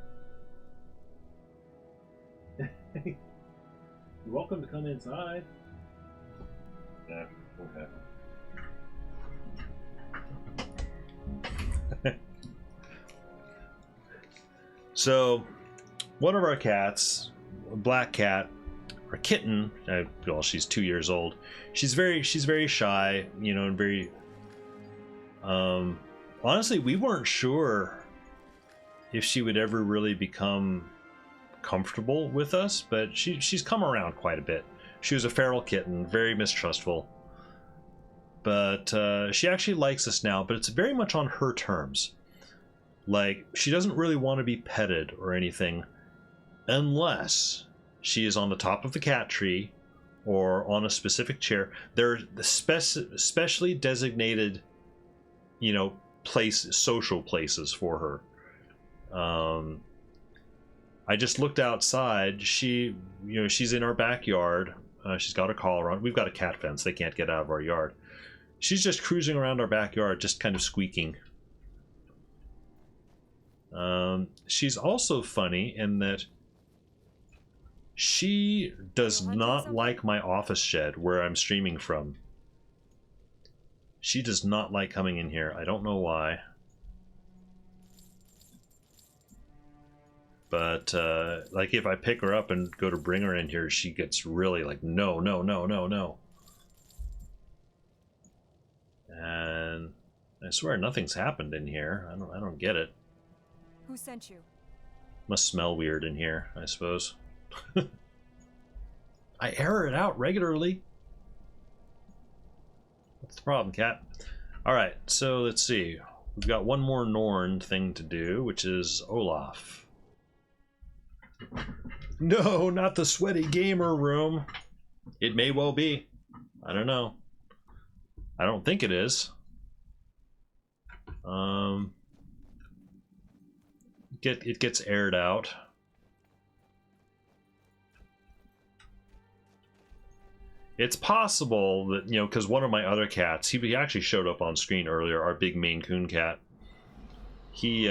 You're welcome to come inside. Yeah, Okay. So, one of our cats, a black cat, our kitten, well, she's 2 years old. She's very shy, you know, and very. Honestly, we weren't sure if she would ever really become comfortable with us, but she's come around quite a bit. She was a feral kitten, very mistrustful, but she actually likes us now, but it's very much on her terms. Like, she doesn't really want to be petted or anything unless she is on the top of the cat tree or on a specific chair. There are specially designated, you know, social places for her. I just looked outside. She's in our backyard. She's got a collar on. We've got a cat fence. They can't get out of our yard. She's just cruising around our backyard, just kind of squeaking. She's also funny in that she does not like my office shed where I'm streaming from. She does not like coming in here. I don't know why. But, like, if I pick her up and go to bring her in here, she gets really like, no, no, no, no, no. And I swear nothing's happened in here. I don't get it. Who sent you? Must smell weird in here, I suppose. I air it out regularly. What's the problem, cat? Alright, so let's see. We've got one more Norn thing to do, which is Olaf. No, not the sweaty gamer room. It may well be. I don't know. I don't think it is. It gets aired out. It's possible that, you know, because one of my other cats, he actually showed up on screen earlier, our big Maine Coon cat. He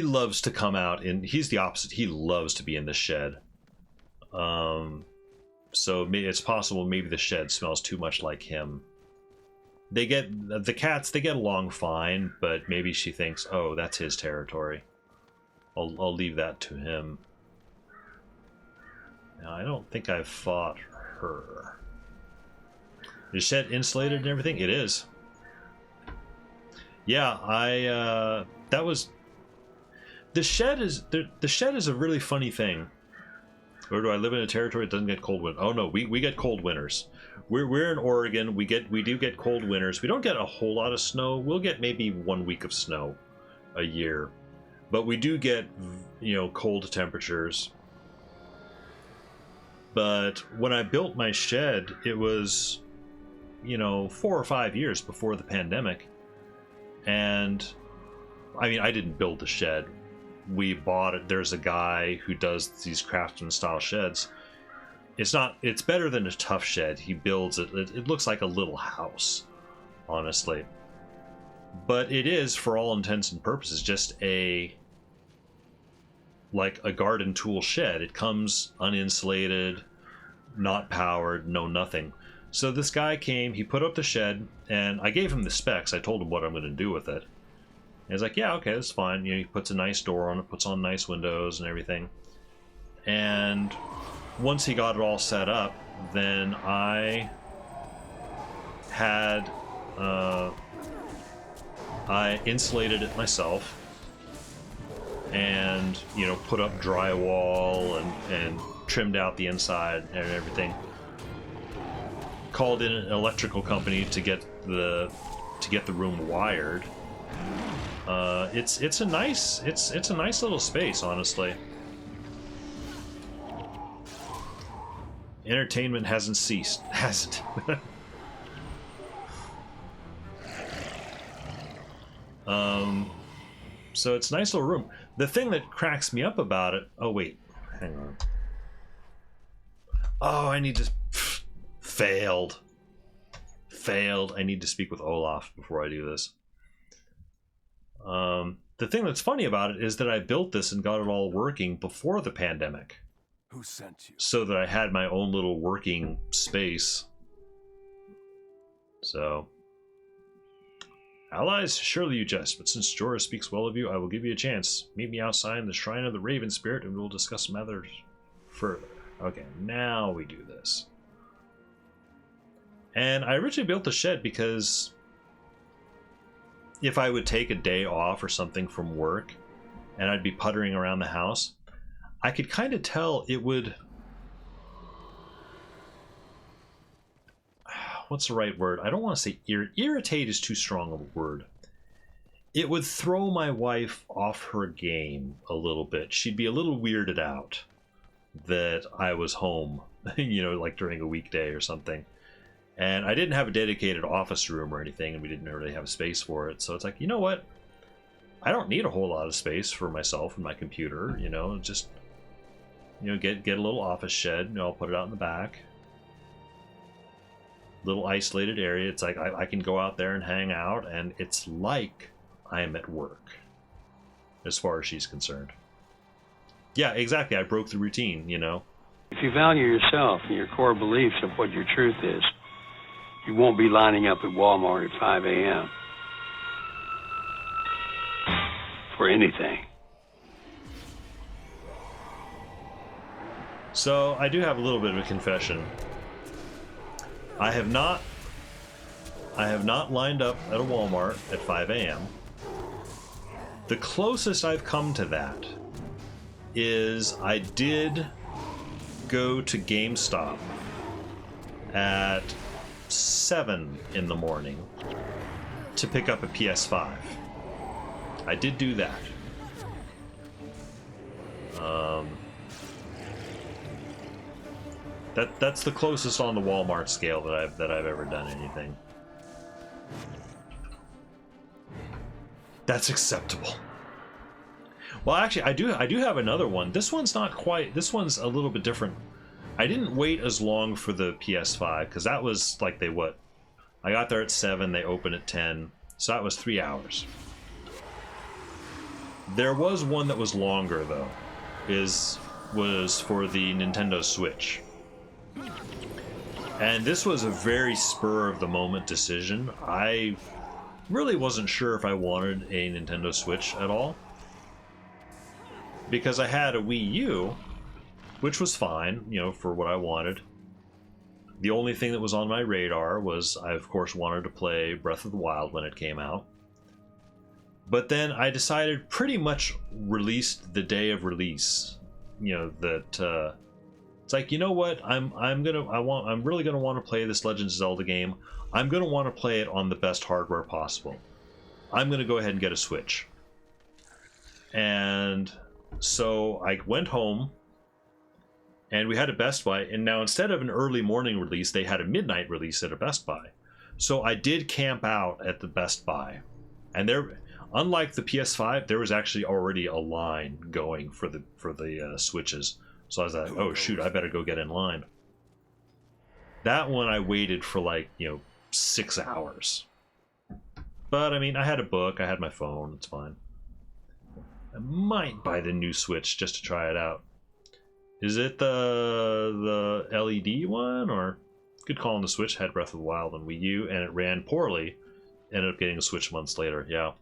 loves to come out, and he's the opposite. He loves to be in the shed. So it's possible maybe the shed smells too much like him. The cats get along fine, but maybe she thinks, oh, that's his territory. I'll leave that to him. Now, I don't think I've fought her. Is the shed insulated and everything? It is. Yeah, that was. The shed is a really funny thing. Or do I live in a territory that doesn't get cold winters? Oh no, we get cold winters. We're in Oregon. We do get cold winters. We don't get a whole lot of snow. We'll get maybe 1 week of snow a year, but we do get, you know, cold temperatures. But when I built my shed, it was, you know, 4 or 5 years before the pandemic, and I mean, I didn't build the shed. We bought it. There's a guy who does these craftsman style sheds. It's better than a tough shed. He builds it. It looks like a little house, honestly. But it is, for all intents and purposes, just like a garden tool shed. It comes uninsulated, not powered, no nothing. So this guy came, he put up the shed, and I gave him the specs. I told him what I'm going to do with it. And he's like, yeah, okay, that's fine. You know, he puts a nice door on it, puts on nice windows and everything. And once he got it all set up, then I had I insulated it myself, and, you know, put up drywall and trimmed out the inside and everything. Called in an electrical company to get the room wired. It's a nice little space, honestly. Entertainment hasn't ceased, has it? So it's a nice little room. The thing that cracks me up about it... Oh, wait. Hang on. Oh, I need to... Failed. I need to speak with Olaf before I do this. The thing that's funny about it is that I built this and got it all working before the pandemic. Who sent you? so that I had my own little working space. So, allies, surely you jest, but since Jorah speaks well of you, I will give you a chance. Meet me outside in the Shrine of the Raven Spirit and we'll discuss matters further. Okay, now we do this. And I originally built the shed because if I would take a day off or something from work and I'd be puttering around the house, I could kind of tell it would... What's the right word? I don't want to say irritate is too strong of a word. It would throw my wife off her game a little bit. She'd be a little weirded out that I was home, you know, like during a weekday or something. And I didn't have a dedicated office room or anything, and we didn't really have space for it. So it's like, you know what? I don't need a whole lot of space for myself and my computer, you know, just, you know, get a little office shed, you know, I'll put it out in the back. Little isolated area. It's like I can go out there and hang out, and it's like I'm at work as far as she's concerned. Yeah, exactly. I broke the routine, you know. If you value yourself and your core beliefs of what your truth is, you won't be lining up at Walmart at 5 a.m. for anything. So I do have a little bit of a confession. I have not lined up at a Walmart at 5 a.m. The closest I've come to that is I did go to GameStop at 7 in the morning to pick up a PS5. I did do that. That's the closest on the Walmart scale that I've ever done anything. That's acceptable. Well, actually, I do have another one. This one's not quite. This one's a little bit different. I didn't wait as long for the PS5 because that was like I got there at 7. They opened at 10, so that was 3 hours. There was one that was longer though. Was for the Nintendo Switch. And this was a very spur of the moment decision. I really wasn't sure if I wanted a Nintendo Switch at all, because I had a Wii U, which was fine, you know, for what I wanted. The only thing that was on my radar was I of course wanted to play Breath of the Wild when it came out. But then I decided pretty much released the day of release, you know, that it's like, you know what, I'm really gonna want to play this Legend of Zelda game. I'm gonna want to play it on the best hardware possible. I'm gonna go ahead and get a Switch. And so I went home, and we had a Best Buy, and now instead of an early morning release, they had a midnight release at a Best Buy. So I did camp out at the Best Buy, and there, unlike the PS5, there was actually already a line going for the Switches. So I was like, oh shoot, I better go get in line. That one I waited for like, you know, 6 hours. But I mean, I had a book, I had my phone, it's fine. I might buy the new Switch just to try it out. Is it the LED one, or good call on the Switch? Had Breath of the Wild on Wii U and it ran poorly. Ended up getting a Switch months later. Yeah,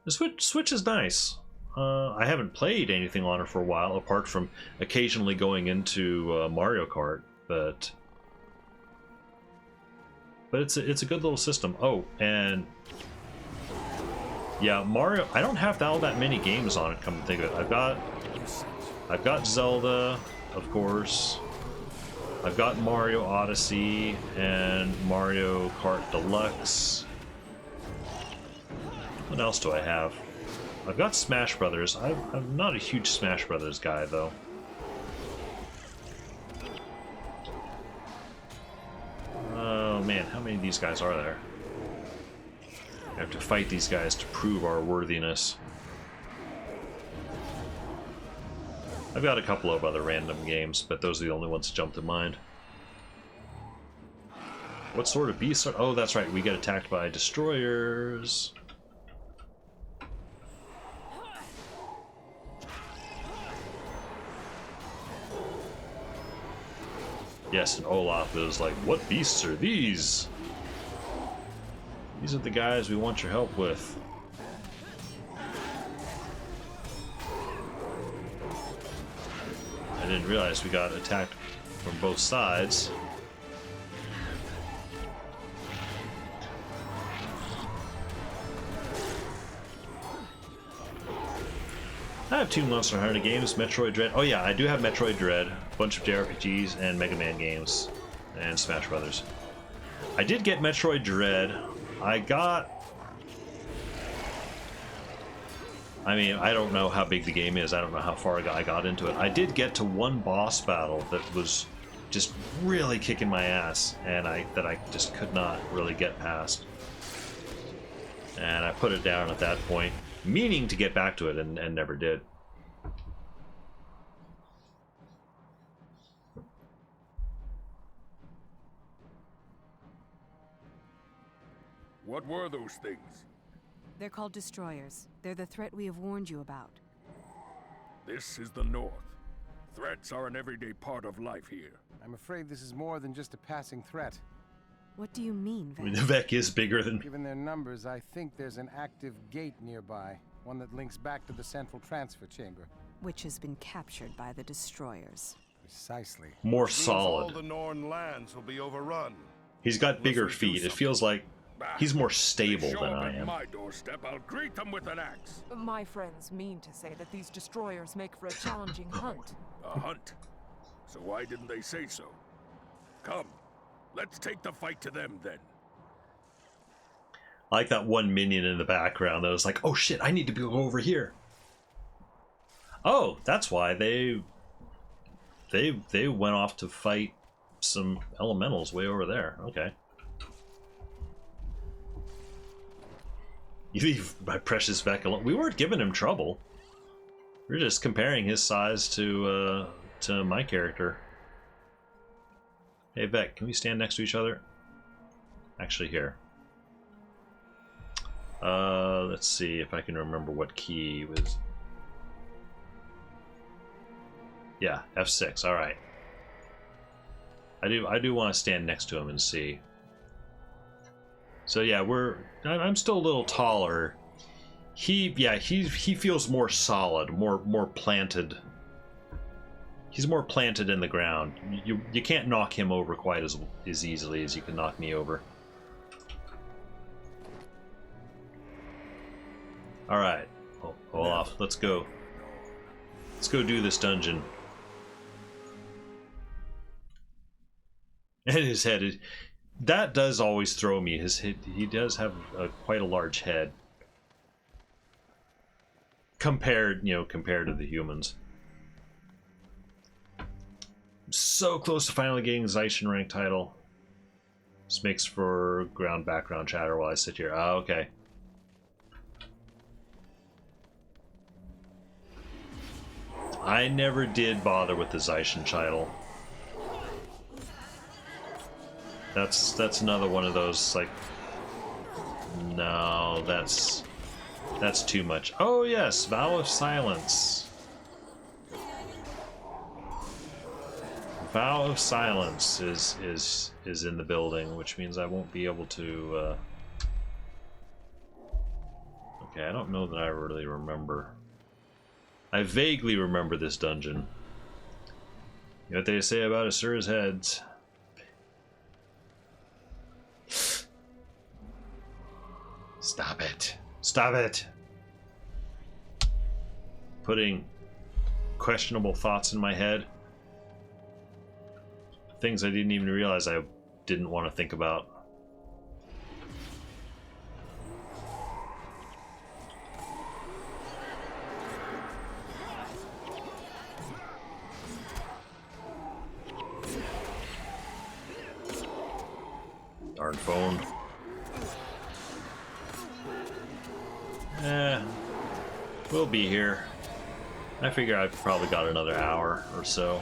the Switch is nice. I haven't played anything on it for a while, apart from occasionally going into Mario Kart, but it's a good little system. Oh, and yeah, Mario. I don't have all that many games on it. Come to think of it, I've got Zelda, of course. I've got Mario Odyssey and Mario Kart Deluxe. What else do I have? I've got Smash Brothers. I'm not a huge Smash Brothers guy, though. Oh man, how many of these guys are there? I have to fight these guys to prove our worthiness. I've got a couple of other random games, but those are the only ones that jump to mind. What sort of beasts are... Oh, that's right, we get attacked by destroyers. Yes, and Olaf is like, what beasts are these? These are the guys we want your help with. I didn't realize we got attacked from both sides. I have 2 Monster Hunter games, Metroid Dread. Oh yeah, I do have Metroid Dread, a bunch of JRPGs, and Mega Man games, and Smash Brothers. I did get Metroid Dread. I mean, I don't know how big the game is. I don't know how far I got into it. I did get to one boss battle that was just really kicking my ass, and I just could not really get past. And I put it down at that point, meaning to get back to it, and never did. What were those things? They're called destroyers. They're the threat we have warned you about. This is the North. Threats are an everyday part of life here. I'm afraid this is more than just a passing threat. What do you mean, Vec? Vec is bigger than... Given their numbers, I think there's an active gate nearby. One that links back to the central transfer chamber. Which has been captured by the destroyers. Precisely. More Means solid. all the Norn lands will be overrun. He's got bigger feet. It feels like he's more stable than I am. At my doorstep, I'll greet them with an axe. My friends mean to say that these destroyers make for a challenging hunt. A hunt? So why didn't they say so? Come, let's take the fight to them then. I like that one minion in the background that was like, oh shit, I need to go over here. Oh, that's why they went off to fight some elementals way over there. Okay. You leave my precious Vec alone. We weren't giving him trouble. We were just comparing his size to my character. Hey Vec, can we stand next to each other? Actually, here. Let's see if I can remember what key was. Yeah, F6. All right. I do want to stand next to him and see. So yeah, I'm still a little taller. He feels more solid, more planted. He's more planted in the ground. You can't knock him over quite as easily as you can knock me over. All right, Olaf, let's go. Let's go do this dungeon. And his head, that does always throw me. His head, he does have quite a large head compared to the humans. I'm so close to finally getting the Zaishin rank title. This makes for background chatter while I sit here. Oh, okay. I never did bother with the Zaishin title. That's another one of those, like, no, that's too much. Oh yes, Vow of Silence. Vow of Silence is in the building, which means I won't be able to. Okay, I don't know that I really remember. I vaguely remember this dungeon. You know what they say about Asura's heads? Stop it. Stop it. Putting questionable thoughts in my head. Things I didn't even realize I didn't want to think about. Darn phone. We'll be here. I figure I've probably got another hour or so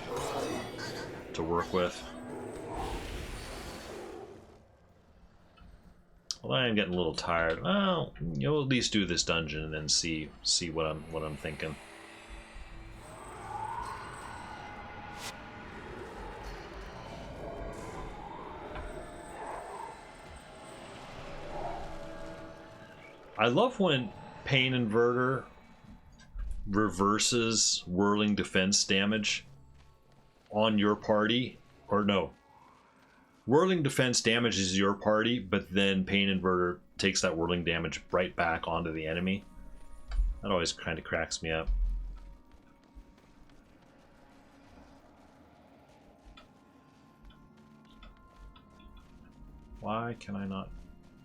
to work with. Well, I am getting a little tired. Well, you'll at least do this dungeon and then see what I'm thinking. I love when Pain Inverter reverses whirling defense damage on your party. Or no. Whirling defense damages your party, but then Pain Inverter takes that whirling damage right back onto the enemy. That always kind of cracks me up. Why can I not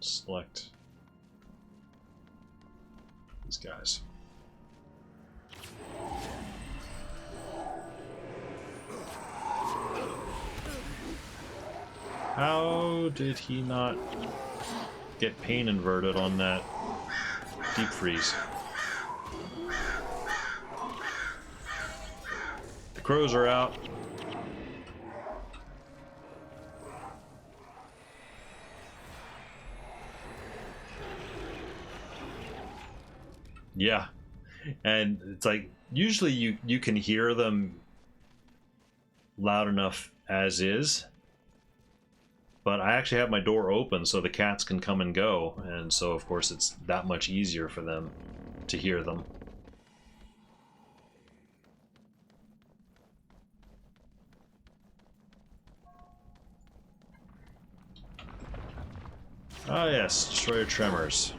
select these guys? How did he not get pain inverted on that deep freeze? The crows are out. Yeah, and it's like usually you can hear them loud enough as is, but I actually have my door open so the cats can come and go, and so of course it's that much easier for them to hear them. Ah yes, Destroyer Tremors.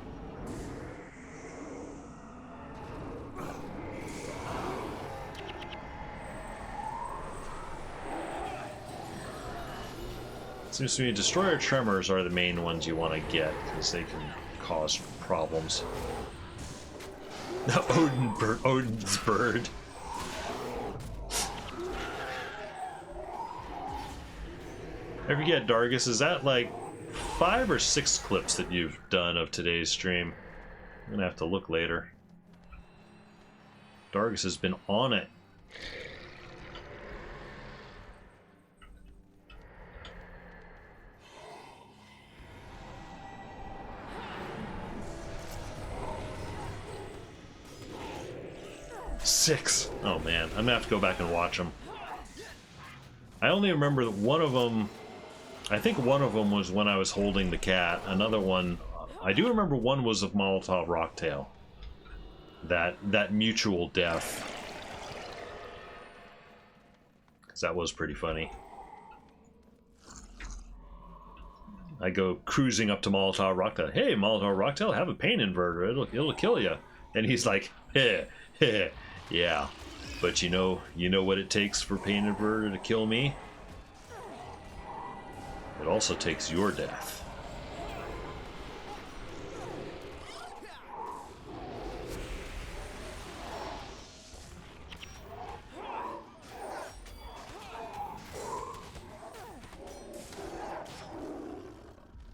Seems to me Destroyer Tremors are the main ones you want to get, because they can cause problems. The Odin's bird. I forget, Dargus, is that like 5 or 6 clips that you've done of today's stream? I'm gonna have to look later. Dargus has been on it. Six. Oh man, I'm gonna have to go back and watch them. I only remember that one of them. I think one of them was when I was holding the cat. Another one, I do remember one was of Molotov Rocktail. That mutual death. 'Cause that was pretty funny. I go cruising up to Molotov Rocktail. Hey, Molotov Rocktail, have a pain inverter. It'll kill you. And he's like, yeah, but you know what it takes for pain inverter to kill me? It also takes your death.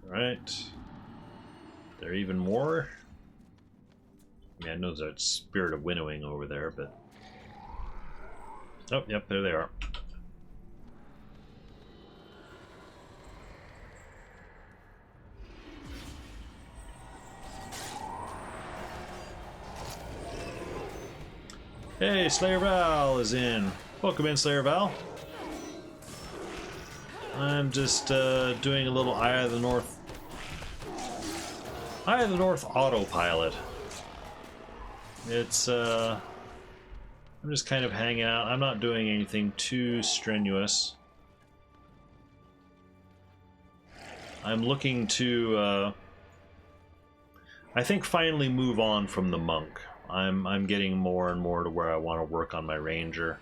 Alright. There are even more? I mean, I know there's a Spirit of Winnowing over there, but... Oh, yep, there they are. Hey, Slayer Val is in. Welcome in, Slayer Val. I'm just doing a little Eye of the North autopilot. It's I'm just kind of hanging out. I'm not doing anything too strenuous. I'm looking to I think finally move on from the monk. I'm getting more and more to where I want to work on my ranger.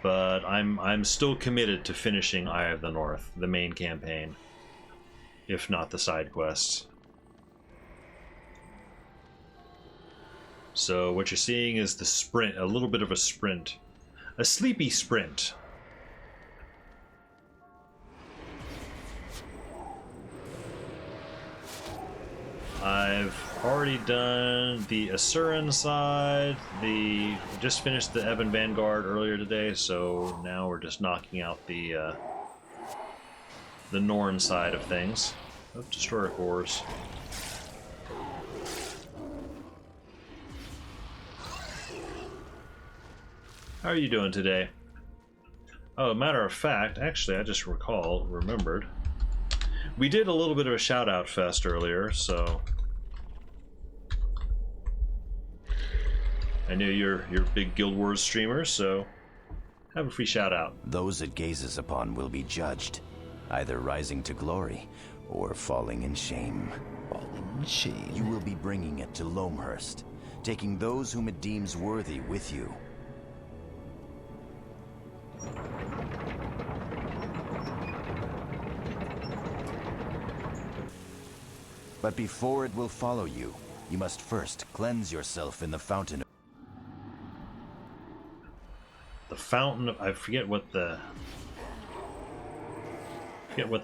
But I'm still committed to finishing Eye of the North, the main campaign, if not the side quests. So what you're seeing is the sprint, a little bit of a sprint, a sleepy sprint. I've already done the Asuran side, just finished the Ebon Vanguard earlier today, so now we're just knocking out the Norn side of things. Oh, Destroyer Cores. How are you doing today? Oh, matter of fact, actually, I just remembered. We did a little bit of a shout-out fest earlier, so I know you're a big Guild Wars streamer, so have a free shout out. Those it gazes upon will be judged, either rising to glory or falling in shame. Falling in shame. You will be bringing it to Loamhurst, taking those whom it deems worthy with you. But before it will follow you, you must first cleanse yourself in the fountain. The fountain of, I forget what the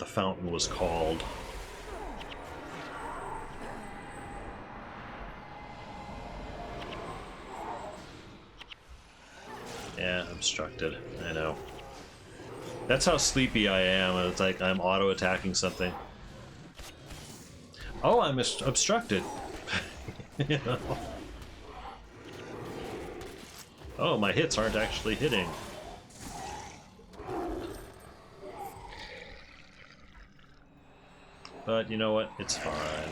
fountain was called. Yeah, obstructed. I know. That's how sleepy I am. It's like I'm auto-attacking something. Oh, I'm obstructed. You know? Oh, my hits aren't actually hitting. But you know what? It's fine.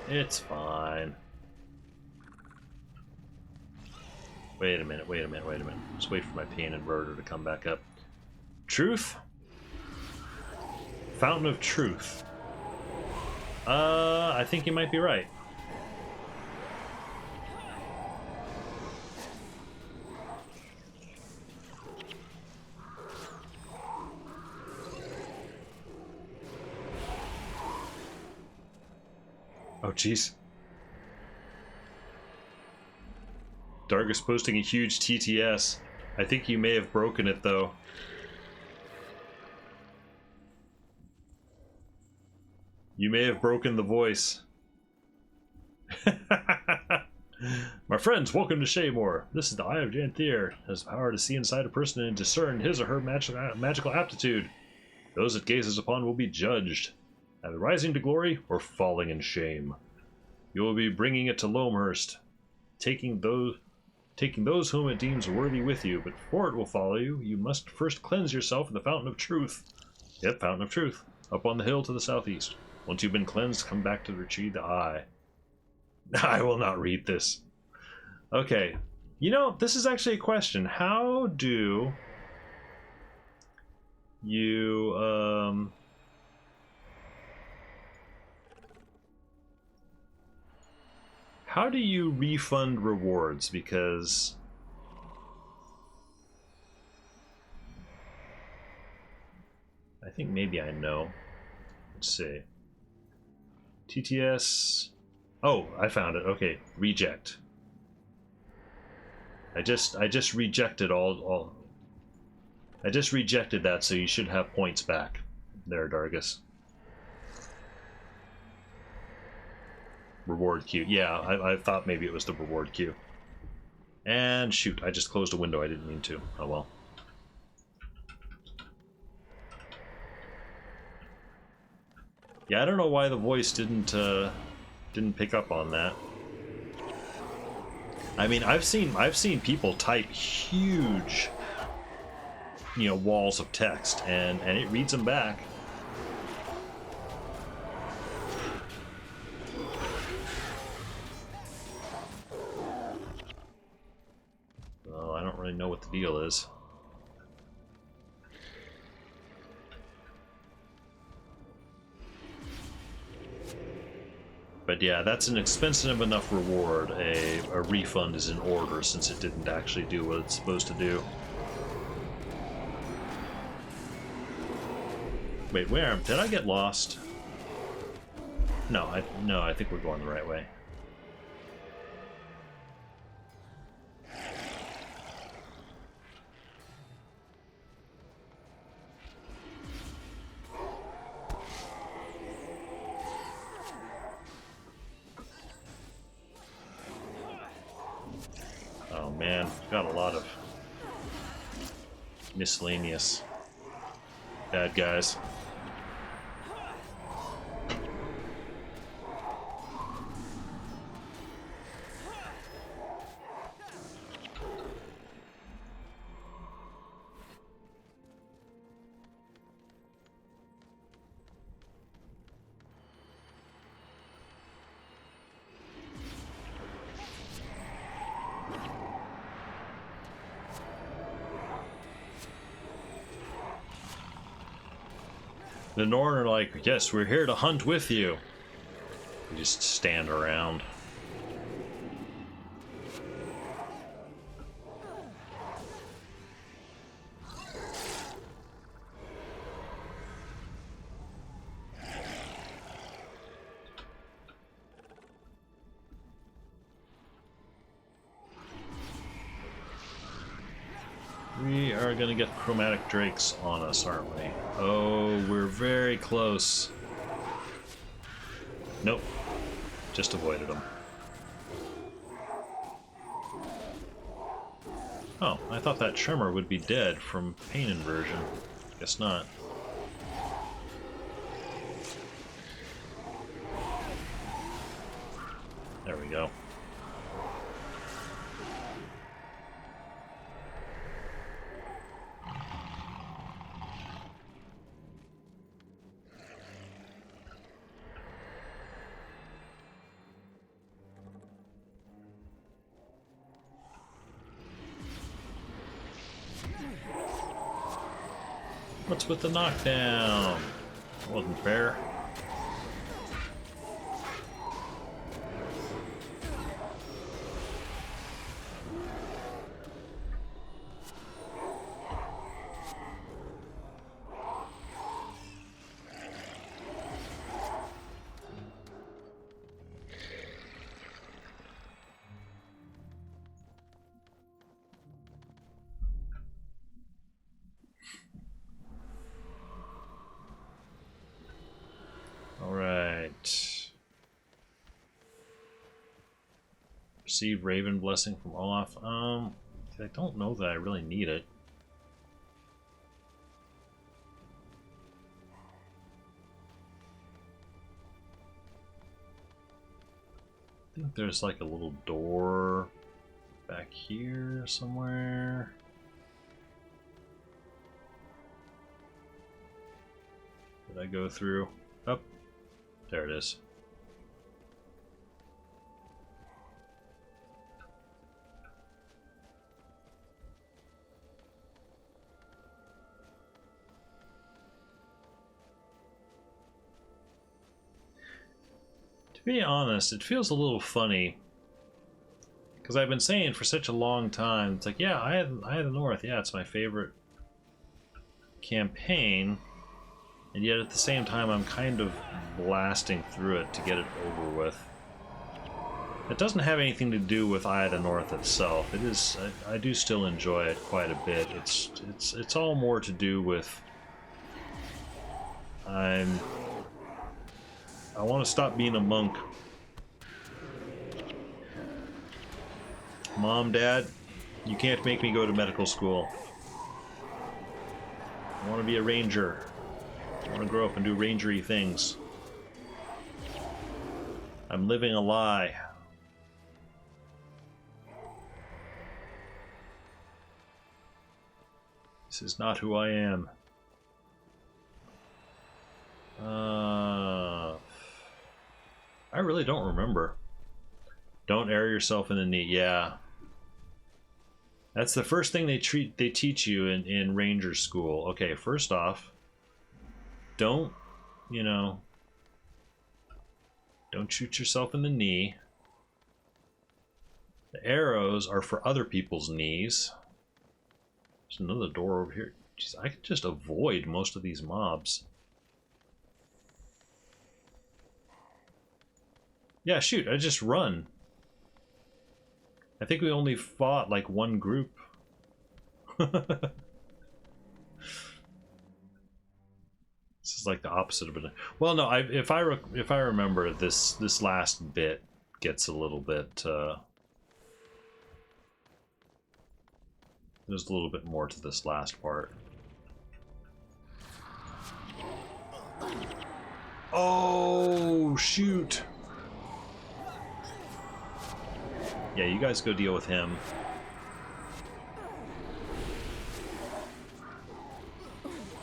It's fine. Wait a minute, wait a minute, wait a minute. Just wait for my pain inverter to come back up. Truth? Fountain of Truth. I think you might be right. Oh, jeez. Dargus posting a huge TTS. I think you may have broken it, though. You may have broken the voice. My friends, welcome to Shaymore. This is the Eye of Janthier. Has the power to see inside a person and discern his or her magical aptitude. Those it gazes upon will be judged, either rising to glory or falling in shame. You will be bringing it to Loamhurst, taking those whom it deems worthy with you, but before it will follow you, you must first cleanse yourself in the Fountain of Truth. Yep, Fountain of Truth, up on the hill to the southeast. Once you've been cleansed, come back to retrieve the eye. I will not read this. Okay, you know, this is actually a question. How do you, how do you refund rewards? Because I think maybe I know. Let's see. TTS. Oh, I found it. Okay, reject. I just rejected all. I just rejected that, so you should have points back. There, Dargus. Reward queue. Yeah, I thought maybe it was the reward queue. And shoot, I just closed a window. I didn't mean to. Oh well. Yeah, I don't know why the voice didn't pick up on that. I mean, I've seen people type huge, you know, walls of text, and it reads them back. Oh, I don't really know what the deal is. But yeah, that's an expensive enough reward. A refund is in order since it didn't actually do what it's supposed to do. Wait, where? Did I get lost? No, I think we're going the right way. Oh man, got a lot of miscellaneous bad guys. The Norn are like, yes, we're here to hunt with you. We just stand around. We are gonna get chromatic drakes on us, aren't we? Oh, we're very close. Nope. Just avoided them. Oh, I thought that Tremor would be dead from pain inversion. Guess not. There we go. What's with the knockdown? Wasn't fair. Receive Raven Blessing from Olaf. I don't know that I really need it. I think there's like a little door back here somewhere. Did I go through? Oh, there it is. To be honest, it feels a little funny because I've been saying for such a long time, it's like, yeah, I had the North, yeah, it's my favorite campaign, and yet at the same time I'm kind of blasting through it to get it over with. It doesn't have anything to do with Eye of the North itself. It is, I do still enjoy it quite a bit. It's all more to do with I want to stop being a monk. Mom, Dad, you can't make me go to medical school. I want to be a ranger. I want to grow up and do rangery things. I'm living a lie. This is not who I am. I really don't remember. Don't air yourself in the knee. Yeah. That's the first thing they teach you in ranger school. Okay, first off, don't shoot yourself in the knee. The arrows are for other people's knees. There's another door over here. Jeez, I could just avoid most of these mobs. Yeah, shoot, I just run. I think we only fought like one group. This is like the opposite of it. Well, no, if I remember, this last bit gets a little bit. There's a little bit more to this last part. Oh shoot! Yeah, you guys go deal with him.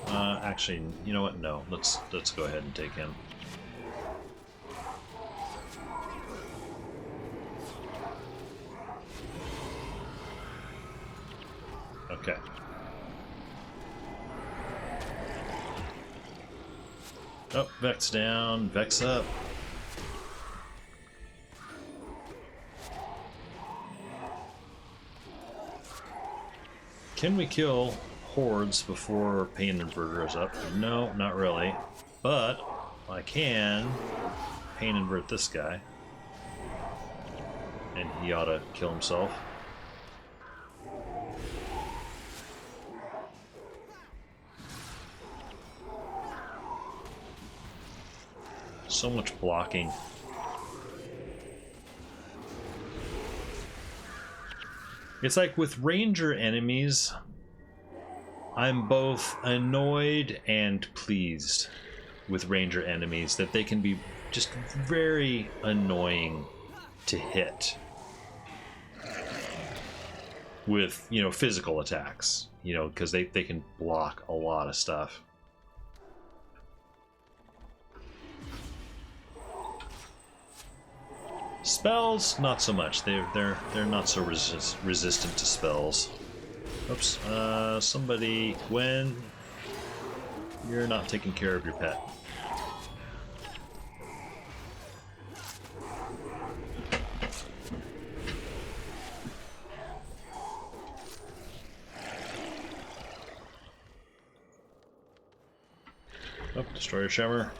Actually, you know what? No, let's go ahead and take him. Okay. Oh, Vex down, Vex up. Can we kill hordes before Pain Inverter is up? No, not really. But I can Pain Invert this guy. And he ought to kill himself. So much blocking. It's like with ranger enemies, I'm both annoyed and pleased with ranger enemies that they can be just very annoying to hit with, you know, physical attacks, you know, because they can block a lot of stuff. Spells, not so much. They're not so resistant to spells. Oops. Somebody, Gwen, you're not taking care of your pet. Oh, Destroyer Shimmer.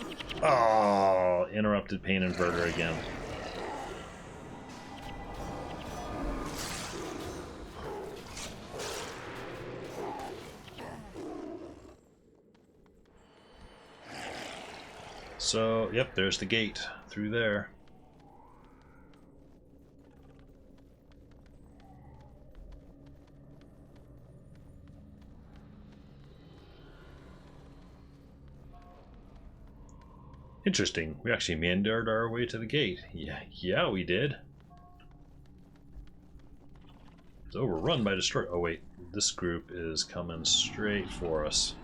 Oh, interrupted Pain Inverter again. So, yep, there's the gate through there. Interesting. We actually meandered our way to the gate. Yeah, we did. It's overrun by destroy. Oh wait, this group is coming straight for us.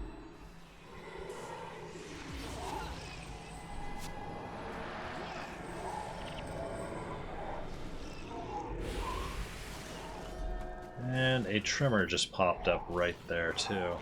And a tremor just popped up right there too.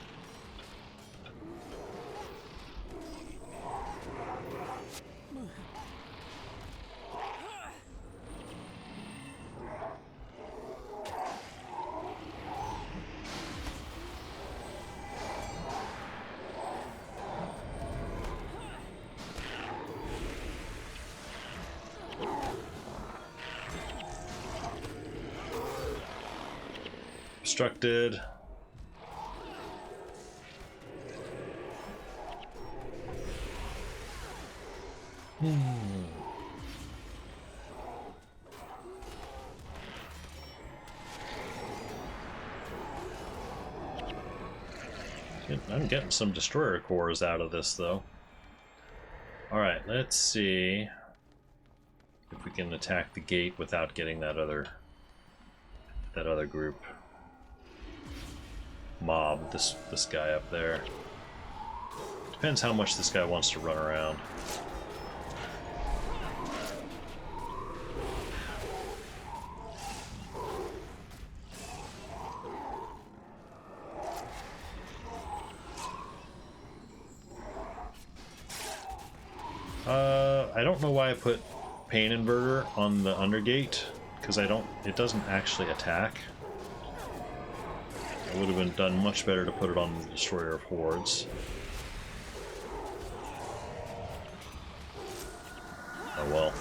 Obstructed. I'm getting some destroyer cores out of this though. Alright, let's see if we can attack the gate without getting that other group. Mob, this guy up there. Depends how much this guy wants to run around. I don't know why I put Pain Inverter on the Undergate, because it doesn't actually attack. It would have been done much better to put it on the Destroyer of Hordes. Oh well.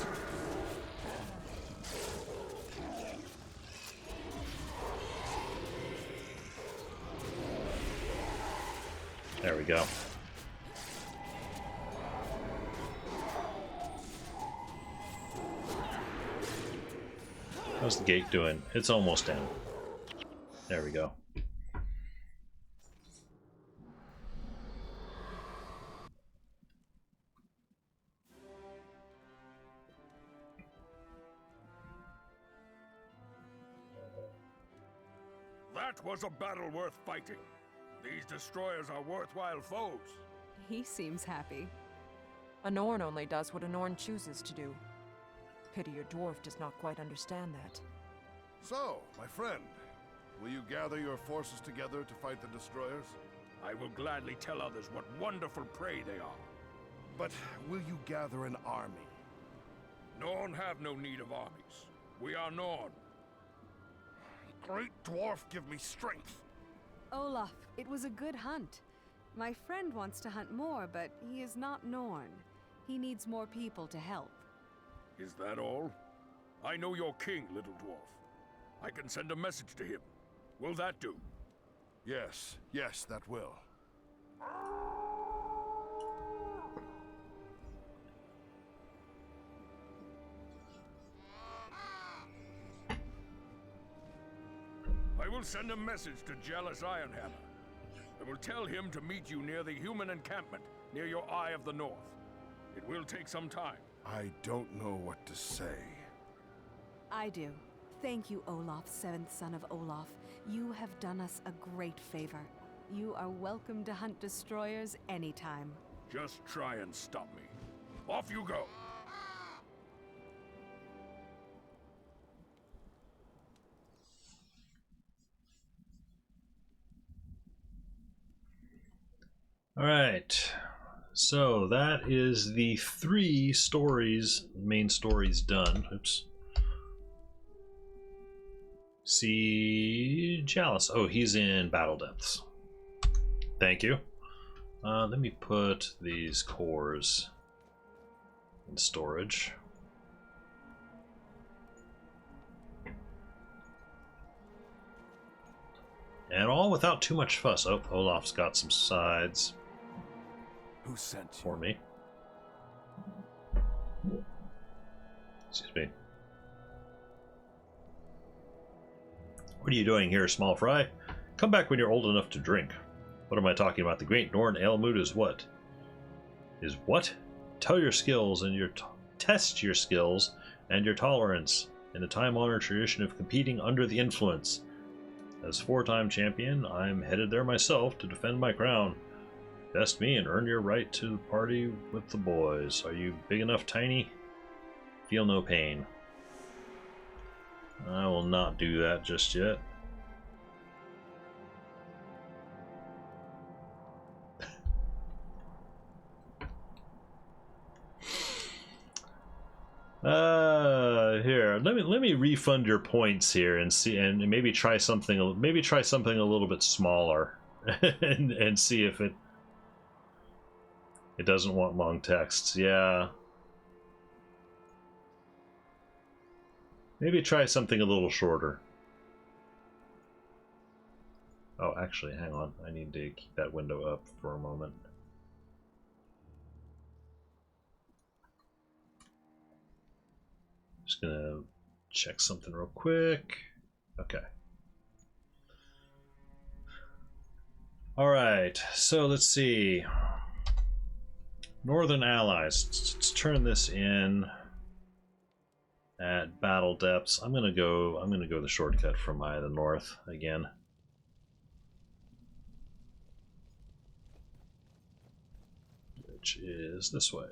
There we go. How's the gate doing? It's almost down. There we go. That was a battle worth fighting. These destroyers are worthwhile foes. He seems happy. A Norn only does what a Norn chooses to do. Pity your dwarf does not quite understand that. So, my friend, will you gather your forces together to fight the destroyers? I will gladly tell others what wonderful prey they are. But will you gather an army? Norn have no need of armies. We are Norn. Great Dwarf, give me strength. Olaf, it was a good hunt. My friend wants to hunt more, but he is not Norn. He needs more people to help. Is that all? I know your king, little dwarf. I can send a message to him. Will that do? Yes, yes, that will. I will send a message to Jealous Ironhammer. I will tell him to meet you near the human encampment, near your Eye of the North. It will take some time. I don't know what to say. I do. Thank you, Olaf, seventh son of Olaf. You have done us a great favor. You are welcome to hunt destroyers anytime. Just try and stop me. Off you go! All right. So that is the 3 stories, main stories done. Oops. See Chalice. Oh, he's in Battle Depths. Thank you. Let me put these cores in storage. And all without too much fuss. Oh, Olaf's got some sides. Who sent you? For me. Excuse me. What are you doing here, small fry? Come back when you're old enough to drink. What am I talking about? The Great Norn Aelmud is what? Is what? Tell your skills and test your skills and your tolerance in the time-honored tradition of competing under the influence. As 4-time champion, I'm headed there myself to defend my crown. Best me and earn your right to party with the boys. Are you big enough, Tiny? Feel no pain. I will not do that just yet. Here, let me refund your points here and see, and maybe try something a little bit smaller, and see if it doesn't want long texts. Yeah. Maybe try something a little shorter. Oh, actually, hang on. I need to keep that window up for a moment. Just gonna check something real quick. Okay. All right, so let's see. Northern Allies. Let's turn this in at Battle Depths. I'm gonna go the shortcut from Eye of the North again. Which is this way.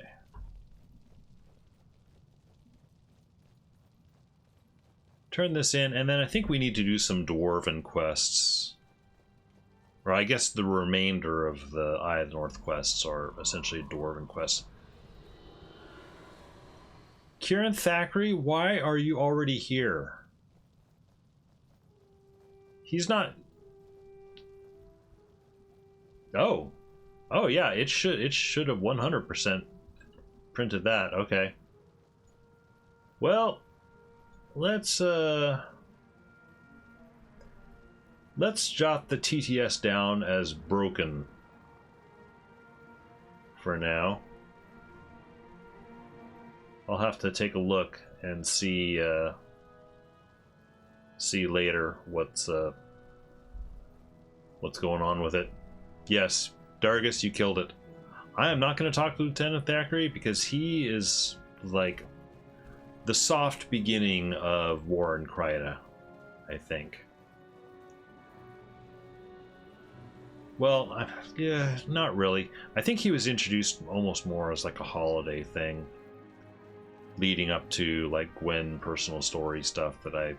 Turn this in, and then I think we need to do some Dwarven quests. Or I guess the remainder of the Eye of the North quests are essentially Dwarven quests. Kieran Thackeray, why are you already here? He's not... Oh. Oh yeah, it should have 100% printed that. Okay. Well, let's jot the TTS down as broken for now. I'll have to take a look and see later what's going on with it. Yes, Dargus, you killed it. I am not going to talk to Lieutenant Thackeray because he is like the soft beginning of War in Kryta, I think. Well, yeah, not really. I think he was introduced almost more as like a holiday thing, leading up to like Gwen personal story stuff that I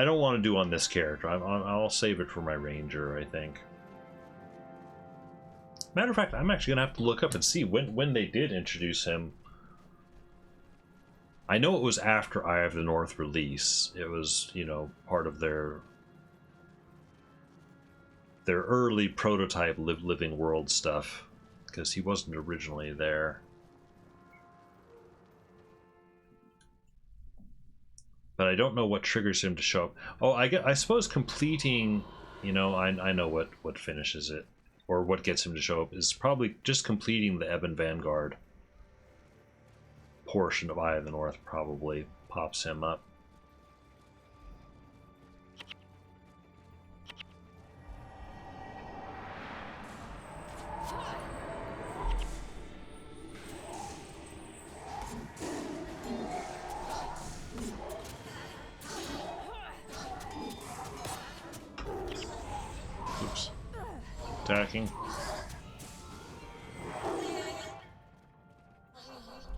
don't want to do on this character. I'll save it for my ranger, I think. Matter of fact, I'm actually gonna have to look up and see when they did introduce him. I know it was after Eye of the North release. It was, you know, part of their early prototype Living World stuff, because he wasn't originally there. But I don't know what triggers him to show up. Oh, I suppose completing, you know, I know what finishes it, or what gets him to show up is probably just completing the Ebon Vanguard portion of Eye of the North probably pops him up. Oops. Attacking.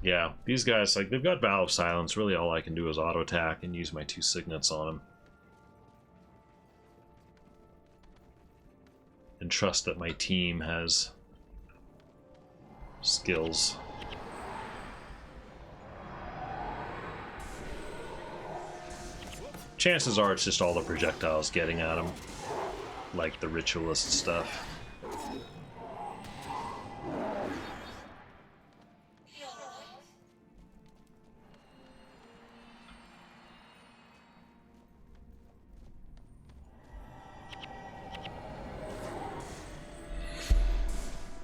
Yeah, these guys, like, they've got Valve Silence. Really all I can do is auto attack and use my 2 signets on them. And trust that my team has skills. Chances are it's just all the projectiles getting at them, like the ritualist stuff.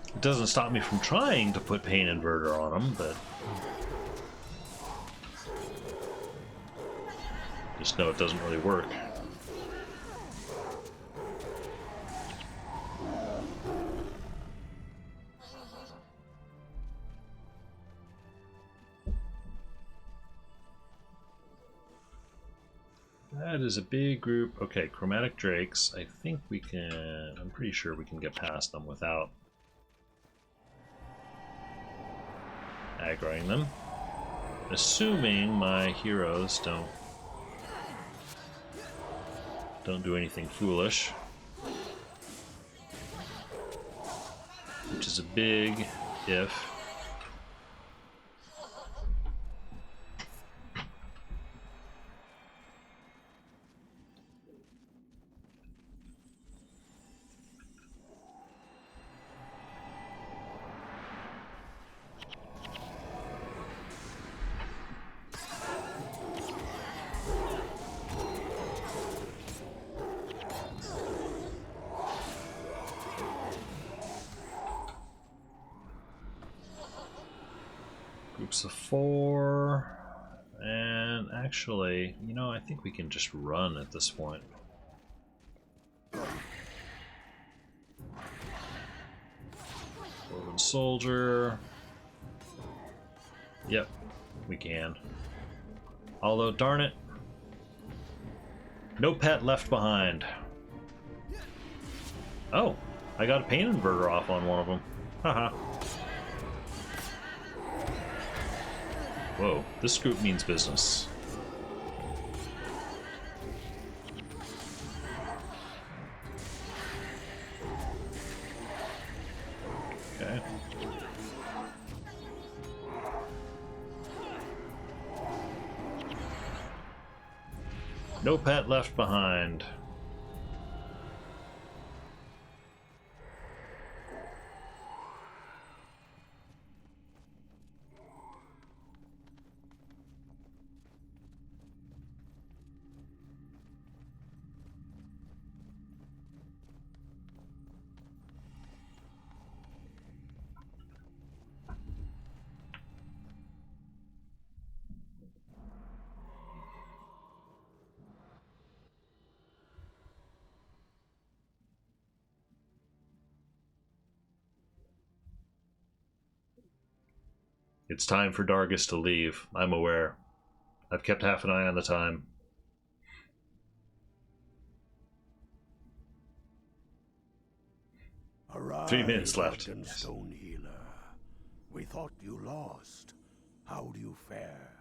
It doesn't stop me from trying to put Pain Inverter on them, but just know it doesn't really work. That is a big group. Okay, Chromatic Drakes. I think we can... I'm pretty sure we can get past them without aggroing them. Assuming my heroes don't do anything foolish. Which is a big if. Groups of 4, and actually, you know, I think we can just run at this point. Dwarven Soldier. Yep, we can. Although, darn it, no pet left behind. Oh, I got a Pain Inverter off on one of them. Haha. Whoa, this group means business. Okay. No pet left behind. It's time for Dargus to leave. I'm aware. I've kept half an eye on the time. Arise, 3 minutes left. Yes. Stone Healer. We thought you lost. How do you fare?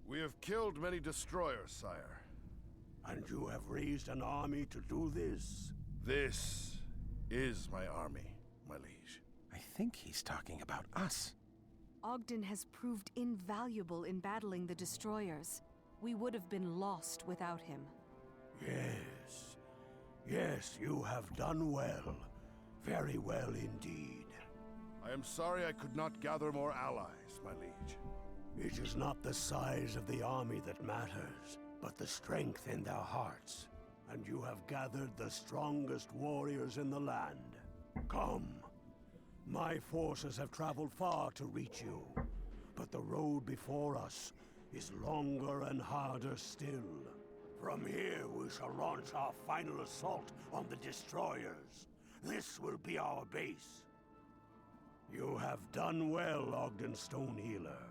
We have killed many destroyers, sire. And you have raised an army to do this? This is my army, my liege. think he's talking about us. Ogden has proved invaluable in battling the destroyers. We would have been lost without him. Yes. Yes, you have done well. Very well indeed. I am sorry I could not gather more allies, my liege. It is not the size of the army that matters, but the strength in their hearts. And you have gathered the strongest warriors in the land. Come. My forces have traveled far to reach you, but the road before us is longer and harder still. From here we shall launch our final assault on the destroyers. This will be our base. You have done well, Ogden Stonehealer.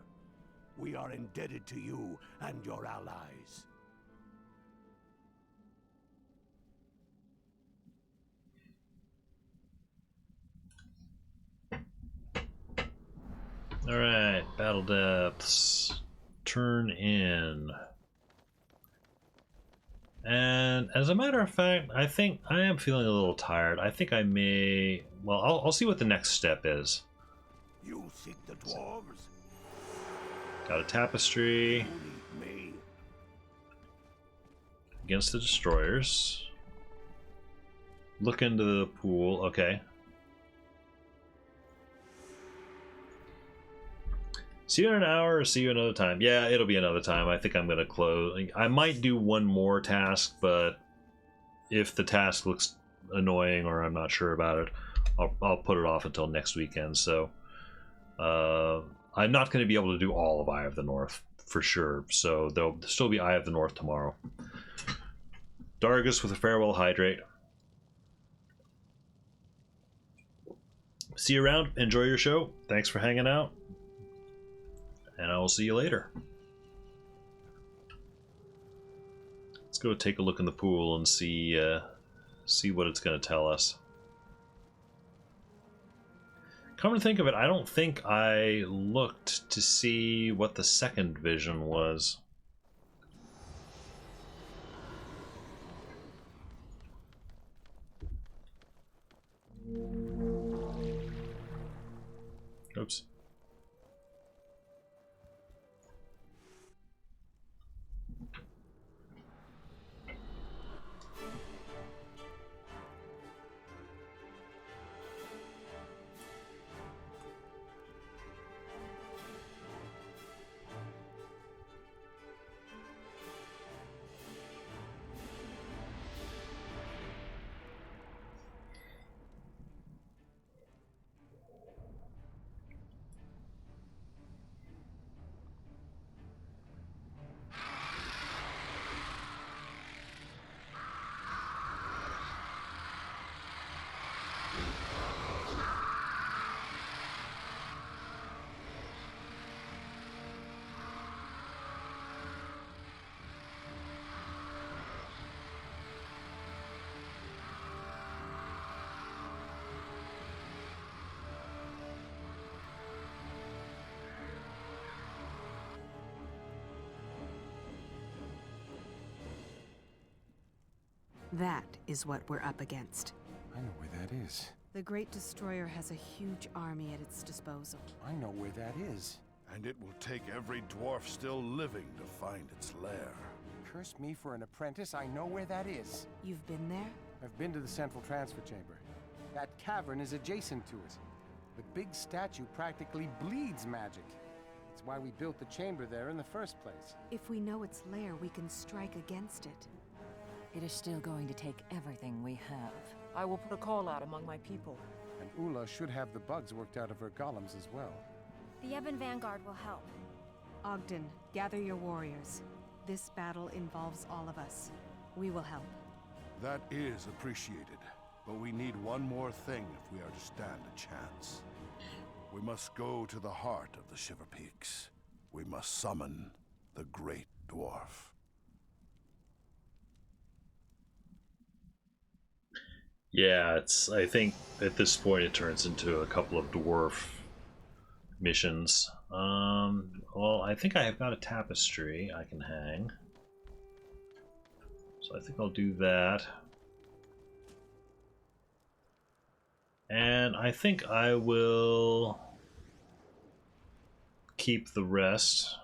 We are indebted to you and your allies. Alright, battle depths. Turn in. And as a matter of fact, I think I am feeling a little tired. I think I may... Well, I'll see what the next step is. You seek the dwarves? Got a tapestry. Me. Against the destroyers. Look into the pool. Okay. See you in an hour or see you another time? Yeah, it'll be another time. I think I'm going to close. I might do one more task, but if the task looks annoying or I'm not sure about it, I'll put it off until next weekend. So I'm not going to be able to do all of Eye of the North for sure. So there'll still be Eye of the North tomorrow. Dargus with a farewell hydrate. See you around. Enjoy your show. Thanks for hanging out. And I will see you later. Let's go take a look in the pool and see what it's going to tell us. Come to think of it, I don't think I looked to see what the second vision was. Oops. That is what we're up against. I know where that is. The Great Destroyer has a huge army at its disposal. I know where that is. And it will take every dwarf still living to find its lair. Curse me for an apprentice, I know where that is. You've been there? I've been to the central transfer chamber. That cavern is adjacent to it. The big statue practically bleeds magic. That's why we built the chamber there in the first place. If we know its lair, we can strike against it. It is still going to take everything we have. I will put a call out among my people. And Ula should have the bugs worked out of her golems as well. The Ebon Vanguard will help. Ogden, gather your warriors. This battle involves all of us. We will help. That is appreciated, but we need one more thing if we are to stand a chance. We must go to the heart of the Shiver Peaks. We must summon the Great Dwarf. Yeah, I think at this point it turns into a couple of dwarf missions. Well, I think I have got a tapestry I can hang. So I think I'll do that. And I think I will keep the rest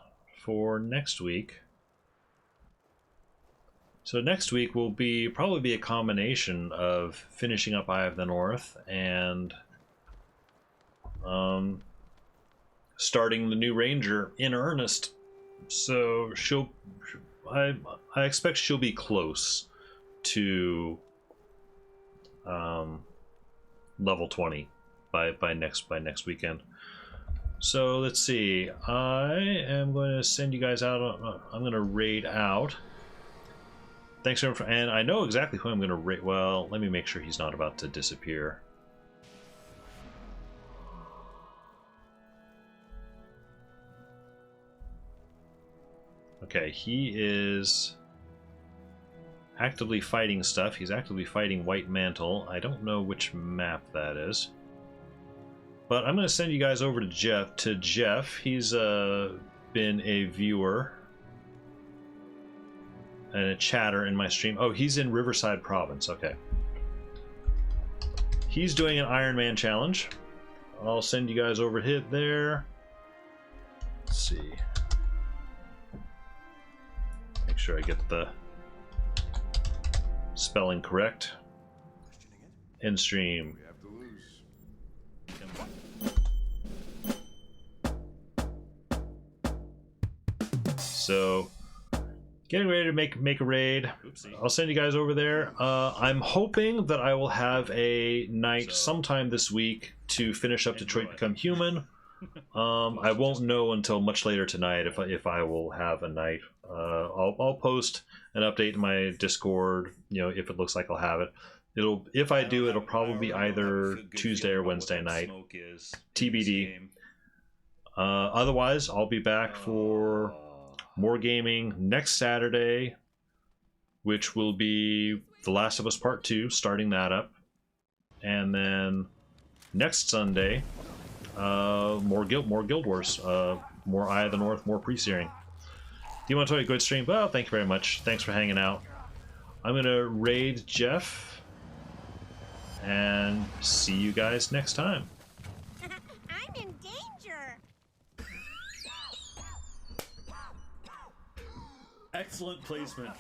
for next week. So next week will probably be a combination of finishing up Eye of the North and starting the new Ranger in earnest. So I expect she'll be close to level 20 by next weekend. So let's see. I am going to send you guys out. I'm going to raid out. Thanks everyone and I know exactly who I'm going to raid. Well, let me make sure he's not about to disappear. Okay, he is actively fighting stuff. He's actively fighting White Mantle. I don't know which map that is. But I'm going to send you guys over to Jeff. He's been a viewer and a chatter in my stream. Oh, he's in Riverside Province. Okay. He's doing an Iron Man challenge. I'll send you guys over there. Let's see. Make sure I get the spelling correct. End stream. So, getting ready to make a raid. Oopsie. I'll send you guys over there. I'm hoping that I will have a night sometime this week to finish up Detroit Become Human. I won't know until much later tonight if I will have a night. I'll post an update in my Discord. You know, if it looks like I'll have it. If I do, it'll probably be either Tuesday or Wednesday night. TBD. Otherwise, I'll be back for more gaming next Saturday, which will be The Last of Us Part 2, starting that up. And then next Sunday, more Guild Wars, more Eye of the North, more Pre-Searing. Do you want to tell me a good stream? Well, thank you very much. Thanks for hanging out. I'm going to raid Jeff, and see you guys next time. I'm in danger. Excellent placement.